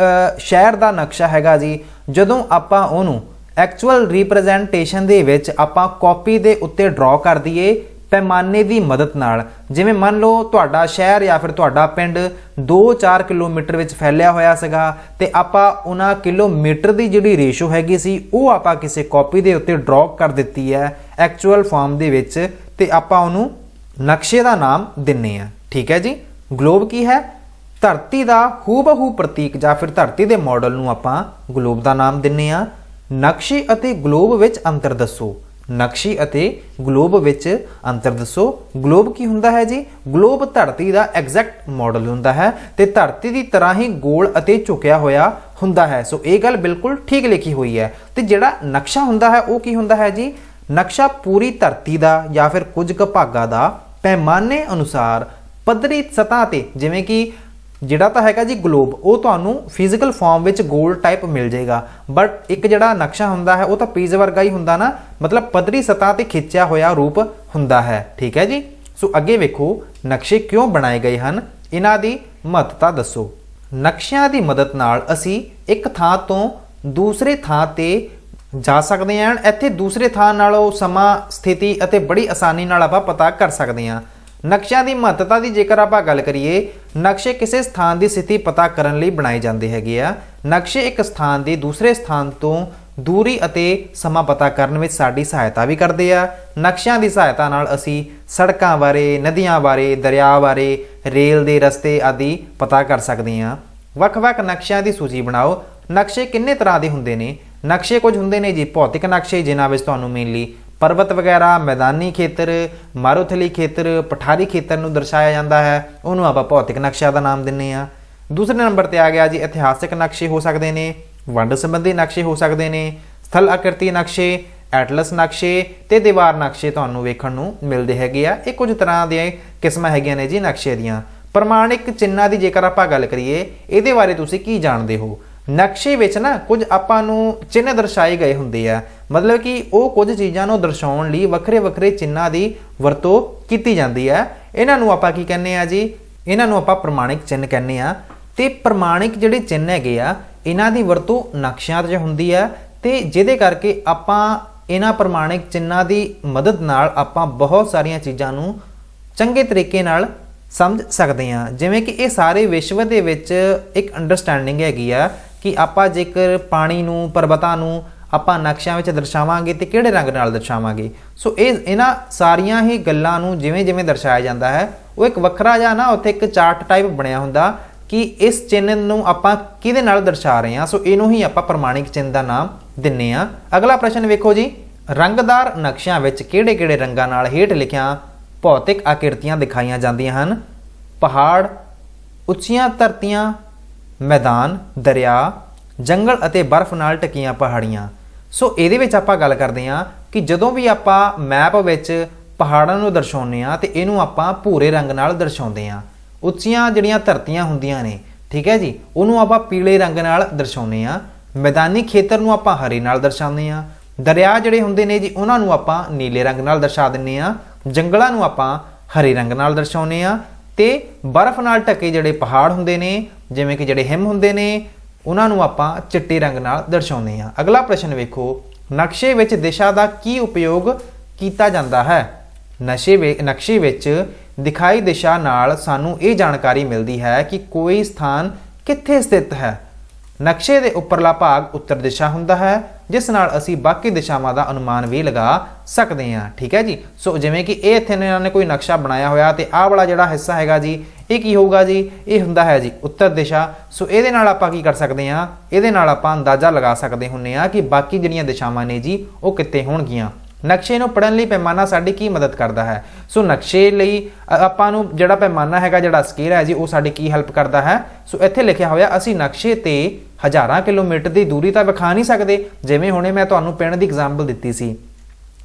ਸ਼ਹਿਰ ਦਾ ਨਕਸ਼ਾ ਹੈਗਾ ਜੀ, ਜਦੋਂ ਆਪਾਂ ਉਹਨੂੰ ਐਕਚੁਅਲ ਰਿਪਰੈਜ਼ੈਂਟੇਸ਼ਨ ਦੇ ਵਿੱਚ ਆਪਾਂ ਕਾਪੀ ਦੇ ਉੱਤੇ ਡਰਾ ਕਰ ਦਈਏ ਪੈਮਾਨੇ ਦੀ ਮਦਦ ਨਾਲ। ਜਿਵੇਂ ਮੰਨ ਲਓ ਤੁਹਾਡਾ ਸ਼ਹਿਰ ਜਾਂ ਫਿਰ ਤੁਹਾਡਾ ਪਿੰਡ 2-4 ਕਿਲੋਮੀਟਰ ਵਿੱਚ ਫੈਲਿਆ ਹੋਇਆ ਸੀਗਾ, ਤੇ ਆਪਾਂ ਉਹਨਾਂ ਕਿਲੋਮੀਟਰ ਦੀ ਜਿਹੜੀ ਰੇਸ਼ੋ ਹੈਗੀ ਸੀ ਉਹ ਆਪਾਂ ਕਿਸੇ ਕਾਪੀ ਦੇ ਉੱਤੇ ਡਰਾ ਕਰ ਦਿੱਤੀ ਹੈ ਐਕਚੁਅਲ ਫਾਰਮ ਦੇ ਵਿੱਚ, ਤੇ ਆਪਾਂ ਉਹਨੂੰ ਨਕਸ਼ੇ ਦਾ ਨਾਮ ਦਿੰਨੇ ਆ। ਠੀਕ ਹੈ ਜੀ। ਗਲੋਬ ਕੀ ਹੈ? ਧਰਤੀ ਦਾ ਹੂਬਹੂ ਪ੍ਰਤੀਕ ਜਾਂ ਫਿਰ ਧਰਤੀ ਦੇ ਮਾਡਲ ਨੂੰ ਆਪਾਂ ਗਲੋਬ ਦਾ ਨਾਮ ਦਿੰਨੇ ਆ। ਨਕਸ਼ੇ ਅਤੇ ਗਲੋਬ ਵਿੱਚ ਅੰਤਰ ਦੱਸੋ। ਨਕਸ਼ੇ ਅਤੇ ਗਲੋਬ ਵਿੱਚ ਅੰਤਰ ਦੱਸੋ। ਗਲੋਬ ਕੀ ਹੁੰਦਾ ਹੈ ਜੀ? ਗਲੋਬ ਧਰਤੀ ਦਾ ਐਗਜ਼ੈਕਟ ਮਾਡਲ ਹੁੰਦਾ ਹੈ ਤੇ ਧਰਤੀ ਦੀ ਤਰ੍ਹਾਂ ਹੀ ਗੋਲ ਅਤੇ ਝੁਕਿਆ ਹੋਇਆ ਹੁੰਦਾ ਹੈ। ਸੋ ਇਹ ਗੱਲ ਬਿਲਕੁਲ ਠੀਕ ਲਿਖੀ ਹੋਈ ਹੈ। ਤੇ ਜਿਹੜਾ ਨਕਸ਼ਾ ਹੁੰਦਾ ਹੈ ਉਹ ਕੀ ਹੁੰਦਾ ਹੈ ਜੀ? ਨਕਸ਼ਾ ਪੂਰੀ ਧਰਤੀ ਦਾ ਜਾਂ ਫਿਰ ਕੁਝ ਕੁ ਭਾਗਾਂ ਦਾ ਪੈਮਾਨੇ ਅਨੁਸਾਰ ਪੱਧਰੀ ਸਤ੍ਹਾ ਤੇ, ਜਿਵੇਂ ਕਿ ਜਿਹੜਾ ਤਾਂ ਹੈਗਾ ਜੀ ਗਲੋਬ, ਉਹ ਤੁਹਾਨੂੰ ਫਿਜ਼ੀਕਲ ਫਾਰਮ ਵਿੱਚ ਗੋਲ ਟਾਈਪ ਮਿਲ ਜਾਏਗਾ, ਬਟ ਇੱਕ ਜਿਹੜਾ ਨਕਸ਼ਾ ਹੁੰਦਾ ਹੈ ਉਹ ਤਾਂ ਪੀਜ਼ ਵਰਗਾ ਹੀ ਹੁੰਦਾ ਨਾ, ਮਤਲਬ ਪੱਧਰੀ ਸਤ੍ਹਾ ਤੇ ਖਿੱਚਿਆ ਹੋਇਆ ਰੂਪ ਹੁੰਦਾ ਹੈ। ਠੀਕ ਹੈ ਜੀ। ਸੋ ਅੱਗੇ ਵੇਖੋ, ਨਕਸ਼ੇ ਕਿਉਂ ਬਣਾਏ ਗਏ ਹਨ, ਇਹਨਾਂ ਦੀ ਮਹੱਤਤਾ ਦੱਸੋ। ਨਕਸ਼ਿਆਂ ਦੀ ਮਦਦ ਨਾਲ ਅਸੀਂ ਇੱਕ ਥਾਂ ਤੋਂ ਦੂਸਰੇ ਥਾਂ ਤੇ ਜਾ ਸਕਦੇ ਹਾਂ। ਇੱਥੇ ਦੂਸਰੇ ਥਾਂ ਨਾਲੋਂ ਸਮਾਂ, ਸਥਿਤੀ ਅਤੇ ਬੜੀ ਆਸਾਨੀ ਨਾਲ ਆਪਾਂ ਪਤਾ ਕਰ ਸਕਦੇ ਹਾਂ। ਨਕਸ਼ਿਆਂ ਦੀ ਮਹੱਤਤਾ ਦੀ ਜੇਕਰ ਆਪਾਂ ਗੱਲ ਕਰੀਏ, ਨਕਸ਼ੇ ਕਿਸੇ ਸਥਾਨ ਦੀ ਸਥਿਤੀ ਪਤਾ ਕਰਨ ਲਈ ਬਣਾਏ ਜਾਂਦੇ ਹੈਗੇ ਆ। ਨਕਸ਼ੇ ਇੱਕ ਸਥਾਨ ਦੇ ਦੂਸਰੇ ਸਥਾਨ ਤੋਂ ਦੂਰੀ ਅਤੇ ਸਮਾਂ ਪਤਾ ਕਰਨ ਵਿੱਚ ਸਾਡੀ ਸਹਾਇਤਾ ਵੀ ਕਰਦੇ ਆ। ਨਕਸ਼ਿਆਂ ਦੀ ਸਹਾਇਤਾ ਨਾਲ ਅਸੀਂ ਸੜਕਾਂ ਬਾਰੇ, ਨਦੀਆਂ ਬਾਰੇ, ਦਰਿਆ ਬਾਰੇ, ਰੇਲ ਦੇ ਰਸਤੇ ਆਦਿ ਪਤਾ ਕਰ ਸਕਦੇ ਹਾਂ। ਵੱਖ-ਵੱਖ ਨਕਸ਼ਿਆਂ ਦੀ ਸੂਚੀ ਬਣਾਓ। ਨਕਸ਼ੇ ਕਿੰਨੇ ਤਰ੍ਹਾਂ ਦੇ ਹੁੰਦੇ ਨੇ? ਨਕਸ਼ੇ ਕੁਝ ਹੁੰਦੇ ਨੇ ਜੀ ਭੌਤਿਕ ਨਕਸ਼ੇ, ਜਿਨ੍ਹਾਂ ਵਿੱਚ ਤੁਹਾਨੂੰ ਮੇਨਲੀ ਪਰਬਤ ਵਗੈਰਾ, ਮੈਦਾਨੀ ਖੇਤਰ, ਮਾਰੂਥਲੀ ਖੇਤਰ, ਪਠਾਰੀ ਖੇਤਰ ਨੂੰ ਦਰਸਾਇਆ ਜਾਂਦਾ ਹੈ, ਉਹਨੂੰ ਆਪਾਂ ਭੌਤਿਕ ਨਕਸ਼ਿਆਂ ਦਾ ਨਾਮ ਦਿੰਨੇ ਆ। ਦੂਸਰੇ ਨੰਬਰ ਤੇ ਆ ਗਿਆ ਜੀ ਇਤਿਹਾਸਕ ਨਕਸ਼ੇ ਹੋ ਸਕਦੇ ਨੇ, ਵੰਡ ਸੰਬੰਧੀ ਨਕਸ਼ੇ ਹੋ ਸਕਦੇ ਨੇ, ਸਥਲ ਆਕ੍ਰਿਤੀ ਨਕਸ਼ੇ, ਐਟਲਸ ਨਕਸ਼ੇ ਤੇ ਦੀਵਾਰ ਨਕਸ਼ੇ ਤੁਹਾਨੂੰ ਵੇਖਣ ਨੂੰ ਮਿਲਦੇ ਹੈਗੇ ਆ। ਇਹ ਕੁਝ ਤਰ੍ਹਾਂ ਦੀਆਂ ਕਿਸਮਾਂ ਹੈਗੀਆਂ ਨੇ ਜੀ ਨਕਸ਼ੇ ਦੀਆਂ। ਪ੍ਰਮਾਣਿਕ ਚਿੰਨ੍ਹਾਂ ਦੀ ਜੇਕਰ ਆਪਾਂ ਗੱਲ ਕਰੀਏ, ਇਹਦੇ ਬਾਰੇ ਤੁਸੀਂ ਕੀ ਜਾਣਦੇ ਹੋ? ਨਕਸ਼ੇ ਵਿੱਚ ਨਾ ਕੁਝ ਆਪਾਂ ਨੂੰ ਚਿੰਨ੍ਹ ਦਰਸਾਏ ਗਏ ਹੁੰਦੇ ਆ, ਮਤਲਬ ਕਿ ਉਹ ਕੁਝ ਚੀਜ਼ਾਂ ਨੂੰ ਦਰਸਾਉਣ ਲਈ ਵੱਖਰੇ ਵੱਖਰੇ ਚਿੰਨ੍ਹਾਂ ਦੀ ਵਰਤੋਂ ਕੀਤੀ ਜਾਂਦੀ ਹੈ। ਇਹਨਾਂ ਨੂੰ ਆਪਾਂ ਕੀ ਕਹਿੰਦੇ ਆ ਜੀ? ਇਹਨਾਂ ਨੂੰ ਆਪਾਂ ਪ੍ਰਮਾਣਿਕ ਚਿੰਨ੍ਹ ਕਹਿੰਦੇ ਆ। ਤੇ ਪ੍ਰਮਾਣਿਕ ਜਿਹੜੇ ਚਿੰਨ੍ਹ ਹੈਗੇ ਆ, ਇਹਨਾਂ ਦੀ ਵਰਤੋਂ ਨਕਸ਼ਿਆਂ 'ਚ ਹੁੰਦੀ ਹੈ, ਤੇ ਜਿਹਦੇ ਕਰਕੇ ਆਪਾਂ ਇਹਨਾਂ ਪ੍ਰਮਾਣਿਕ ਚਿੰਨ੍ਹਾਂ ਦੀ ਮਦਦ ਨਾਲ ਆਪਾਂ ਬਹੁਤ ਸਾਰੀਆਂ ਚੀਜ਼ਾਂ ਨੂੰ ਚੰਗੇ ਤਰੀਕੇ ਨਾਲ ਸਮਝ ਸਕਦੇ ਹਾਂ। ਜਿਵੇਂ ਕਿ ਇਹ ਸਾਰੇ ਵਿਸ਼ਵ ਦੇ ਵਿੱਚ ਇੱਕ ਅੰਡਰਸਟੈਂਡਿੰਗ ਹੈਗੀ ਆ ਕਿ ਆਪਾਂ ਜੇਕਰ ਪਾਣੀ ਨੂੰ, ਪਰਬਤਾਂ ਨੂੰ ਆਪਾਂ ਨਕਸ਼ਿਆਂ ਵਿੱਚ ਦਰਸਾਵਾਂਗੇ ਤੇ ਕਿਹੜੇ ਰੰਗ ਨਾਲ ਦਰਸਾਵਾਂਗੇ। ਸੋ ਇਹਨਾਂ ਸਾਰੀਆਂ ਹੀ ਗੱਲਾਂ ਨੂੰ ਜਿਵੇਂ ਜਿਵੇਂ ਦਰਸਾਇਆ ਜਾਂਦਾ ਹੈ, ਉਹ ਇੱਕ ਵੱਖਰਾ ਜਿਹਾ ਨਾ ਉੱਥੇ ਇੱਕ ਚਾਰਟ ਟਾਈਪ ਬਣਿਆ ਹੁੰਦਾ ਕਿ ਇਸ ਚਿੰਨ੍ਹ ਨੂੰ ਆਪਾਂ ਕਿਹਦੇ ਨਾਲ ਦਰਸਾ ਰਹੇ ਹਾਂ। ਸੋ ਇਹਨੂੰ ਹੀ ਆਪਾਂ ਪ੍ਰਮਾਣਿਕ ਚਿੰਨ੍ਹ ਦਾ ਨਾਮ ਦਿੰਨੇ ਆ। ਅਗਲਾ ਪ੍ਰਸ਼ਨ ਵੇਖੋ ਜੀ, ਰੰਗਦਾਰ ਨਕਸ਼ਿਆਂ ਵਿੱਚ ਕਿਹੜੇ ਕਿਹੜੇ ਰੰਗਾਂ ਨਾਲ ਹੇਠ ਲਿਖਿਆ ਭੌਤਿਕ ਆਕ੍ਰਿਤੀਆਂ ਦਿਖਾਈਆਂ ਜਾਂਦੀਆਂ ਹਨ? ਪਹਾੜ, ਉੱਚੀਆਂ ਧਰਤੀਆਂ, ਮੈਦਾਨ, ਦਰਿਆ, ਜੰਗਲ ਅਤੇ ਬਰਫ਼ ਨਾਲ ਢਕੀਆਂ ਪਹਾੜੀਆਂ। ਸੋ ਇਹਦੇ ਵਿੱਚ ਆਪਾਂ ਗੱਲ ਕਰਦੇ ਹਾਂ ਕਿ ਜਦੋਂ ਵੀ ਆਪਾਂ ਮੈਪ ਵਿੱਚ ਪਹਾੜਾਂ ਨੂੰ ਦਰਸਾਉਂਦੇ ਹਾਂ ਤੇ ਇਹਨੂੰ ਆਪਾਂ ਭੂਰੇ ਰੰਗ ਨਾਲ ਦਰਸਾਉਂਦੇ ਹਾਂ। ਉੱਚੀਆਂ ਜਿਹੜੀਆਂ ਧਰਤੀਆਂ ਹੁੰਦੀਆਂ ਨੇ, ਠੀਕ ਹੈ ਜੀ, ਉਹਨੂੰ ਆਪਾਂ ਪੀਲੇ ਰੰਗ ਨਾਲ ਦਰਸਾਉਂਦੇ ਹਾਂ। ਮੈਦਾਨੀ ਖੇਤਰ ਨੂੰ ਆਪਾਂ ਹਰੇ ਨਾਲ ਦਰਸਾਉਂਦੇ ਹਾਂ। ਦਰਿਆ ਜਿਹੜੇ ਹੁੰਦੇ ਨੇ ਜੀ ਉਹਨਾਂ ਨੂੰ ਆਪਾਂ ਨੀਲੇ ਰੰਗ ਨਾਲ ਦਰਸਾ ਦਿੰਨੇ ਆ, ਜੰਗਲਾਂ ਨੂੰ ਆਪਾਂ ਹਰੇ ਰੰਗ ਨਾਲ ਦਰਸਾਉਂਦੇ ਆ, ਤੇ ਬਰਫ਼ ਨਾਲ ਢਕੇ ਜਿਹੜੇ ਪਹਾੜ ਹੁੰਦੇ ਨੇ ਜਿਵੇਂ ਕਿ ਜਿਹੜੇ ਹਿਮ ਹੁੰਦੇ ਨੇ ਉਹਨਾਂ ਨੂੰ ਆਪਾਂ ਚਿੱਟੇ ਰੰਗ ਨਾਲ ਦਰਸਾਉਂਦੇ ਆ। ਅਗਲਾ ਪ੍ਰਸ਼ਨ ਵੇਖੋ, ਨਕਸ਼ੇ ਵਿੱਚ ਦਿਸ਼ਾ ਦਾ ਕੀ ਉਪਯੋਗ ਕੀਤਾ ਜਾਂਦਾ ਹੈ? ਨਕਸ਼ੇ ਵਿੱਚ ਦਿਖਾਈ ਦਿਸ਼ਾ ਨਾਲ ਸਾਨੂੰ ਇਹ ਜਾਣਕਾਰੀ ਮਿਲਦੀ ਹੈ ਕਿ ਕੋਈ ਸਥਾਨ ਕਿੱਥੇ ਸਥਿਤ ਹੈ। ਨਕਸ਼ੇ ਦੇ ਉੱਪਰਲਾ ਭਾਗ ਉੱਤਰ ਦਿਸ਼ਾ ਹੁੰਦਾ ਹੈ, ਜਿਸ ਨਾਲ ਅਸੀਂ ਬਾਕੀ ਦਿਸ਼ਾਵਾਂ ਦਾ ਅਨੁਮਾਨ ਵੀ ਲਗਾ ਸਕਦੇ ਹਾਂ। ਠੀਕ ਹੈ ਜੀ। ਸੋ ਜਿਵੇਂ ਕਿ ਇਹ ਇੱਥੇ ਇਹਨਾਂ ਨੇ ਕੋਈ ਨਕਸ਼ਾ ਬਣਾਇਆ ਹੋਇਆ ਤੇ ਆਹ ਵਾਲਾ ਜਿਹੜਾ ਹਿੱਸਾ ਹੈਗਾ ਜੀ ਇਹ ਕੀ ਹੋਊਗਾ ਜੀ, ਇਹ ਹੁੰਦਾ ਹੈ ਜੀ ਉੱਤਰ ਦਿਸ਼ਾ। ਸੋ ਇਹਦੇ ਨਾਲ ਆਪਾਂ ਕੀ ਕਰ ਸਕਦੇ ਹਾਂ, ਇਹਦੇ ਨਾਲ ਆਪਾਂ ਅੰਦਾਜ਼ਾ ਲਗਾ ਸਕਦੇ ਹੁੰਦੇ ਹਾਂ ਕਿ ਬਾਕੀ ਜਿਹੜੀਆਂ ਦਿਸ਼ਾਵਾਂ ਨੇ ਜੀ ਉਹ ਕਿੱਥੇ ਹੋਣਗੀਆਂ। ਨਕਸ਼ੇ ਨੂੰ ਪੜ੍ਹਨ ਲਈ ਪੈਮਾਨਾ ਸਾਡੀ ਕੀ ਮਦਦ ਕਰਦਾ ਹੈ? ਸੋ ਨਕਸ਼ੇ ਲਈ ਆਪਾਂ ਨੂੰ ਜਿਹੜਾ ਪੈਮਾਨਾ ਹੈਗਾ, ਜਿਹੜਾ ਸਕੇਲ ਹੈ ਜੀ, ਉਹ ਸਾਡੀ ਕੀ ਹੈਲਪ ਕਰਦਾ ਹੈ? ਸੋ ਇੱਥੇ ਲਿਖਿਆ ਹੋਇਆ ਅਸੀਂ ਨਕਸ਼ੇ ਤੇ ਹਜ਼ਾਰਾਂ ਕਿਲੋਮੀਟਰ ਦੀ ਦੂਰੀ ਤਾਂ ਵਿਖਾ ਨਹੀਂ ਸਕਦੇ। ਜਿਵੇਂ ਹੁਣੇ ਮੈਂ ਤੁਹਾਨੂੰ ਪਿੰਡ ਦੀ ਐਗਜ਼ਾਮਪਲ ਦਿੱਤੀ ਸੀ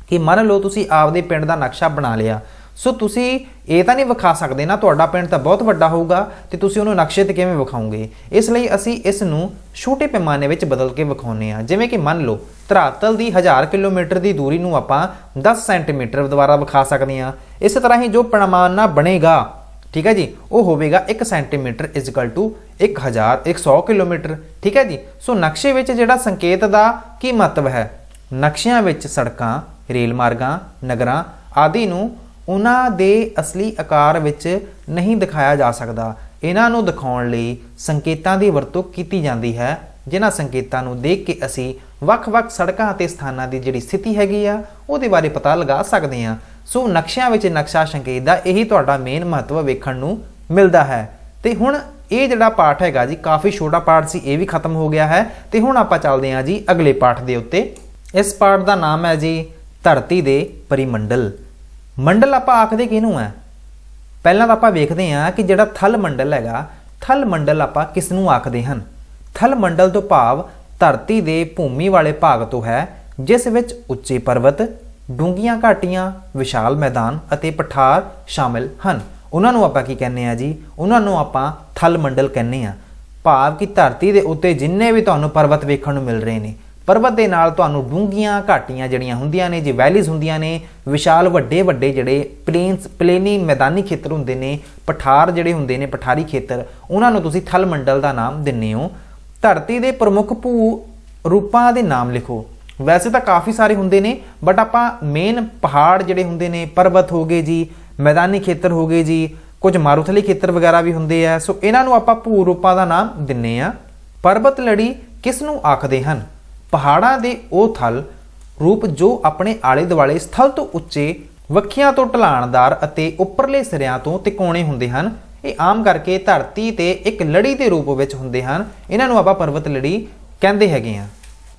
ਕਿ ਮੰਨ ਲਓ ਤੁਸੀਂ ਆਪਦੇ ਪਿੰਡ ਦਾ ਨਕਸ਼ਾ ਬਣਾ ਲਿਆ, ਸੋ ਤੁਸੀਂ ਇਹ ਤਾਂ ਨਹੀਂ ਵਿਖਾ ਸਕਦੇ ਨਾ, ਤੁਹਾਡਾ ਪਿੰਡ ਤਾਂ ਬਹੁਤ ਵੱਡਾ ਹੋਊਗਾ ਤੇ ਤੁਸੀਂ ਉਹਨੂੰ ਨਕਸ਼ੇ ਤੇ ਕਿਵੇਂ ਵਿਖਾਓਗੇ। ਇਸ ਲਈ ਅਸੀਂ ਇਸ ਨੂੰ ਛੋਟੇ ਪੈਮਾਨੇ ਵਿੱਚ ਬਦਲ ਕੇ ਵਿਖਾਉਂਦੇ ਹਾਂ। ਜਿਵੇਂ ਕਿ ਮੰਨ ਲਓ ਧਰਾਤਲ ਦੀ 1000 ਕਿਲੋਮੀਟਰ ਦੀ ਦੂਰੀ ਨੂੰ ਆਪਾਂ 10 ਸੈਂਟੀਮੀਟਰ ਦੁਆਰਾ ਵਿਖਾ ਸਕਦੇ ਹਾਂ। ਇਸੇ ਤਰ੍ਹਾਂ ਹੀ ਜੋ ਪੈਮਾਨਾ ਬਣੇਗਾ, ਠੀਕ ਹੈ ਜੀ, ਉਹ ਹੋਵੇਗਾ 1 ਸੈਂਟੀਮੀਟਰ = 100 ਕਿਲੋਮੀਟਰ। ਠੀਕ ਹੈ ਜੀ। ਸੋ ਨਕਸ਼ੇ ਵਿੱਚ ਜਿਹੜਾ ਸੰਕੇਤ ਦਾ ਕੀ ਮਹੱਤਵ ਹੈ? ਨਕਸ਼ਿਆਂ ਵਿੱਚ ਸੜਕਾਂ, ਰੇਲ ਮਾਰਗਾਂ, ਨਗਰਾਂ ਆਦਿ ਨੂੰ ਉਹਨਾਂ ਦੇ ਅਸਲੀ ਆਕਾਰ ਵਿੱਚ ਨਹੀਂ ਦਿਖਾਇਆ ਜਾ ਸਕਦਾ। ਇਹਨਾਂ ਨੂੰ ਦਿਖਾਉਣ ਲਈ ਸੰਕੇਤਾਂ ਦੀ ਵਰਤੋਂ ਕੀਤੀ ਜਾਂਦੀ ਹੈ, ਜਿਨ੍ਹਾਂ ਸੰਕੇਤਾਂ ਨੂੰ ਦੇਖ ਕੇ ਅਸੀਂ ਵੱਖ-ਵੱਖ ਸੜਕਾਂ ਅਤੇ ਸਥਾਨਾਂ ਦੀ ਜਿਹੜੀ ਸਥਿਤੀ ਹੈਗੀ ਆ ਉਹਦੇ ਬਾਰੇ ਪਤਾ ਲਗਾ ਸਕਦੇ ਹਾਂ। ਸੋ ਨਕਸ਼ਿਆਂ ਵਿੱਚ ਨਕਸ਼ਾ ਸੰਕੇਤ ਦਾ ਇਹੀ ਤੁਹਾਡਾ ਮੇਨ ਮਹੱਤਵ ਵੇਖਣ ਨੂੰ ਮਿਲਦਾ ਹੈ। ਤੇ ਹੁਣ ਇਹ ਜਿਹੜਾ ਪਾਠ ਹੈਗਾ ਜੀ ਕਾਫੀ ਛੋਟਾ ਪਾਠ ਸੀ, ਇਹ ਵੀ ਖਤਮ ਹੋ ਗਿਆ ਹੈ। ਤੇ ਹੁਣ ਆਪਾਂ ਚੱਲਦੇ ਹਾਂ ਜੀ ਅਗਲੇ ਪਾਠ ਦੇ ਉੱਤੇ। ਇਸ ਪਾਠ ਦਾ ਨਾਮ ਹੈ ਜੀ ਧਰਤੀ ਦੇ ਪਰਿਮੰਡਲ। ਮੰਡਲ ਆਪਾਂ ਆਖਦੇ ਕਿਹਨੂੰ ਹੈ? ਪਹਿਲਾਂ ਤਾਂ ਆਪਾਂ ਵੇਖਦੇ ਹਾਂ ਕਿ ਜਿਹੜਾ ਥਲ ਮੰਡਲ ਹੈਗਾ, ਥਲ ਮੰਡਲ ਆਪਾਂ ਕਿਸ ਨੂੰ ਆਖਦੇ ਹਨ? ਥਲ ਮੰਡਲ ਤੋਂ ਭਾਵ ਧਰਤੀ ਦੇ ਭੂਮੀ ਵਾਲੇ ਭਾਗ ਤੋਂ ਹੈ, ਜਿਸ ਵਿੱਚ ਉੱਚੇ ਪਰਬਤ, ਡੂੰਘੀਆਂ ਘਾਟੀਆਂ, ਵਿਸ਼ਾਲ ਮੈਦਾਨ ਅਤੇ ਪਠਾਰ ਸ਼ਾਮਿਲ ਹਨ। ਉਹਨਾਂ ਨੂੰ ਆਪਾਂ ਕੀ ਕਹਿੰਦੇ ਆ ਜੀ? ਉਹਨਾਂ ਨੂੰ ਆਪਾਂ ਥਲ ਮੰਡਲ ਕਹਿੰਦੇ ਆ। ਭਾਵ ਕਿ ਧਰਤੀ ਦੇ ਉੱਤੇ ਜਿੰਨੇ ਵੀ ਤੁਹਾਨੂੰ ਪਰਬਤ ਵੇਖਣ ਨੂੰ ਮਿਲ ਰਹੇ ਨੇ, ਪਰਬਤ ਦੇ ਨਾਲ ਤੁਹਾਨੂੰ ਡੂੰਘੀਆਂ ਘਾਟੀਆਂ ਜਿਹੜੀਆਂ ਹੁੰਦੀਆਂ ਨੇ ਜੀ, ਵੈਲੀਜ਼ ਹੁੰਦੀਆਂ ਨੇ, ਵਿਸ਼ਾਲ ਵੱਡੇ ਜਿਹੜੇ ਪਲੇਨੀ ਮੈਦਾਨੀ ਖੇਤਰ ਹੁੰਦੇ ਨੇ, ਪਠਾਰ ਜਿਹੜੇ ਹੁੰਦੇ ਨੇ, ਪਠਾਰੀ ਖੇਤਰ, ਉਹਨਾਂ ਨੂੰ ਤੁਸੀਂ ਥਲ ਮੰਡਲ ਦਾ ਨਾਮ ਦਿੰਦੇ ਹੋ। ਧਰਤੀ ਦੇ ਪ੍ਰਮੁੱਖ ਭੂ ਰੂਪਾਂ ਦੇ ਨਾਮ ਲਿਖੋ। ਵੈਸੇ ਤਾਂ ਕਾਫੀ ਸਾਰੇ ਹੁੰਦੇ ਨੇ, ਬਟ ਆਪਾਂ ਮੇਨ ਪਹਾੜ ਜਿਹੜੇ ਹੁੰਦੇ ਨੇ, ਪਰਬਤ ਹੋ ਗਏ ਜੀ, ਮੈਦਾਨੀ ਖੇਤਰ ਹੋ ਗਏ ਜੀ, ਕੁਝ ਮਾਰੂਥਲੀ ਖੇਤਰ ਵਗੈਰਾ ਵੀ ਹੁੰਦੇ ਆ। ਸੋ ਇਹਨਾਂ ਨੂੰ ਆਪਾਂ ਭੂ ਰੂਪਾਂ ਦਾ ਨਾਮ ਦਿੰਨੇ ਆ। ਪਰਬਤ ਲੜੀ ਕਿਸ ਨੂੰ ਆਖਦੇ ਹਨ? ਪਹਾੜਾਂ ਦੇ ਉਹ ਥਲ ਰੂਪ ਜੋ ਆਪਣੇ ਆਲੇ ਦੁਆਲੇ ਸਥਲ ਤੋਂ ਉੱਚੇ, ਵੱਖੀਆਂ ਤੋਂ ਢਲਾਣਦਾਰ ਅਤੇ ਉੱਪਰਲੇ ਸਿਰਿਆਂ ਤੋਂ ਤਿਕੋਣੇ ਹੁੰਦੇ ਹਨ। ਇਹ ਆਮ ਕਰਕੇ ਧਰਤੀ ਤੇ ਇੱਕ ਲੜੀ ਦੇ ਰੂਪ ਵਿੱਚ ਹੁੰਦੇ ਹਨ। ਇਹਨਾਂ ਨੂੰ ਆਪਾਂ ਪਰਬਤ ਲੜੀ ਕਹਿੰਦੇ ਹੈਗੇ ਆ।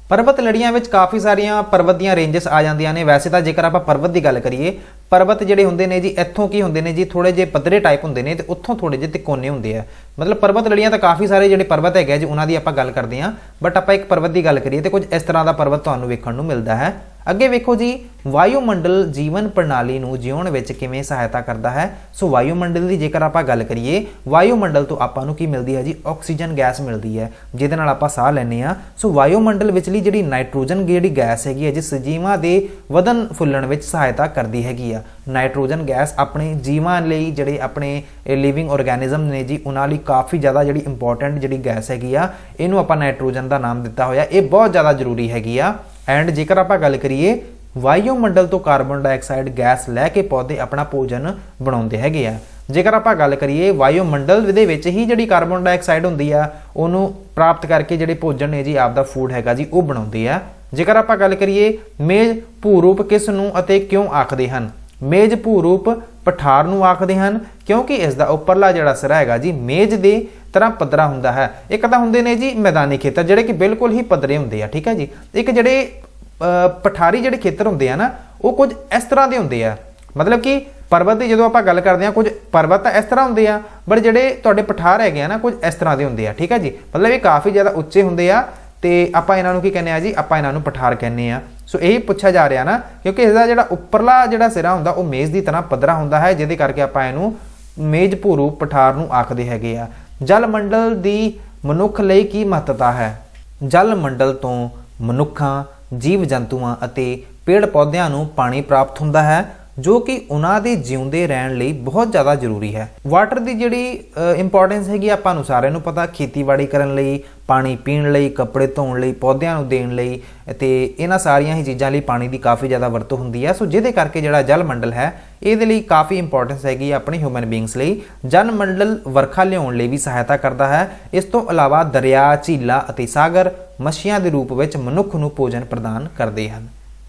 ਪਰਬਤ ਲੜੀਆਂ ਵਿੱਚ ਕਾਫੀ ਸਾਰੀਆਂ ਪਰਬਤ ਦੀਆਂ ਰੇਂਜਸ ਆ ਜਾਂਦੀਆਂ ਨੇ। ਵੈਸੇ ਤਾਂ ਜੇਕਰ ਆਪਾਂ ਪਰਬਤ ਦੀ ਗੱਲ ਕਰੀਏ, ਪਰਬਤ ਜਿਹੜੇ ਹੁੰਦੇ ਨੇ ਜੀ ਇੱਥੋਂ ਕੀ ਹੁੰਦੇ ਨੇ ਜੀ, ਥੋੜੇ ਜਿਹੇ ਪੱਧਰੇ ਟਾਈਪ ਹੁੰਦੇ ਨੇ ਤੇ ਉੱਥੋਂ ਥੋੜੇ ਜਿਹੇ ਤਿਕੋਨੇ ਹੁੰਦੇ ਆ। ਮਤਲਬ ਪਰਬਤ ਲੜੀਆਂ ਤਾਂ ਕਾਫੀ ਸਾਰੇ ਜਿਹੜੇ ਪਰਬਤ ਹੈਗੇ ਜੀ ਉਹਨਾਂ ਦੀ ਆਪਾਂ ਗੱਲ ਕਰਦੇ ਹਾਂ, ਬਟ ਆਪਾਂ ਇੱਕ ਪਰਬਤ ਦੀ ਗੱਲ ਕਰੀਏ ਤੇ ਕੁਝ ਇਸ ਤਰ੍ਹਾਂ ਦਾ ਪਰਬਤ ਤੁਹਾਨੂੰ ਵੇਖਣ ਨੂੰ ਮਿਲਦਾ ਹੈ। ਅੱਗੇ ਵੇਖੋ ਜੀ, ਵਾਯੂਮੰਡਲ ਜੀਵਨ ਪ੍ਰਣਾਲੀ ਨੂੰ ਜਿਉਣ ਵਿੱਚ ਕਿਵੇਂ ਸਹਾਇਤਾ ਕਰਦਾ ਹੈ? ਸੋ ਵਾਯੂਮੰਡਲ ਦੀ ਜੇਕਰ ਆਪਾਂ ਗੱਲ ਕਰੀਏ, ਵਾਯੂਮੰਡਲ ਤੋਂ ਆਪਾਂ ਨੂੰ ਕੀ ਮਿਲਦੀ ਹੈ ਜੀ? ਆਕਸੀਜਨ ਗੈਸ ਮਿਲਦੀ ਹੈ, ਜਿਹਦੇ ਨਾਲ ਆਪਾਂ ਸਾਹ ਲੈਂਦੇ ਆ। ਸੋ ਵਾਯੂਮੰਡਲ ਵਿਚਲੀ ਜਿਹੜੀ ਨਾਈਟ੍ਰੋਜਨ ਜਿਹੜੀ ਗੈਸ ਹੈਗੀ ਹੈ ਜੀ, ਸਜੀਵਾਂ ਦੇ ਵਧਣ ਫੁੱਲਣ ਵਿੱਚ ਸਹਾਇਤਾ ਕਰਦੀ ਹੈਗੀ ਆ। ਨਾਈਟ੍ਰੋਜਨ ਗੈਸ ਆਪਣੇ ਜੀਵਾਂ ਲਈ, ਜਿਹੜੇ ਆਪਣੇ ਲਿਵਿੰਗ ਆਰਗੈਨਿਜ਼ਮ ਨੇ ਜੀ, ਉਹਨਾਂ ਲਈ ਕਾਫੀ ਜ਼ਿਆਦਾ ਜਿਹੜੀ ਇੰਪੋਰਟੈਂਟ ਜਿਹੜੀ ਗੈਸ ਹੈਗੀ ਆ, ਇਹਨੂੰ ਆਪਾਂ ਨਾਈਟ੍ਰੋਜਨ ਦਾ ਨਾਮ ਦਿੱਤਾ ਹੋਇਆ। ਇਹ ਬਹੁਤ ਜ਼ਿਆਦਾ ਜ਼ਰੂਰੀ ਹੈਗੀ ਆ। ਐਂਡ ਜੇਕਰ ਆਪਾਂ ਗੱਲ ਕਰੀਏ, ਵਾਯੂਮੰਡਲ ਤੋਂ ਕਾਰਬਨ ਡਾਈਆਕਸਾਈਡ ਗੈਸ ਲੈ ਕੇ ਪੌਦੇ ਆਪਣਾ ਭੋਜਨ ਬਣਾਉਂਦੇ ਹੈਗੇ ਆ। ਜੇਕਰ ਆਪਾਂ ਗੱਲ ਕਰੀਏ, ਵਾਯੂਮੰਡਲ ਦੇ ਵਿੱਚ ਹੀ ਜਿਹੜੀ ਕਾਰਬਨ ਡਾਈਆਕਸਾਈਡ ਹੁੰਦੀ ਆ, ਉਹਨੂੰ ਪ੍ਰਾਪਤ ਕਰਕੇ ਜਿਹੜੇ ਭੋਜਨ ਨੇ ਜੀ, ਆਪਦਾ ਫੂਡ ਹੈਗਾ ਜੀ, ਉਹ ਬਣਾਉਂਦੇ ਆ। ਜੇਕਰ ਆਪਾਂ ਗੱਲ ਕਰੀਏ, ਮੇਜ਼ ਭੂ-ਰੂਪ ਕਿਸ ਨੂੰ ਅਤੇ ਕਿਉਂ ਆਖਦੇ ਹਨ? ਮੇਜ਼ ਭੂ-ਰੂਪ ਪਠਾਰ ਨੂੰ ਆਖਦੇ ਹਨ, ਕਿਉਂਕਿ ਇਸ ਦਾ ਉੱਪਰਲਾ ਜਿਹੜਾ ਸਿਰਾ ਹੈਗਾ ਜੀ ਮੇਜ਼ ਦੇ ਤਰ੍ਹਾਂ ਪੱਧਰਾ ਹੁੰਦਾ ਹੈ। ਇੱਕ ਤਾਂ ਹੁੰਦੇ ਨੇ ਜੀ ਮੈਦਾਨੀ ਖੇਤਰ, ਜਿਹੜੇ ਕਿ ਬਿਲਕੁਲ ਹੀ ਪੱਧਰੇ ਹੁੰਦੇ ਆ। ਠੀਕ ਹੈ ਜੀ। ਇੱਕ ਜਿਹੜੇ ਪਠਾਰੀ ਜਿਹੜੇ ਖੇਤਰ ਹੁੰਦੇ ਆ ਨਾ, ਉਹ ਕੁਝ ਇਸ ਤਰ੍ਹਾਂ ਦੇ ਹੁੰਦੇ ਆ। ਮਤਲਬ ਕਿ ਪਰਬਤ ਦੀ ਜਦੋਂ ਆਪਾਂ ਗੱਲ ਕਰਦੇ ਹਾਂ, ਕੁਝ ਪਰਬਤ ਤਾਂ ਇਸ ਤਰ੍ਹਾਂ ਹੁੰਦੇ ਆ, ਬਟ ਜਿਹੜੇ ਤੁਹਾਡੇ ਪਠਾਰ ਹੈਗੇ ਆ ਨਾ, ਕੁਝ ਇਸ ਤਰ੍ਹਾਂ ਦੇ ਹੁੰਦੇ ਆ। ਠੀਕ ਹੈ ਜੀ। ਮਤਲਬ ਇਹ ਕਾਫੀ ਜ਼ਿਆਦਾ ਉੱਚੇ ਹੁੰਦੇ ਆ ਤੇ ਆਪਾਂ ਇਹਨਾਂ ਨੂੰ ਕੀ ਕਹਿੰਦੇ ਆ ਜੀ? ਆਪਾਂ ਇਹਨਾਂ ਨੂੰ ਪਠਾਰ ਕਹਿੰਦੇ ਆ। ਸੋ ਇਹੀ ਪੁੱਛਿਆ ਜਾ ਰਿਹਾ ਨਾ, ਕਿਉਂਕਿ ਇਸਦਾ ਜਿਹੜਾ ਉੱਪਰਲਾ ਜਿਹੜਾ ਸਿਰਾ ਹੁੰਦਾ ਉਹ ਮੇਜ਼ ਦੀ ਤਰ੍ਹਾਂ ਪੱਧਰਾ ਹੁੰਦਾ ਹੈ, ਜਿਹਦੇ ਕਰਕੇ ਆਪਾਂ ਇਹਨੂੰ ਮੇਜ਼ ਭੂ-ਰੂਪ ਪਠਾਰ ਨੂੰ ਆਖਦੇ ਹੈਗੇ ਆ। ਜਲ ਮੰਡਲ ਦੀ ਮਨੁੱਖ ਲਈ ਕੀ ਮਹੱਤਤਾ ਹੈ? ਜਲ ਮੰਡਲ ਤੋਂ ਮਨੁੱਖਾਂ, ਜੀਵ ਜੰਤੂਆਂ ਅਤੇ ਪੇੜ ਪੌਦਿਆਂ ਨੂੰ ਪਾਣੀ ਪ੍ਰਾਪਤ ਹੁੰਦਾ ਹੈ ਜੋ ਕਿ ਉਹਨਾਂ ਦੇ ਜਿਉਂਦੇ ਰਹਿਣ ਲਈ ਬਹੁਤ ਜ਼ਿਆਦਾ ਜ਼ਰੂਰੀ ਹੈ। ਵਾਟਰ ਦੀ ਜਿਹੜੀ ਇੰਪੋਰਟੈਂਸ ਹੈਗੀ ਆਪਾਂ ਨੂੰ ਸਾਰਿਆਂ ਨੂੰ ਪਤਾ, ਖੇਤੀਬਾੜੀ ਕਰਨ ਲਈ, ਪਾਣੀ ਪੀਣ ਲਈ, ਕੱਪੜੇ ਧੋਣ ਲਈ, ਪੌਦਿਆਂ ਨੂੰ ਦੇਣ ਲਈ ਅਤੇ ਇਹਨਾਂ ਸਾਰੀਆਂ ਹੀ ਚੀਜ਼ਾਂ ਲਈ ਪਾਣੀ ਦੀ ਕਾਫੀ ਜ਼ਿਆਦਾ ਵਰਤੋਂ ਹੁੰਦੀ ਹੈ। ਸੋ ਜਿਹਦੇ ਕਰਕੇ ਜਿਹੜਾ ਜਲ ਮੰਡਲ ਹੈ ਇਹਦੇ ਲਈ ਕਾਫੀ ਇੰਪੋਰਟੈਂਸ ਹੈਗੀ ਆਪਣੀ ਹਿਊਮਨ ਬੀਇੰਗਸ ਲਈ। ਜਲ ਮੰਡਲ ਵਰਖਾ ਲਿਆਉਣ ਲਈ ਵੀ ਸਹਾਇਤਾ ਕਰਦਾ ਹੈ। ਇਸ ਤੋਂ ਇਲਾਵਾ ਦਰਿਆ, ਝੀਲਾਂ ਅਤੇ ਸਾਗਰ ਮੱਛੀਆਂ ਦੇ ਰੂਪ ਵਿੱਚ ਮਨੁੱਖ ਨੂੰ ਭੋਜਨ ਪ੍ਰਦਾਨ ਕਰਦੇ ਹਨ।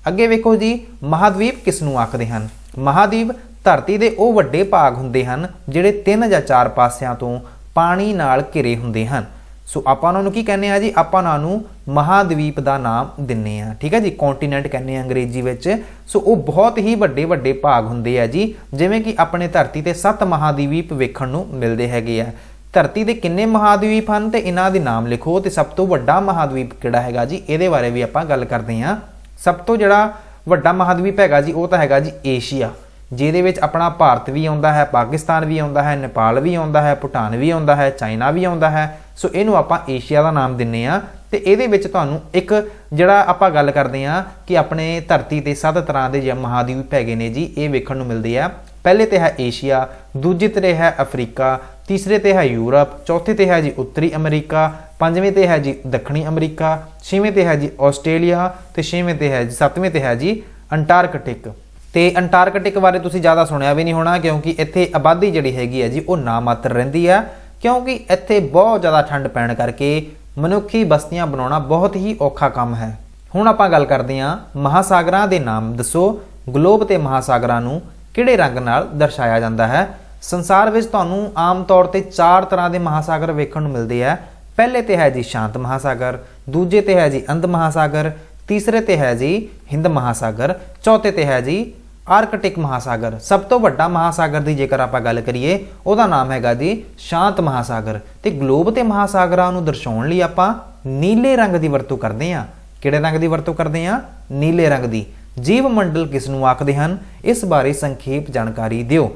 ਅੱਗੇ ਵੇਖੋ ਜੀ, ਮਹਾਦੀਪ ਕਿਸ ਨੂੰ ਆਖਦੇ ਹਨ? ਮਹਾਦੀਪ ਧਰਤੀ ਦੇ ਉਹ ਵੱਡੇ ਭਾਗ ਹੁੰਦੇ ਹਨ ਜਿਹੜੇ 3 ਜਾਂ 4 ਪਾਸਿਆਂ ਤੋਂ ਪਾਣੀ ਨਾਲ ਘਿਰੇ ਹੁੰਦੇ ਹਨ। ਸੋ ਆਪਾਂ ਉਹਨਾਂ ਨੂੰ ਕੀ ਕਹਿੰਦੇ ਆ ਜੀ? ਆਪਾਂ ਉਹਨਾਂ ਨੂੰ ਮਹਾਦੀਪ ਦਾ ਨਾਮ ਦਿੰਨੇ ਆ। ਠੀਕ ਹੈ ਜੀ, ਕੌਂਟੀਨੈਂਟ ਕਹਿੰਦੇ ਆ ਅੰਗਰੇਜ਼ੀ ਵਿੱਚ। ਸੋ ਉਹ ਬਹੁਤ ਹੀ ਵੱਡੇ ਵੱਡੇ ਭਾਗ ਹੁੰਦੇ ਆ ਜੀ, ਜਿਵੇਂ ਕਿ ਆਪਣੇ ਧਰਤੀ ਤੇ 7 ਮਹਾਦੀਪ ਵੇਖਣ ਨੂੰ ਮਿਲਦੇ ਹੈਗੇ ਆ। ਧਰਤੀ ਦੇ ਕਿੰਨੇ ਮਹਾਦੀਪ ਹਨ ਤੇ ਇਹਨਾਂ ਦੇ ਨਾਮ ਲਿਖੋ, ਤੇ ਸਭ ਤੋਂ ਵੱਡਾ ਮਹਾਦੀਪ ਕਿਹੜਾ ਹੈਗਾ ਜੀ, ਇਹਦੇ ਬਾਰੇ ਵੀ ਆਪਾਂ ਗੱਲ ਕਰਦੇ ਹਾਂ। ਸਭ ਤੋਂ ਜਿਹੜਾ ਵੱਡਾ ਮਹਾਦੀਪ ਹੈਗਾ ਜੀ ਉਹ ਤਾਂ ਹੈਗਾ ਜੀ ਏਸ਼ੀਆ, ਜਿਹਦੇ ਵਿੱਚ ਆਪਣਾ ਭਾਰਤ ਵੀ ਆਉਂਦਾ ਹੈ, ਪਾਕਿਸਤਾਨ ਵੀ ਆਉਂਦਾ ਹੈ, ਨੇਪਾਲ ਵੀ ਆਉਂਦਾ ਹੈ, ਭੂਟਾਨ ਵੀ ਆਉਂਦਾ ਹੈ, ਚਾਈਨਾ ਵੀ ਆਉਂਦਾ ਹੈ। ਸੋ ਇਹਨੂੰ ਆਪਾਂ ਏਸ਼ੀਆ ਦਾ ਨਾਮ ਦਿੰਨੇ ਆ। ਤੇ ਇਹਦੇ ਵਿੱਚ ਤੁਹਾਨੂੰ ਇੱਕ ਜਿਹੜਾ ਆਪਾਂ ਗੱਲ ਕਰਦੇ ਆ ਕਿ ਆਪਣੇ ਧਰਤੀ ਤੇ 7 ਤਰ੍ਹਾਂ ਦੇ ਮਹਾਦੀਪ ਹੈਗੇ ਨੇ ਜੀ, ਇਹ ਵੇਖਣ ਨੂੰ ਮਿਲਦੇ ਆ। ਪਹਿਲੇ ਤੇ ਹੈ ਏਸ਼ੀਆ, ਦੂਜੇ ਤੇ ਹੈ ਅਫਰੀਕਾ, ਤੀਸਰੇ ਤੇ ਹੈ ਯੂਰਪ, ਚੌਥੇ ਤੇ ਹੈ ਜੀ ਉੱਤਰੀ ਅਮਰੀਕਾ, ਪੰਜਵੇਂ ਤੇ ਹੈ ਜੀ ਦੱਖਣੀ ਅਮਰੀਕਾ, ਛੇਵੇਂ ਤੇ ਹੈ ਜੀ ਆਸਟ੍ਰੇਲੀਆ, ਤੇ ਛੇਵੇਂ ਤੇ ਹੈ ਜੀ 7ਵੇਂ ਤੇ ਹੈ ਜੀ ਅੰਟਾਰਕਟਿਕ। ਤੇ ਅੰਟਾਰਕਟਿਕ ਬਾਰੇ ਤੁਸੀਂ ਜ਼ਿਆਦਾ ਸੁਣਿਆ ਵੀ ਨਹੀਂ ਹੋਣਾ, ਕਿਉਂਕਿ ਇੱਥੇ ਆਬਾਦੀ ਜਿਹੜੀ ਹੈਗੀ ਹੈ ਜੀ ਉਹ ਨਾ ਮਾਤਰ ਰਹਿੰਦੀ ਆ, ਕਿਉਂਕਿ ਇੱਥੇ ਬਹੁਤ ਜ਼ਿਆਦਾ ਠੰਡ ਪੈਣ ਕਰਕੇ ਮਨੁੱਖੀ ਬਸਤੀਆਂ ਬਣਾਉਣਾ ਬਹੁਤ ਹੀ ਔਖਾ ਕੰਮ ਹੈ। ਹੁਣ ਆਪਾਂ ਗੱਲ ਕਰਦੇ ਹਾਂ ਮਹਾਸਾਗਰਾਂ ਦੇ ਨਾਮ ਦੱਸੋ। ਗਲੋਬ ਤੇ ਮਹਾਸਾਗਰਾਂ ਨੂੰ ਕਿਹੜੇ ਰੰਗ ਨਾਲ ਦਰਸਾਇਆ ਜਾਂਦਾ ਹੈ? ਸੰਸਾਰ ਵਿੱਚ ਤੁਹਾਨੂੰ ਆਮ ਤੌਰ ਤੇ 4 ਤਰ੍ਹਾਂ ਦੇ ਮਹਾਸਾਗਰ ਵੇਖਣ ਨੂੰ ਮਿਲਦੇ ਆ। ਪਹਿਲੇ ਤੇ ਹੈ ਜੀ ਸ਼ਾਂਤ ਮਹਾਸਾਗਰ, ਦੂਜੇ ਤੇ ਹੈ ਜੀ ਅੰਧ ਮਹਾਸਾਗਰ, ਤੀਸਰੇ ਤੇ ਹੈ ਜੀ ਹਿੰਦ ਮਹਾਸਾਗਰ, ਚੌਥੇ ਤੇ ਹੈ ਜੀ ਆਰਕਟਿਕ ਮਹਾਸਾਗਰ। ਸਭ ਤੋਂ ਵੱਡਾ ਮਹਾਸਾਗਰ ਦੀ ਜੇਕਰ ਆਪਾਂ ਗੱਲ ਕਰੀਏ ਉਹਦਾ ਨਾਮ ਹੈਗਾ ਜੀ ਸ਼ਾਂਤ ਮਹਾਸਾਗਰ। ਤੇ ਗਲੋਬ ਤੇ ਮਹਾਸਾਗਰਾਂ ਨੂੰ ਦਰਸਾਉਣ ਲਈ ਆਪਾਂ ਨੀਲੇ ਰੰਗ ਦੀ ਵਰਤੋਂ ਕਰਦੇ ਹਾਂ। ਕਿਹੜੇ ਰੰਗ ਦੀ ਵਰਤੋਂ ਕਰਦੇ ਹਾਂ? ਨੀਲੇ ਰੰਗ ਦੀ। ਜੀਵ ਮੰਡਲ ਕਿਸ ਨੂੰ ਆਖਦੇ ਹਨ? ਇਸ ਬਾਰੇ ਸੰਖੇਪ ਜਾਣਕਾਰੀ ਦਿਓ।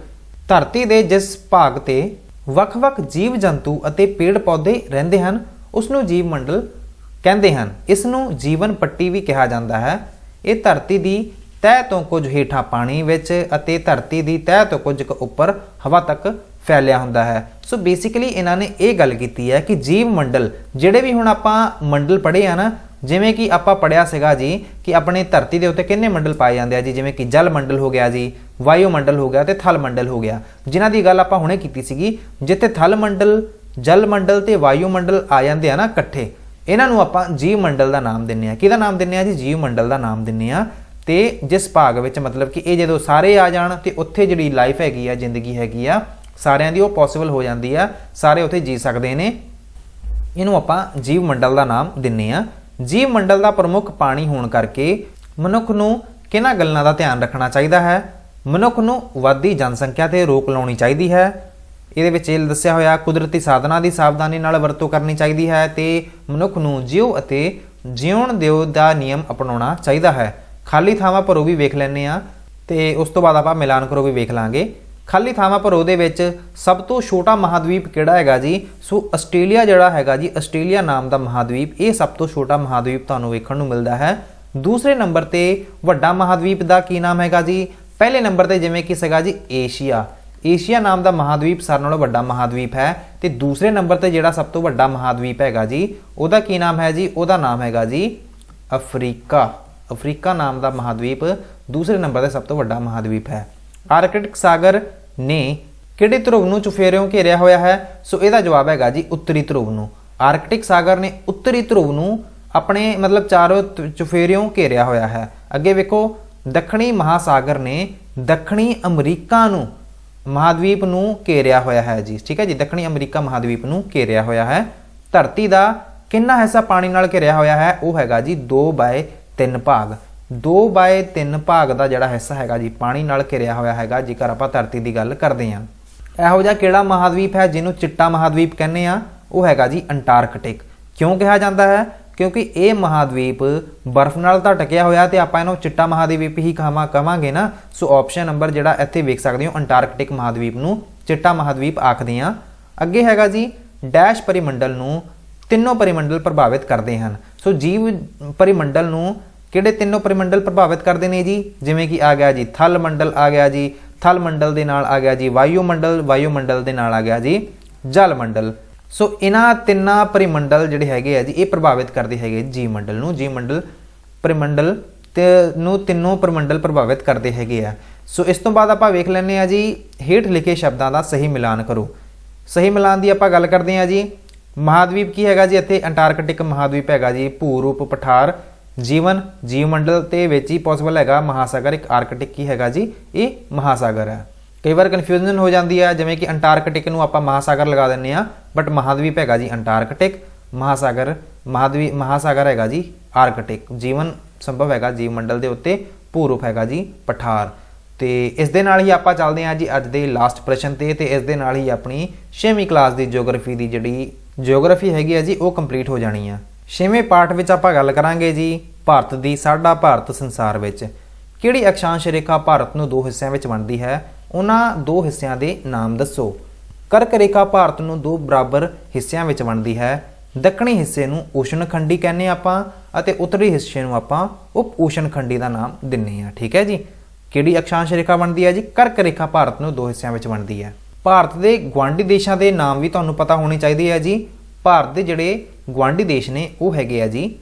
ਧਰਤੀ ਦੇ ਜਿਸ ਭਾਗ ਤੇ ਵੱਖ-ਵੱਖ ਜੀਵ ਜੰਤੂ ਅਤੇ ਪੇੜ ਪੌਦੇ ਰਹਿੰਦੇ ਹਨ ਉਸ ਨੂੰ ਜੀਵ ਮੰਡਲ ਕਹਿੰਦੇ ਹਨ। ਇਸ ਨੂੰ ਜੀਵਨ ਪੱਟੀ ਵੀ ਕਿਹਾ ਜਾਂਦਾ ਹੈ। ਇਹ ਧਰਤੀ ਦੀ ਤਹਿ ਤੋਂ ਕੁਝ ਹੇਠਾਂ ਪਾਣੀ ਵਿੱਚ ਅਤੇ ਧਰਤੀ ਦੀ ਤਹਿ ਤੋਂ ਕੁਝ ਉੱਪਰ ਹਵਾ ਤੱਕ ਫੈਲਿਆ ਹੁੰਦਾ ਹੈ। ਸੋ ਬੇਸਿਕਲੀ ਇਹਨਾਂ ਨੇ ਇਹ ਗੱਲ ਕੀਤੀ ਹੈ ਕਿ ਜੀਵ ਮੰਡਲ ਜਿਹੜੇ ਵੀ ਹੁਣ ਆਪਾਂ ਮੰਡਲ ਪੜ੍ਹੇ ਆ ਨਾ, ਜਿਵੇਂ ਕਿ ਆਪਾਂ ਪੜ੍ਹਿਆ ਸੀਗਾ ਜੀ ਕਿ ਆਪਣੇ ਧਰਤੀ ਦੇ ਉੱਤੇ ਕਿੰਨੇ ਮੰਡਲ ਪਾਏ ਜਾਂਦੇ ਆ ਜੀ, ਜਿਵੇਂ ਕਿ ਜਲ ਮੰਡਲ ਹੋ ਗਿਆ ਜੀ, ਵਾਯੂ ਮੰਡਲ ਹੋ ਗਿਆ ਤੇ ਥਲ ਮੰਡਲ ਹੋ ਗਿਆ, ਜਿਨ੍ਹਾਂ ਦੀ ਗੱਲ ਆਪਾਂ ਹੁਣੇ ਕੀਤੀ ਸੀਗੀ। ਜਿੱਥੇ ਥਲ ਮੰਡਲ, ਜਲ ਮੰਡਲ ਤੇ ਵਾਯੂ ਮੰਡਲ ਆ ਜਾਂਦੇ ਆ ਨਾ ਇਕੱਠੇ, ਇਹਨਾਂ ਨੂੰ ਆਪਾਂ ਜੀਵ ਮੰਡਲ ਦਾ ਨਾਮ ਦਿੰਨੇ ਆ। ਕਿਹਦਾ ਨਾਮ ਦਿੰਨੇ ਆ ਜੀ? ਜੀਵ ਮੰਡਲ ਦਾ ਨਾਮ ਦਿੰਨੇ ਆ। ਤੇ ਜਿਸ ਭਾਗ ਵਿੱਚ ਮਤਲਬ ਕਿ ਇਹ ਜਦੋਂ ਸਾਰੇ ਆ ਜਾਣ ਤੇ ਉੱਥੇ ਜਿਹੜੀ ਲਾਈਫ ਹੈਗੀ ਆ, ਜ਼ਿੰਦਗੀ ਹੈਗੀ ਆ ਸਾਰਿਆਂ ਦੀ, ਉਹ ਪੋਸੀਬਲ ਹੋ ਜਾਂਦੀ ਆ, ਸਾਰੇ ਉੱਥੇ ਜੀ ਸਕਦੇ ਨੇ। ਇਹਨੂੰ ਆਪਾਂ ਜੀਵ ਮੰਡਲ ਦਾ ਨਾਮ ਦਿੰਨੇ ਆ। ਜੀਵ ਮੰਡਲ ਦਾ ਪ੍ਰਮੁੱਖ ਪਾਣੀ ਹੋਣ ਕਰਕੇ ਮਨੁੱਖ ਨੂੰ ਕਿਹਨਾਂ ਗੱਲਾਂ ਦਾ ਧਿਆਨ ਰੱਖਣਾ ਚਾਹੀਦਾ ਹੈ? ਮਨੁੱਖ ਨੂੰ ਵੱਧਦੀ ਜਨਸੰਖਿਆ ਤੇ ਰੋਕ ਲਾਉਣੀ ਚਾਹੀਦੀ ਹੈ। ਇਹਦੇ ਵਿੱਚ ਇਹ ਦੱਸਿਆ ਹੋਇਆ ਕੁਦਰਤੀ ਸਾਧਨਾਂ ਦੀ ਸਾਵਧਾਨੀ ਨਾਲ ਵਰਤੋਂ ਕਰਨੀ ਚਾਹੀਦੀ ਹੈ ਤੇ ਮਨੁੱਖ ਨੂੰ ਜਿਉ ਅਤੇ ਜਿਉਣ ਦਿਓ ਦਾ ਨਿਯਮ ਅਪਣਾਉਣਾ ਚਾਹੀਦਾ ਹੈ। ਖਾਲੀ ਥਾਵਾਂ ਭਰੋ ਵੀ ਵੇਖ ਲੈਂਦੇ ਆ ਤੇ ਉਸ ਤੋਂ ਬਾਅਦ ਆਪਾਂ ਮਿਲਾਨ ਕਰੋ ਵੀ ਵੇਖ ਲਾਂਗੇ। ਖਾਲੀ ਥਾਵਾਂ ਭਰੋ ਦੇ ਵਿੱਚ ਸਭ ਤੋਂ ਛੋਟਾ ਮਹਾਦੀਪ ਕਿਹੜਾ ਹੈਗਾ ਜੀ? ਸੋ ਆਸਟ੍ਰੇਲੀਆ ਜਿਹੜਾ ਹੈਗਾ ਜੀ, ਆਸਟ੍ਰੇਲੀਆ ਨਾਮ ਦਾ ਮਹਾਦੀਪ, ਇਹ ਸਭ ਤੋਂ ਛੋਟਾ ਮਹਾਦੀਪ ਤੁਹਾਨੂੰ ਵੇਖਣ ਨੂੰ ਮਿਲਦਾ ਹੈ। ਦੂਸਰੇ ਨੰਬਰ ਤੇ ਵੱਡਾ ਮਹਾਦੀਪ ਦਾ ਕੀ ਨਾਮ ਹੈਗਾ ਜੀ? ਪਹਿਲੇ ਨੰਬਰ ਤੇ ਜਿਵੇਂ ਕਿ ਸੀਗਾ ਜੀ ਏਸ਼ੀਆ, ਏਸ਼ੀਆ ਨਾਮ ਦਾ ਮਹਾਦੀਪ ਸਾਰਿਆਂ ਨਾਲੋਂ ਵੱਡਾ ਮਹਾਦੀਪ ਹੈ। ਤੇ ਦੂਸਰੇ ਨੰਬਰ ਤੇ ਜਿਹੜਾ ਸਭ ਤੋਂ ਵੱਡਾ ਮਹਾਦੀਪ ਹੈਗਾ ਜੀ ਉਹਦਾ ਕੀ ਨਾਮ ਹੈ ਜੀ? ਉਹਦਾ ਨਾਮ ਹੈਗਾ ਜੀ ਅਫਰੀਕਾ। ਅਫਰੀਕਾ ਨਾਮ ਦਾ ਮਹਾਦੀਪ ਦੂਸਰੇ ਨੰਬਰ ਤੇ ਸਭ ਤੋਂ ਵੱਡਾ ਮਹਾਦੀਪ ਹੈ। ਆਰਕਟਿਕ ਸਾਗਰ ਨੇ ਕਿਹੜੇ ਧਰੁਵ ਨੂੰ ਚੁਫੇਰਿਓਂ ਘੇਰਿਆ ਹੋਇਆ ਹੈ? ਸੋ ਇਹਦਾ ਜਵਾਬ ਹੈਗਾ ਜੀ ਉੱਤਰੀ ਧਰੁਵ ਨੂੰ। ਆਰਕਟਿਕ ਸਾਗਰ ਨੇ ਉੱਤਰੀ ਧਰੁਵ ਨੂੰ ਆਪਣੇ ਮਤਲਬ ਚਾਰੋਂ ਚੁਫੇਰਿਓਂ ਘੇਰਿਆ ਹੋਇਆ ਹੈ। ਅੱਗੇ ਵੇਖੋ, ਦੱਖਣੀ ਮਹਾਸਾਗਰ ਨੇ ਦੱਖਣੀ ਅਮਰੀਕਾ ਨੂੰ ਮਹਾਦੀਪ ਨੂੰ ਘੇਰਿਆ ਹੋਇਆ ਹੈ ਜੀ। ਠੀਕ ਹੈ ਜੀ, ਦੱਖਣੀ ਅਮਰੀਕਾ ਮਹਾਦੀਪ ਨੂੰ ਘੇਰਿਆ ਹੋਇਆ ਹੈ। ਧਰਤੀ ਦਾ ਕਿੰਨਾ ਹਿੱਸਾ ਪਾਣੀ ਨਾਲ ਘਿਰਿਆ ਹੋਇਆ ਹੈ? ਉਹ ਹੈਗਾ ਜੀ 2/3 ਭਾਗ। 2/3 ਭਾਗ ਦਾ ਜਿਹੜਾ ਹਿੱਸਾ ਹੈਗਾ ਜੀ ਪਾਣੀ ਨਾਲ ਘਿਰਿਆ ਹੋਇਆ ਹੈਗਾ ਜੇਕਰ ਆਪਾਂ ਧਰਤੀ ਦੀ ਗੱਲ ਕਰਦੇ ਹਾਂ। ਇਹੋ ਜਿਹਾ ਕਿਹੜਾ ਮਹਾਦੀਪ ਹੈ ਜਿਹਨੂੰ ਚਿੱਟਾ ਮਹਾਦੀਪ ਕਹਿੰਦੇ ਆ? ਉਹ ਹੈਗਾ ਜੀ ਅੰਟਾਰਕਟਿਕ। ਕਿਉਂ ਕਿਹਾ ਜਾਂਦਾ ਹੈ? ਕਿਉਂਕਿ ਇਹ ਮਹਾਦੀਪ ਬਰਫ਼ ਨਾਲ ਤਾਂ ਢਕਿਆ ਹੋਇਆ ਤੇ ਆਪਾਂ ਇਹਨੂੰ ਚਿੱਟਾ ਮਹਾਦੀਪ ਹੀ ਕਹਾਂਗੇ ਨਾ। ਸੋ ਆਪਸ਼ਨ ਨੰਬਰ ਜਿਹੜਾ ਇੱਥੇ ਵੇਖ ਸਕਦੇ ਹੋ, ਅੰਟਾਰਕਟਿਕ ਮਹਾਦੀਪ ਨੂੰ ਚਿੱਟਾ ਮਹਾਦੀਪ ਆਖਦੇ ਆ। ਅੱਗੇ ਹੈਗਾ ਜੀ ਡੈਸ਼ ਪਰਿਮੰਡਲ ਨੂੰ ਤਿੰਨੋਂ ਪਰਿਮੰਡਲ ਪ੍ਰਭਾਵਿਤ ਕਰਦੇ ਹਨ। ਸੋ ਜੀਵ ਪਰਿਮੰਡਲ ਨੂੰ ਕਿਹੜੇ ਤਿੰਨੋਂ ਪਰਿਮੰਡਲ ਪ੍ਰਭਾਵਿਤ ਕਰਦੇ ਨੇ ਜੀ? ਜਿਵੇਂ ਕਿ ਆ ਗਿਆ ਜੀ ਥਲ ਮੰਡਲ ਆ ਗਿਆ ਜੀ, ਥਲ ਮੰਡਲ ਦੇ ਨਾਲ ਆ ਗਿਆ ਜੀ ਵਾਯੂਮੰਡਲ, ਵਾਯੂਮੰਡਲ ਦੇ ਨਾਲ ਆ ਗਿਆ ਜੀ ਜਲ ਮੰਡਲ। ਸੋ ਇਹਨਾਂ ਤਿੰਨਾਂ ਪਰਿਮੰਡਲ ਜਿਹੜੇ ਹੈਗੇ ਆ ਜੀ ਇਹ ਪ੍ਰਭਾਵਿਤ ਕਰਦੇ ਹੈਗੇ ਜੀ ਮੰਡਲ ਨੂੰ। ਜੀ ਮੰਡਲ ਪਰਿਮੰਡਲ ਤੇ ਨੂੰ ਤਿੰਨੋਂ ਪਰਿਮੰਡਲ ਪ੍ਰਭਾਵਿਤ ਕਰਦੇ ਹੈਗੇ ਆ। ਸੋ ਇਸ ਤੋਂ ਬਾਅਦ ਆਪਾਂ ਵੇਖ ਲੈਂਦੇ ਆ ਜੀ ਹੇਠ ਲਿਖੇ ਸ਼ਬਦਾਂ ਦਾ ਸਹੀ ਮਿਲਾਨ ਕਰੋ। ਸਹੀ ਮਿਲਾਨ ਦੀ ਆਪਾਂ ਗੱਲ ਕਰਦੇ ਆ ਜੀ। ਮਹਾਦਵੀਪ ਕੀ ਹੈਗਾ ਜੀ? ਇੱਥੇ ਅੰਟਾਰਕਟਿਕ ਮਹਾਦਵੀਪ ਹੈਗਾ ਜੀ, ਭੂ-ਰੂਪ ਪਠਾਰ ਜੀਵਨ ਜੀਵ ਮੰਡਲ ਤੇ ਵਿੱਚ ਹੀ ਪੋਸੀਬਲ ਹੈਗਾ ਮਹਾਸਾਗਰ। ਇੱਕ ਆਰਕਟਿਕ ਕੀ ਹੈਗਾ ਜੀ? ਇਹ ਮਹਾਸਾਗਰ ਹੈ। ਕਈ ਵਾਰ ਕਨਫਿਊਜ਼ਨ ਹੋ ਜਾਂਦੀ ਹੈ, ਜਿਵੇਂ ਕਿ ਅੰਟਾਰਕਟਿਕ ਨੂੰ ਆਪਾਂ ਮਹਾਸਾਗਰ ਲਗਾ ਦਿੰਦੇ ਆ, ਬਟ ਮਹਾਦਵੀਪ ਹੈਗਾ ਜੀ ਅੰਟਾਰਕਟਿਕ, ਮਹਾਸਾਗਰ ਹੈਗਾ ਜੀ ਆਰਕਟਿਕ। ਜੀਵਨ ਸੰਭਵ ਹੈਗਾ ਜੀਵ ਮੰਡਲ ਦੇ ਉੱਤੇ, ਭੂ-ਰੂਪ ਹੈਗਾ ਜੀ ਪਠਾਰ। ਤੇ ਇਸ ਦੇ ਨਾਲ ਹੀ ਆਪਾਂ ਚੱਲਦੇ ਹਾਂ ਜੀ ਅੱਜ ਦੇ ਲਾਸਟ ਪ੍ਰਸ਼ਨ ਤੇ ਇਸ ਦੇ ਨਾਲ ਹੀ ਆਪਣੀ 6ਵੀਂ ਕਲਾਸ ਦੀ ਜਿਓਗ੍ਰਾਫੀ ਦੀ ਜਿਹੜੀ ਜਿਓਗ੍ਰਾਫੀ ਹੈਗੀ ਹੈ ਜੀ ਉਹ ਕੰਪਲੀਟ ਹੋ ਜਾਣੀ ਆ। 6ਵੇਂ ਪਾਠ ਵਿੱਚ ਆਪਾਂ ਗੱਲ ਕਰਾਂਗੇ ਜੀ ਭਾਰਤ ਦੀ। ਸਾਡਾ ਭਾਰਤ ਸੰਸਾਰ ਵਿੱਚ ਕਿਹੜੀ ਅਕਸ਼ਾਂਸ਼ ਰੇਖਾ ਭਾਰਤ ਨੂੰ ਦੋ ਹਿੱਸਿਆਂ ਵਿੱਚ ਵੰਡਦੀ ਹੈ? ਉਹਨਾਂ ਦੋ ਹਿੱਸਿਆਂ ਦੇ ਨਾਮ ਦੱਸੋ। ਕਰਕ ਰੇਖਾ ਭਾਰਤ ਨੂੰ ਦੋ ਬਰਾਬਰ ਹਿੱਸਿਆਂ ਵਿੱਚ ਵੰਡਦੀ ਹੈ। ਦੱਖਣੀ ਹਿੱਸੇ ਨੂੰ ਊਸ਼ਣ ਖੰਡੀ ਕਹਿੰਦੇ ਆਪਾਂ ਅਤੇ ਉੱਤਰੀ ਹਿੱਸੇ ਨੂੰ ਆਪਾਂ ਉਪ ਊਸ਼ਣ ਖੰਡੀ ਦਾ ਨਾਮ ਦਿੰਨੇ ਆ। ਠੀਕ ਹੈ ਜੀ। ਕਿਹੜੀ ਅਕਸ਼ਾਂਸ਼ ਰੇਖਾ ਬਣਦੀ ਹੈ ਜੀ? ਕਰਕ ਰੇਖਾ ਭਾਰਤ ਨੂੰ ਦੋ ਹਿੱਸਿਆਂ ਵਿੱਚ ਵੰਡਦੀ ਹੈ। ਭਾਰਤ ਦੇ ਗੁਆਂਢੀ ਦੇਸ਼ਾਂ ਦੇ ਨਾਮ ਵੀ ਤੁਹਾਨੂੰ ਪਤਾ ਹੋਣੇ ਚਾਹੀਦੇ ਆ ਜੀ। ਭਾਰਤ ਦੇ ਜਿਹੜੇ ਗੁਆਂਢੀ ਦੇਸ਼ ਨੇ ਉਹ ਹੈਗੇ ਆ ਜੀ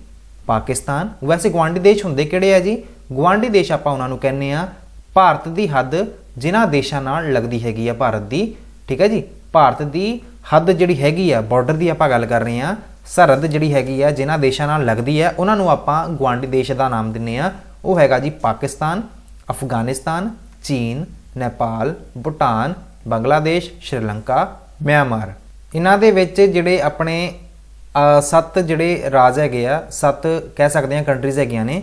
ਪਾਕਿਸਤਾਨ। ਵੈਸੇ ਗੁਆਂਢੀ ਦੇਸ਼ ਹੁੰਦੇ ਕਿਹੜੇ ਆ ਜੀ? ਗੁਆਂਢੀ ਦੇਸ਼ ਆਪਾਂ ਉਹਨਾਂ ਨੂੰ ਕਹਿੰਦੇ ਆ ਭਾਰਤ ਦੀ ਹੱਦ ਜਿਨ੍ਹਾਂ ਦੇਸ਼ਾਂ ਨਾਲ ਲੱਗਦੀ ਹੈਗੀ ਆ ਭਾਰਤ ਦੀ। ਠੀਕ ਹੈ ਜੀ। ਭਾਰਤ ਦੀ ਹੱਦ ਜਿਹੜੀ ਹੈਗੀ ਆ ਬਾਰਡਰ ਦੀ ਆਪਾਂ ਗੱਲ ਕਰ ਰਹੇ ਆ, ਸਰਹੱਦ ਜਿਹੜੀ ਹੈਗੀ ਆ ਜਿਨ੍ਹਾਂ ਦੇਸ਼ਾਂ ਨਾਲ ਲੱਗਦੀ ਹੈ ਉਹਨਾਂ ਨੂੰ ਆਪਾਂ ਗੁਆਂਢੀ ਦੇਸ਼ ਦਾ ਨਾਮ ਦਿੰਨੇ ਆ। ਉਹ ਹੈਗਾ ਜੀ ਪਾਕਿਸਤਾਨ, ਅਫਗਾਨਿਸਤਾਨ, ਚੀਨ, ਨੇਪਾਲ, ਭੂਟਾਨ, ਬੰਗਲਾਦੇਸ਼, ਸ਼੍ਰੀਲੰਕਾ, ਮਿਆਂਮਾਰ। ਇਹਨਾਂ ਦੇ ਵਿੱਚ ਜਿਹੜੇ ਆਪਣੇ 7 ਜਿਹੜੇ ਰਾਜ ਹੈਗੇ ਆ, 7 ਕਹਿ ਸਕਦੇ ਆ ਕੰਟਰੀਜ਼ ਹੈਗੀਆਂ ਨੇ।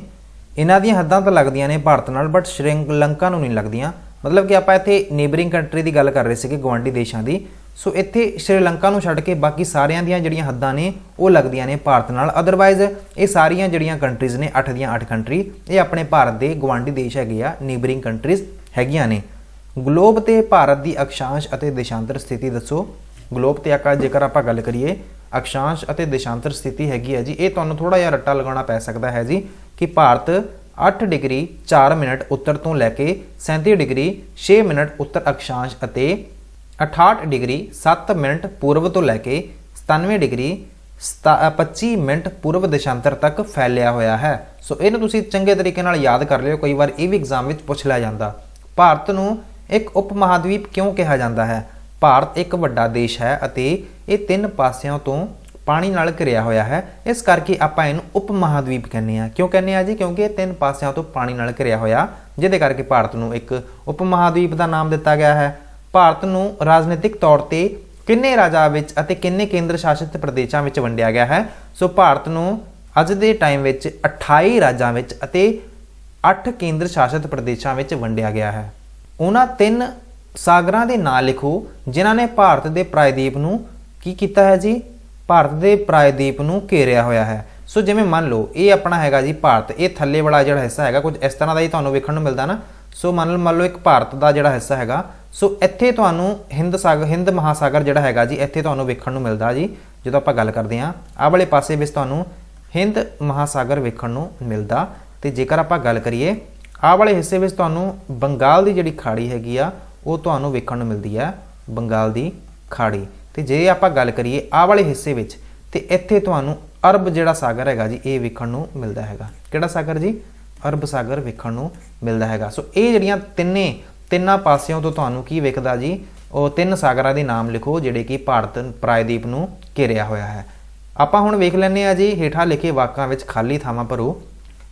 ਇਹਨਾਂ ਦੀਆਂ ਹੱਦਾਂ ਤਾਂ ਲੱਗਦੀਆਂ ਨੇ ਭਾਰਤ ਨਾਲ, ਬਟ ਸ਼੍ਰੀਲੰਕਾ ਨੂੰ ਨਹੀਂ ਲੱਗਦੀਆਂ। ਮਤਲਬ ਕਿ ਆਪਾਂ ਇੱਥੇ ਨੇਬਰਿੰਗ ਕੰਟਰੀ ਦੀ ਗੱਲ ਕਰ ਰਹੇ ਸੀਗੇ, ਗੁਆਂਢੀ ਦੇਸ਼ਾਂ ਦੀ। ਸੋ ਇੱਥੇ ਸ਼੍ਰੀਲੰਕਾ ਨੂੰ ਛੱਡ ਕੇ ਬਾਕੀ ਸਾਰਿਆਂ ਦੀਆਂ ਜਿਹੜੀਆਂ ਹੱਦਾਂ ਨੇ ਉਹ ਲੱਗਦੀਆਂ ਨੇ ਭਾਰਤ ਨਾਲ। ਅਦਰਵਾਈਜ਼ ਇਹ ਸਾਰੀਆਂ ਜਿਹੜੀਆਂ ਕੰਟਰੀਜ਼ ਨੇ 8 ਦੀਆਂ 8 ਕੰਟਰੀ ਇਹ ਆਪਣੇ ਭਾਰਤ ਦੇ ਗੁਆਂਢੀ ਦੇਸ਼ ਹੈਗੇ ਆ, ਨੇਬਰਿੰਗ ਕੰਟਰੀਜ਼ ਹੈਗੀਆਂ ਨੇ। ਗਲੋਬ ਤੇ ਭਾਰਤ ਦੀ ਅਕਸ਼ਾਂਸ਼ ਅਤੇ ਦੇਸ਼ਾਂਤਰ ਸਥਿਤੀ ਦੱਸੋ। ਗਲੋਬ ਤੇ ਜੇਕਰ ਆਪਾਂ ਗੱਲ ਕਰੀਏ ਅਕਸ਼ਾਂਸ਼ ਅਤੇ ਦੇਸ਼ਾਂਤਰ ਸਥਿਤੀ ਹੈਗੀ ਹੈ ਜੀ, ਇਹ ਤੁਹਾਨੂੰ ਥੋੜਾ ਜਿਹਾ ਰੱਟਾ ਲਗਾਉਣਾ ਪੈ ਸਕਦਾ ਹੈ ਜੀ ਕਿ ਭਾਰਤ 8 ਡਿਗਰੀ 4 ਮਿੰਟ ਉੱਤਰ ਤੋਂ ਲੈ ਕੇ 37 ਡਿਗਰੀ 6 ਮਿੰਟ ਉੱਤਰ ਅਕਸ਼ਾਂਸ਼ ਅਤੇ 68 ਡਿਗਰੀ 7 ਮਿੰਟ ਪੂਰਬ ਤੋਂ ਲੈ ਕੇ 97 ਡਿਗਰੀ 25 ਮਿੰਟ ਪੂਰਬ ਦੇਸ਼ਾਂਤਰ ਤੱਕ ਫੈਲਿਆ ਹੋਇਆ ਹੈ। ਸੋ ਇਹਨੂੰ ਤੁਸੀਂ ਚੰਗੇ ਤਰੀਕੇ ਨਾਲ ਯਾਦ ਕਰ ਲਿਓ, ਕਈ ਵਾਰ ਇਹ ਵੀ ਐਗਜ਼ਾਮ ਵਿੱਚ ਪੁੱਛ ਲਿਆ ਜਾਂਦਾ। ਭਾਰਤ ਨੂੰ ਇੱਕ ਉਪ ਮਹਾਦਵੀਪ ਕਿਉਂ ਕਿਹਾ ਜਾਂਦਾ ਹੈ? ਭਾਰਤ ਇੱਕ ਵੱਡਾ ਦੇਸ਼ ਹੈ ਅਤੇ ਇਹ 3 ਪਾਸਿਆਂ ਤੋਂ ਪਾਣੀ ਨਾਲ ਘਿਰਿਆ ਹੋਇਆ ਹੈ, ਇਸ ਕਰਕੇ ਆਪਾਂ ਇਹਨੂੰ ਉਪ ਮਹਾਦਵੀਪ ਕਹਿੰਦੇ ਆ। ਕਿਉਂ ਕਹਿੰਦੇ ਆ ਜੀ? ਕਿਉਂਕਿ ਇਹ 3 ਪਾਸਿਆਂ ਤੋਂ ਪਾਣੀ ਨਾਲ ਘਿਰਿਆ ਹੋਇਆ, ਜਿਹਦੇ ਕਰਕੇ ਭਾਰਤ ਨੂੰ ਇੱਕ ਉਪ ਮਹਾਦਵੀਪ ਦਾ ਨਾਮ ਦਿੱਤਾ ਗਿਆ ਹੈ। ਭਾਰਤ ਨੂੰ ਰਾਜਨੀਤਿਕ ਤੌਰ ਤੇ ਕਿੰਨੇ ਰਾਜਾਂ ਵਿੱਚ ਅਤੇ ਕਿੰਨੇ ਕੇਂਦਰ ਸ਼ਾਸਿਤ ਪ੍ਰਦੇਸ਼ਾਂ ਵਿੱਚ ਵੰਡਿਆ ਗਿਆ ਹੈ? ਸੋ ਭਾਰਤ ਨੂੰ ਅੱਜ ਦੇ ਟਾਈਮ ਵਿੱਚ 28 ਰਾਜਾਂ ਵਿੱਚ ਅਤੇ 8 ਕੇਂਦਰ ਸ਼ਾਸਿਤ ਪ੍ਰਦੇਸ਼ਾਂ ਵਿੱਚ ਵੰਡਿਆ ਗਿਆ ਹੈ। ਉਹਨਾਂ 3 ਸਾਗਰਾਂ ਦੇ ਨਾਂ ਲਿਖੋ ਜਿਨ੍ਹਾਂ ਨੇ ਭਾਰਤ ਦੇ ਪ੍ਰਾਇਦੀਪ ਨੂੰ ਕੀ ਕੀਤਾ ਹੈ ਜੀ? ਭਾਰਤ ਦੇ ਪ੍ਰਾਇਦੀਪ ਨੂੰ ਘੇਰਿਆ ਹੋਇਆ ਹੈ। ਸੋ ਜਿਵੇਂ ਮੰਨ ਲਓ ਇਹ ਆਪਣਾ ਹੈਗਾ ਜੀ ਭਾਰਤ, ਇਹ ਥੱਲੇ ਵਾਲਾ ਜਿਹੜਾ ਹਿੱਸਾ ਹੈਗਾ ਕੁਝ ਇਸ ਤਰ੍ਹਾਂ ਦਾ ਹੀ ਤੁਹਾਨੂੰ ਵੇਖਣ ਨੂੰ ਮਿਲਦਾ ਨਾ। ਸੋ ਮੰਨ ਲਓ ਇੱਕ ਭਾਰਤ ਦਾ ਜਿਹੜਾ ਹਿੱਸਾ ਹੈਗਾ, ਸੋ ਇੱਥੇ ਤੁਹਾਨੂੰ ਹਿੰਦ ਮਹਾਸਾਗਰ ਜਿਹੜਾ ਹੈਗਾ ਜੀ ਇੱਥੇ ਤੁਹਾਨੂੰ ਵੇਖਣ ਨੂੰ ਮਿਲਦਾ ਜੀ। ਜਦੋਂ ਆਪਾਂ ਗੱਲ ਕਰਦੇ ਹਾਂ ਆਹ ਵਾਲੇ ਪਾਸੇ ਵਿੱਚ ਤੁਹਾਨੂੰ ਹਿੰਦ ਮਹਾਸਾਗਰ ਵੇਖਣ ਨੂੰ ਮਿਲਦਾ। ਤੇ ਜੇਕਰ ਆਪਾਂ ਗੱਲ ਕਰੀਏ ਆਹ ਵਾਲੇ ਹਿੱਸੇ ਵਿੱਚ ਤੁਹਾਨੂੰ ਬੰਗਾਲ ਦੀ ਜਿਹੜੀ ਖਾੜੀ ਹੈਗੀ ਆ ਉਹ ਤੁਹਾਨੂੰ ਵੇਖਣ ਨੂੰ ਮਿਲਦੀ ਹੈ, ਬੰਗਾਲ ਦੀ ਖਾੜੀ। ਤੇ ਜੇ ਆਪਾਂ ਗੱਲ ਕਰੀਏ ਆਹ ਵਾਲੇ ਹਿੱਸੇ ਵਿੱਚ ਤੇ ਇੱਥੇ ਤੁਹਾਨੂੰ ਅਰਬ ਜਿਹੜਾ ਸਾਗਰ ਹੈਗਾ ਜੀ ਇਹ ਵੇਖਣ ਨੂੰ ਮਿਲਦਾ ਹੈਗਾ। ਕਿਹੜਾ ਸਾਗਰ ਜੀ? ਅਰਬ ਸਾਗਰ ਵੇਖਣ ਨੂੰ ਮਿਲਦਾ ਹੈਗਾ। ਸੋ ਇਹ ਜਿਹੜੀਆਂ ਤਿੰਨਾਂ ਪਾਸਿਆਂ ਤੋਂ ਤੁਹਾਨੂੰ ਕੀ ਵੇਖਦਾ ਜੀ? ਉਹ 3 ਸਾਗਰਾਂ ਦੇ ਨਾਮ ਲਿਖੋ ਜਿਹੜੇ ਕਿ ਭਾਰਤ ਪ੍ਰਾਇਦੀਪ ਨੂੰ ਘੇਰਿਆ ਹੋਇਆ ਹੈ। ਆਪਾਂ ਹੁਣ ਵੇਖ ਲੈਂਦੇ ਆ ਜੀ ਹੇਠਾਂ ਲਿਖੇ ਵਾਕਾਂ ਵਿੱਚ ਖਾਲੀ ਥਾਵਾਂ ਭਰੋ।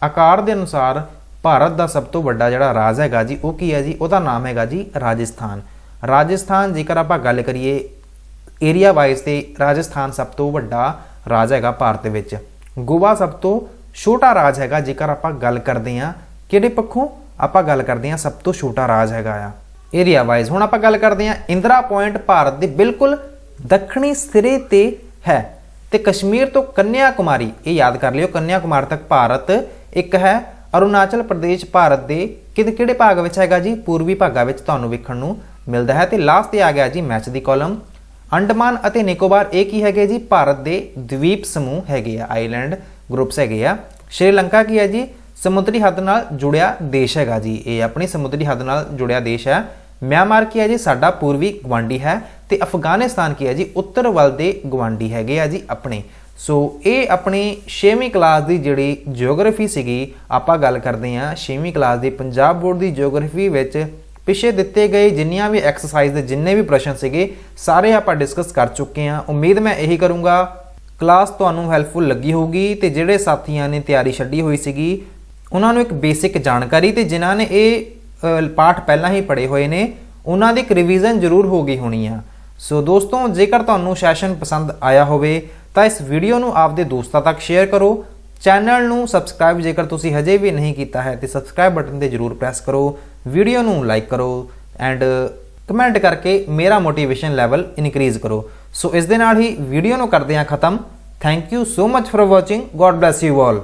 ਆਕਾਰ ਦੇ ਅਨੁਸਾਰ ਭਾਰਤ ਦਾ ਸਭ ਤੋਂ ਵੱਡਾ ਜਿਹੜਾ ਰਾਜ ਹੈਗਾ ਜੀ ਉਹ ਕੀ ਹੈ ਜੀ? ਉਹਦਾ ਨਾਮ ਹੈਗਾ ਜੀ ਰਾਜਸਥਾਨ। ਰਾਜਸਥਾਨ ਜੇਕਰ ਆਪਾਂ ਗੱਲ ਕਰੀਏ ਏਰੀਆ ਵਾਈਜ਼ ਤੇ ਰਾਜਸਥਾਨ ਸਭ ਤੋਂ ਵੱਡਾ ਰਾਜ ਹੈਗਾ ਭਾਰਤ ਦੇ ਵਿੱਚ। ਗੋਆ ਸਭ ਤੋਂ ਛੋਟਾ ਰਾਜ ਹੈਗਾ ਜੇਕਰ ਆਪਾਂ ਗੱਲ ਕਰਦੇ ਹਾਂ ਕਿਹੜੇ ਪੱਖੋਂ? ਆਪਾਂ ਗੱਲ ਕਰਦੇ ਹਾਂ ਸਭ ਤੋਂ ਛੋਟਾ ਰਾਜ ਹੈਗਾ ਆ ਏਰੀਆ ਵਾਈਜ਼। ਹੁਣ ਆਪਾਂ ਗੱਲ ਕਰਦੇ ਹਾਂ ਇੰਦਰਾ ਪੁਆਇੰਟ ਭਾਰਤ ਦੇ ਬਿਲਕੁਲ ਦੱਖਣੀ ਸਿਰੇ ਤੇ ਹੈ ਤੇ ਕਸ਼ਮੀਰ ਤੋਂ ਕੰਨਿਆ ਕੁਮਾਰੀ, ਇਹ ਯਾਦ ਕਰ ਲਿਓ, ਕੰਨਿਆ ਕੁਮਾਰੀ ਤੱਕ ਭਾਰਤ ਇੱਕ ਹੈ। ਅਰੁਣਾਚਲ ਪ੍ਰਦੇਸ਼ ਭਾਰਤ ਦੇ ਕਿਹੜੇ ਭਾਗ ਵਿੱਚ ਹੈਗਾ ਜੀ? ਪੂਰਬੀ ਭਾਗਾਂ ਵਿੱਚ ਤੁਹਾਨੂੰ ਵੇਖਣ ਨੂੰ ਮਿਲਦਾ ਹੈ। ਤੇ ਲਾਸਟ ਤੇ ਆ ਗਿਆ ਜੀ ਮੈਚ ਦੀ ਕਾਲਮ। ਅੰਡਮਾਨ ਅਤੇ ਨਿਕੋਬਾਰ ਇਹ ਕੀ ਹੈਗੇ ਜੀ? ਭਾਰਤ ਦੇ ਦਵੀਪ ਸਮੂਹ ਹੈਗੇ ਆ, ਆਈਲੈਂਡ ਗਰੁੱਪਸ ਹੈਗੇ ਆ। ਸ਼੍ਰੀਲੰਕਾ ਕੀ ਹੈ ਜੀ? ਸਮੁੰਦਰੀ ਹੱਦ ਨਾਲ ਜੁੜਿਆ ਦੇਸ਼ ਹੈਗਾ ਜੀ। ਇਹ ਆਪਣੀ ਸਮੁੰਦਰੀ ਹੱਦ ਨਾਲ ਜੁੜਿਆ ਦੇਸ਼ ਹੈ। ਮਿਆਂਮਾਰ ਕੀ ਹੈ ਜੀ, ਸਾਡਾ ਪੂਰਬੀ ਗਵਾਂਢੀ ਹੈ ਤੇ ਅਫਗਾਨਿਸਤਾਨ ਕੀ ਹੈ ਜੀ, ਉੱਤਰ ਵੱਲ ਦੇ ਗਵਾਂਢੀ ਹੈਗੇ ਆ ਜੀ ਆਪਣੇ। ਸੋ ਇਹ ਆਪਣੀ 6ਵੀਂ ਕਲਾਸ ਦੀ ਜਿਹੜੀ ਜਿਓਗ੍ਰਾਫੀ ਸੀਗੀ, ਆਪਾਂ ਗੱਲ ਕਰਦੇ ਹਾਂ 6ਵੀਂ ਕਲਾਸ ਦੀ ਪੰਜਾਬ ਬੋਰਡ ਦੀ ਜਿਓਗ੍ਰਾਫੀ ਵਿੱਚ ਪਿੱਛੇ ਦਿੱਤੇ ਗਏ ਜਿੰਨੀਆਂ ਵੀ ਐਕਸਰਸਾਈਜ਼ ਦੇ ਜਿੰਨੇ ਵੀ ਪ੍ਰਸ਼ਨ ਸੀਗੇ ਸਾਰੇ ਆਪਾਂ ਡਿਸਕਸ ਕਰ ਚੁੱਕੇ ਹਾਂ। ਉਮੀਦ ਮੈਂ ਇਹੀ ਕਰੂੰਗਾ ਕਲਾਸ ਤੁਹਾਨੂੰ ਹੈਲਪਫੁਲ ਲੱਗੀ ਹੋਊਗੀ ਤੇ ਜਿਹੜੇ ਸਾਥੀਆਂ ਨੇ ਤਿਆਰੀ ਛੱਡੀ ਹੋਈ ਸੀਗੀ ਉਹਨਾਂ ਨੂੰ ਇੱਕ ਬੇਸਿਕ ਜਾਣਕਾਰੀ ਤੇ ਜਿਨ੍ਹਾਂ ਨੇ ਇਹ ਪਾਠ ਪਹਿਲਾਂ ਹੀ ਪੜ੍ਹੇ ਹੋਏ ਨੇ ਉਹਨਾਂ ਦੀ ਇੱਕ ਰਿਵੀਜ਼ਨ ਜ਼ਰੂਰ ਹੋ ਗਈ ਹੋਣੀ ਆ। ਸੋ ਦੋਸਤੋ, ਜੇਕਰ ਤੁਹਾਨੂੰ ਸੈਸ਼ਨ ਪਸੰਦ ਆਇਆ ਹੋਵੇ ਤਾਂ ਇਸ ਵੀਡੀਓ ਨੂੰ ਆਪਦੇ ਦੋਸਤਾਂ ਤੱਕ ਸ਼ੇਅਰ ਕਰੋ। ਚੈਨਲ ਨੂੰ ਸਬਸਕ੍ਰਾਈਬ ਜੇਕਰ ਤੁਸੀਂ ਹਜੇ ਵੀ ਨਹੀਂ ਕੀਤਾ ਹੈ ਤੇ ਸਬਸਕ੍ਰਾਈਬ ਬਟਨ ਤੇ ਜ਼ਰੂਰ ਪ੍ਰੈਸ ਕਰੋ। ਵੀਡੀਓ ਨੂੰ ਲਾਈਕ ਕਰੋ ਐਂਡ ਕਮੈਂਟ ਕਰਕੇ ਮੇਰਾ ਮੋਟੀਵੇਸ਼ਨ ਲੈਵਲ ਇਨਕਰੀਜ਼ ਕਰੋ। ਸੋ ਇਸ ਦੇ ਨਾਲ ਹੀ ਵੀਡੀਓ ਨੂੰ ਕਰਦੇ ਹਾਂ ਖਤਮ। Thank you so much for watching. God bless you all.